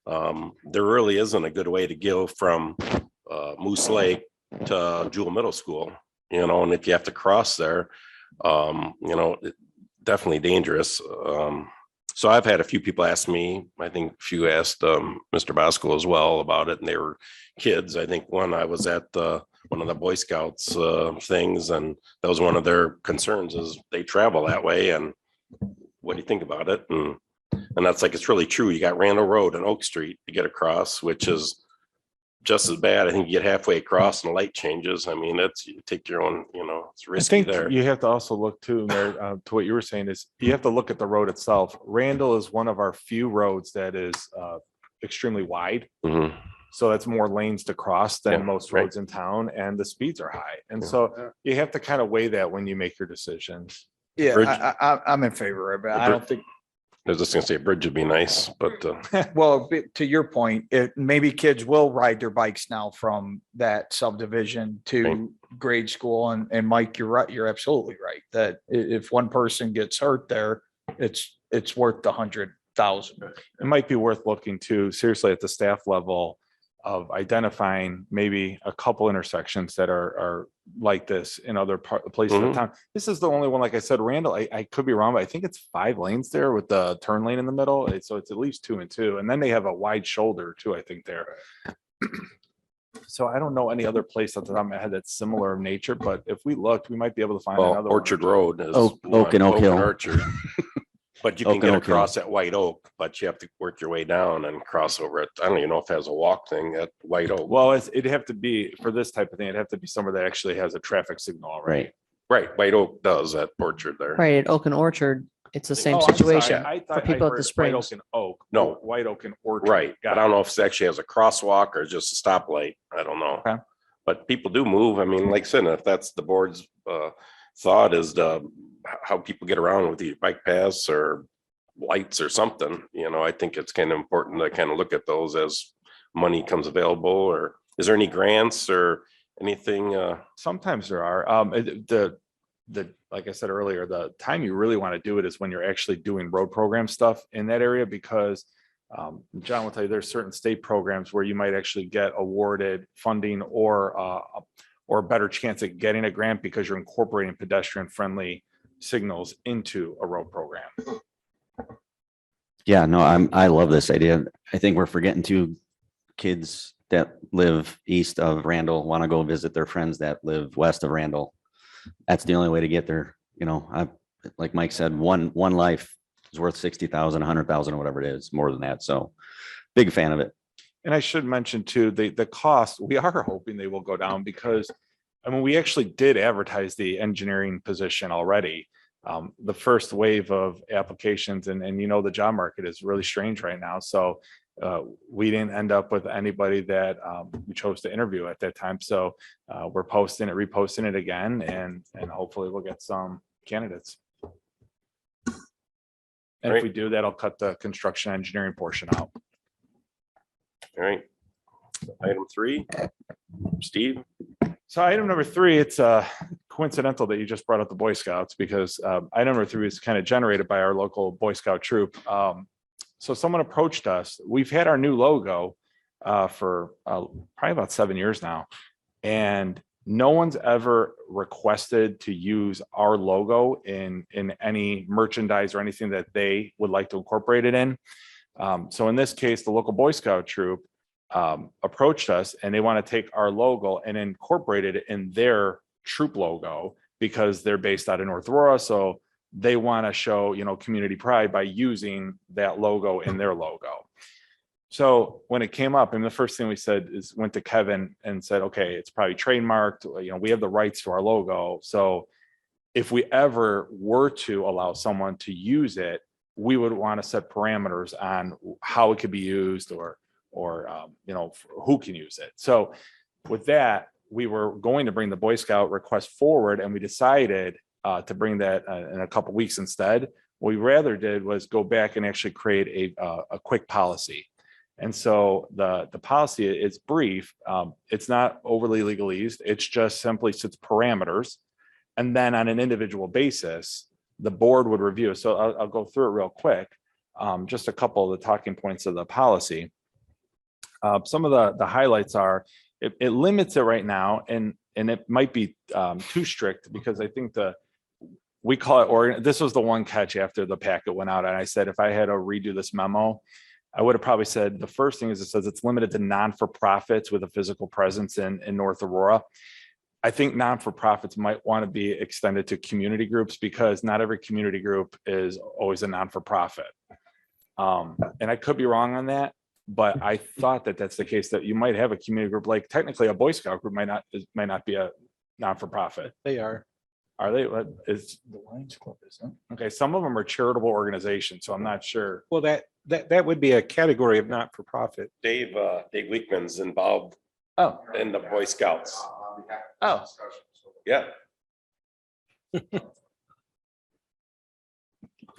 There really isn't a good way to go from Moose Lake to Jewel Middle School, and if you have to cross there, definitely dangerous. So I've had a few people ask me, I think a few asked Mr. Bosco as well about it, and they were kids. I think I was at one of the Boy Scouts things, and that was one of their concerns is they travel that way, and what do you think about it? And that's like, it's really true. You got Randall Road and Oak Street to get across, which is just as bad. I think you get halfway across and the light changes. I mean, you take your own, it's I risky think there. you have to also look too, Mayor, to what you were saying is you have to look at the road itself. Randall is one of our few roads that is extremely wide. Mhm. So that's more lanes to cross than Yeah, most right. roads in town, and the speeds are high. And so you have to kind of weigh that when you make your decisions. Yeah, Bridge- I'm in favor of it. I don't think, I was just gonna say a bridge would be nice, but well, to your point, maybe kids will ride their bikes now from that subdivision to grade school. And Mike, you're right. You're absolutely right. That if one person gets hurt there, it's worth the 100,000. It might be worth looking to seriously at the staff level of identifying maybe a couple intersections that are like this in other places of Mhm. town. This is the only one, like I said, Randall, I could be wrong, but I think it's 5 lanes there with the turn lane in the middle. So it's at least 2 and 2. And then they have a wide shoulder too, I think there. So I don't know any other place off the top of my head that's similar in nature, but if we looked, we might be able to find another one. Orchard Road is Oak one, and Oak Hill. Orchard. But you can Oak get and Oak Hill. across at White Oak, but you have to work your way down and cross over it. I don't even know if it has a walk thing at White Oak. Well, it'd have to be for this type of thing. It'd have to be somewhere that actually has a traffic signal already. Right. Right, White Oak does at Orchard there. Right, at Oak and Orchard, it's the same Oh, I'm sorry. situation I for thought I people at heard the White Oak Springs. and Oak. No. White Oak and Orchard. Right, but Got I don't it. know if it actually has a crosswalk or just a stoplight. I don't know. Okay. But people do move. I mean, like I said, if that's the board's thought is how people get around with the bike paths or lights or something, I think it's kind of important to kind of look at those as money comes available. Or is there any grants or anything? Sometimes there are. Like I said earlier, the time you really want to do it is when you're actually doing road program stuff in that area, because John will tell you there's certain state programs where you might actually get awarded funding or a better chance at getting a grant because you're incorporating pedestrian friendly signals into a road program. Yeah, no, I love this idea. I think we're forgetting too, kids that live east of Randall want to go visit their friends that live west of Randall. That's the only way to get there. Like Mike said, one life is worth 60,000, 100,000, or whatever it is, more than that. So big fan of it. And I should mention too, the cost, we are hoping they will go down because, we actually did advertise the engineering position already. The first wave of applications and the job market is really strange right now. So we didn't end up with anybody that we chose to interview at that time. So we're reposting it again, and hopefully we'll get some candidates. And if we do, that'll cut the construction engineering portion out. All right. Item 3, Steve. So item number 3, it's coincidental that you just brought up the Boy Scouts because item number 3 is kind of generated by our local Boy Scout troop. So someone approached us. We've had our new logo for probably about 7 years now, and no one's ever requested to use our logo in any merchandise or anything that they would like to incorporate it in. So in this case, the local Boy Scout troop approached us, and they want to take our logo and incorporate it in their troop logo because they're based out of North Aurora. So they want to show, community pride by using that logo in their logo. So when it came up, and the first thing we said is went to Kevin and said, okay, it's probably trademarked, we have the rights to our logo. So if we ever were to allow someone to use it, we would want to set parameters on how it could be used or who can use it. So with that, we were going to bring the Boy Scout request forward, and we decided to bring that in a couple weeks instead. What we rather did was go back and actually create a quick policy. And so the policy is brief. It's not overly legalese. It's just simply sets parameters. And then on an individual basis, the board would review. So I'll go through it real quick. Just a couple of the talking points of the policy. Some of the highlights are, it limits it right now, and it might be too strict because I think we call it, or this was the one catch after the packet went out. And I said, if I had to redo this memo, I would have probably said, the first thing is it says it's limited to non-for-profits with a physical presence in North Aurora. I think non-for-profits might want to be extended to community groups because not every community group is always a non-for-profit. And I could be wrong on that, but I thought that that's the case, that you might have a community group, like technically a Boy Scout group might not be a non-for-profit. They are. Are they? What is the Lions Club? Isn't it? Okay, some of them are charitable organizations, so I'm not sure. Well, that would be a category of not-for-profit. Dave Weekman's involved in the Boy Scouts. Oh. Yeah.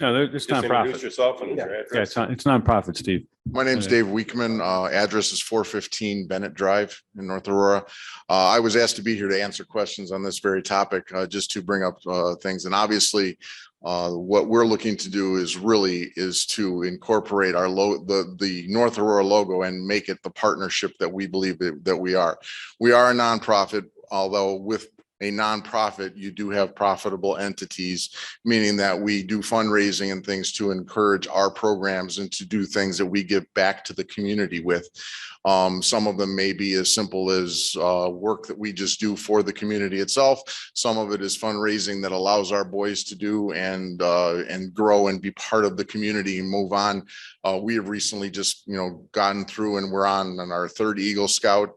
No, it's Just nonprofit. introduce yourself and your Yeah, address. it's nonprofit, Steve. My name's Dave Weekman. Address is 415 Bennett Drive in North Aurora. I was asked to be here to answer questions on this very topic, just to bring up things. And obviously, what we're looking to do is to incorporate our the North Aurora logo and make it the partnership that we believe that we are. We are a nonprofit, although with a nonprofit, you do have profitable entities, meaning that we do fundraising and things to encourage our programs and to do things that we give back to the community with. Some of them may be as simple as work that we just do for the community itself. Some of it is fundraising that allows our boys to do and grow and be part of the community and move on. We have recently just, gotten through and we're on our third Eagle Scout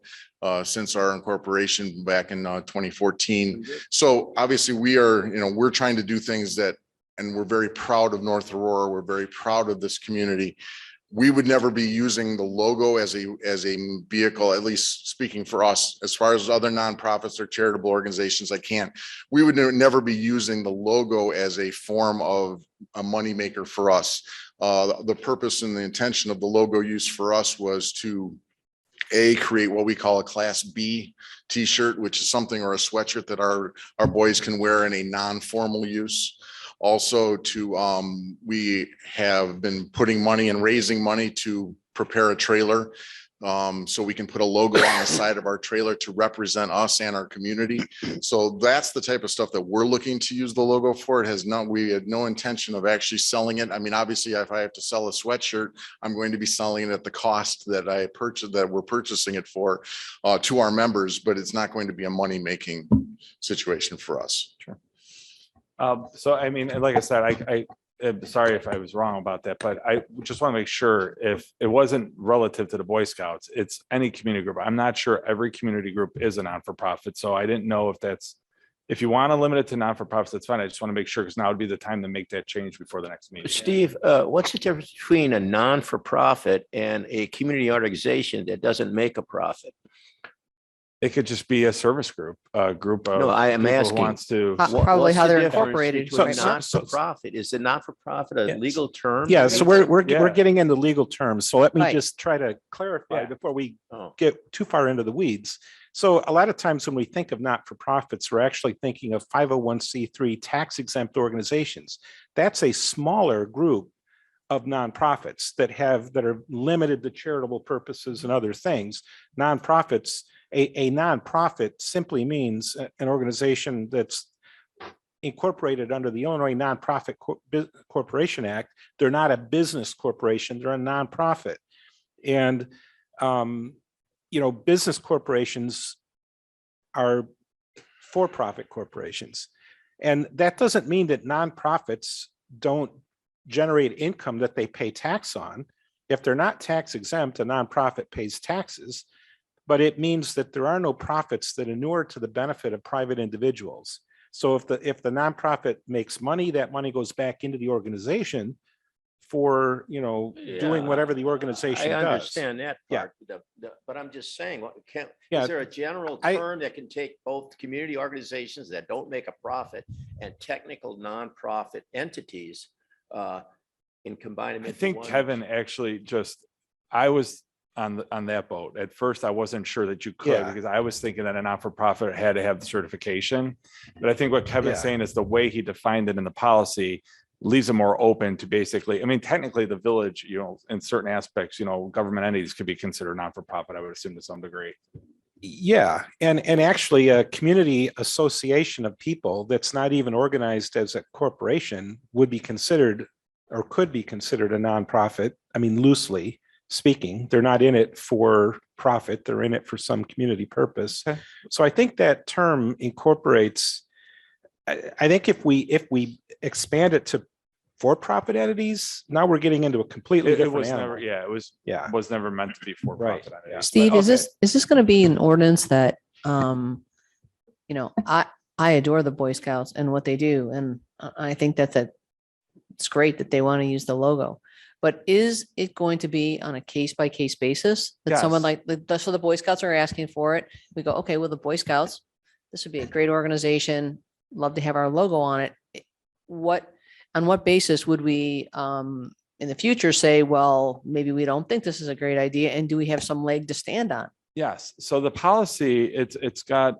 since our incorporation back in 2014. So obviously we're trying to do things and we're very proud of North Aurora. We're very proud of this community. We would never be using the logo as a vehicle, at least speaking for us. As far as other nonprofits or charitable organizations, we would never be using the logo as a form of a moneymaker for us. The purpose and the intention of the logo use for us was to create what we call a Class B t-shirt, which is something, or a sweatshirt that our boys can wear in a non-formal use. Also we have been putting money and raising money to prepare a trailer. So we can put a logo on the side of our trailer to represent us and our community. So that's the type of stuff that we're looking to use the logo for. We had no intention of actually selling it. I mean, obviously, if I have to sell a sweatshirt, I'm going to be selling it at the cost that we're purchasing it for to our members, but it's not going to be a money-making situation for us. Sure. So, I mean, like I said, I'm sorry if I was wrong about that, but I just want to make sure if it wasn't relative to the Boy Scouts, it's any community group. I'm not sure every community group is a non-for-profit. So I didn't know if you want to limit it to non-for-profits, that's fine. I just want to make sure, because now would be the time to make that change before the next meeting. Steve, what's the difference between a non-for-profit and a community organization that doesn't make a profit? It could just be a service group, a group of No, I am people who asking. wants to. Probably What's how the they're difference incorporated. between So- non-for-profit? Is the not-for-profit a Yes. legal term? Yeah, so we're Yeah. getting into legal terms. So let me Right. just try to clarify Yeah. before we Oh. get too far into the weeds. So a lot of times when we think of not-for-profits, we're actually thinking of 501c3 tax exempt organizations. That's a smaller group of nonprofits that are limited to charitable purposes and other things. Nonprofits, a nonprofit simply means an organization that's incorporated under the Illinois Nonprofit Corporation Act. They're not a business corporation, they're a nonprofit. And, business corporations are for-profit corporations. And that doesn't mean that nonprofits don't generate income that they pay tax on. If they're not tax exempt, a nonprofit pays taxes. But it means that there are no profits that inure to the benefit of private individuals. So if the nonprofit makes money, that money goes back into the organization for, doing whatever the organization I does. understand that Yeah. part, but I'm just saying, Yeah, is there a general term that can take both community organizations that don't make a profit and technical nonprofit entities and combine them? I into think one? Kevin actually I was on that boat. At first, I wasn't sure that you could, Yeah. because I was thinking that a not-for-profit had to have the certification. But I think what Kevin's Yeah. saying is the way he defined it in the policy leaves it more open to basically, I mean, technically the village, in certain aspects, government entities could be considered not-for-profit, I would assume, to some degree. Yeah, and actually a community association of people that's not even organized as a corporation would be considered or could be considered a nonprofit. I mean, loosely speaking, they're not in it for profit, they're in it for some community purpose. Okay. So I think that term incorporates, I think if we expand it to for-profit entities, now we're getting into a completely It different was animal. never, yeah, it was, Yeah. was never meant to be for Right. profit. Yeah. Steve, But- is this going to be an ordinance that, you know, I adore the Boy Scouts and what they do. And I think it's great that they want to use the logo. But is it going to be on a case by case basis that someone Yes. like, so the Boy Scouts are asking for it? We go, okay, well, the Boy Scouts, this would be a great organization. Love to have our logo on it. On what basis would we, in the future say, well, maybe we don't think this is a great idea? And do we have some leg to stand on? Yes, so the policy, it's got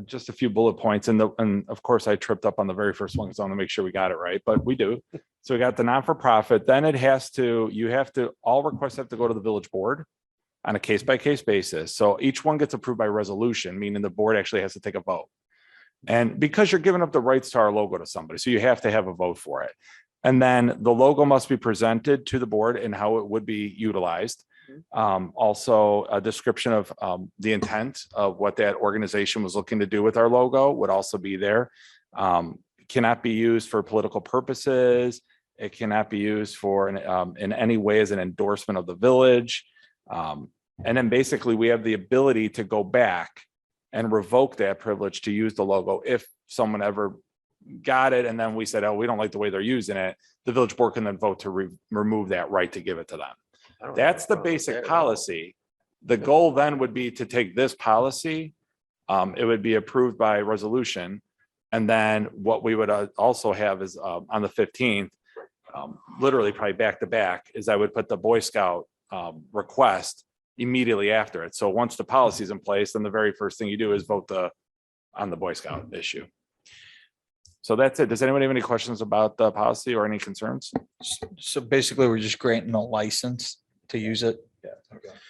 just a few bullet points and of course I tripped up on the very first one because I want to make sure we got it right, but we do. So we got the non-for-profit, then all requests have to go to the village board on a case-by-case basis. So each one gets approved by resolution, meaning the board actually has to take a vote. And because you're giving up the rights to our logo to somebody, so you have to have a vote for it. And then the logo must be presented to the board and how it would be utilized. Also a description of the intent of what that organization was looking to do with our logo would also be there. Cannot be used for political purposes. It cannot be used for in any way as an endorsement of the village. And then basically we have the ability to go back and revoke that privilege to use the logo if someone ever got it and then we said, oh, we don't like the way they're using it. The village board can then vote to remove that right to give it to them. That's the basic policy. The goal then would be to take this policy. It would be approved by resolution. And then what we would also have is on the 15th, literally probably back to back, is I would put the Boy Scout request immediately after it. So once the policy is in place, then the very first thing you do is vote on the Boy Scout issue. So that's it. Does anyone have any questions about the policy or any concerns? So basically, we're just granting a license to use it.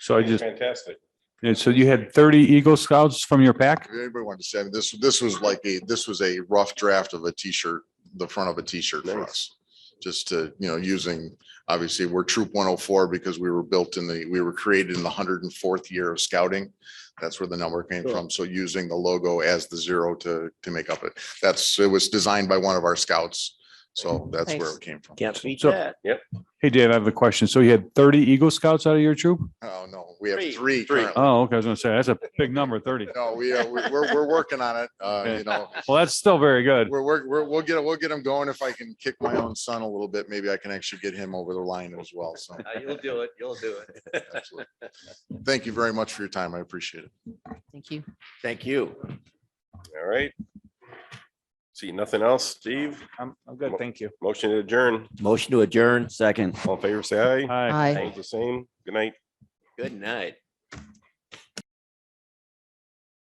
So I just, Fantastic. And so you had 30 Eagle Scouts from your pack? If anybody wanted to say, this was a rough draft of a t-shirt, the front of a t-shirt for us. Just to, using, obviously, we're Troop 104 because we were created in the 104th year of scouting. That's where the number came from. So using the logo as the 0 to make up it. It was designed by one of our scouts. So that's where it came from. Can't beat So- that. Yep. Hey, Dan, I have a question. So you had 30 Eagle Scouts out of your troop? Oh, no, we have three currently. Oh, okay. I was gonna say, that's a big number, 30. No, we're working on it. Well, that's still very good. We'll get him going. If I can kick my own son a little bit, maybe I can actually get him over the line as well. So You'll do it. You'll do it. absolutely. Thank you very much for your time. I appreciate it. Thank you. Thank you. All right. See, nothing else, Steve? I'm good. Thank you. Motion to adjourn. Motion to adjourn, second. All in favor, say aye. Hi. Aye. Opposed, the same. Good night. Good night.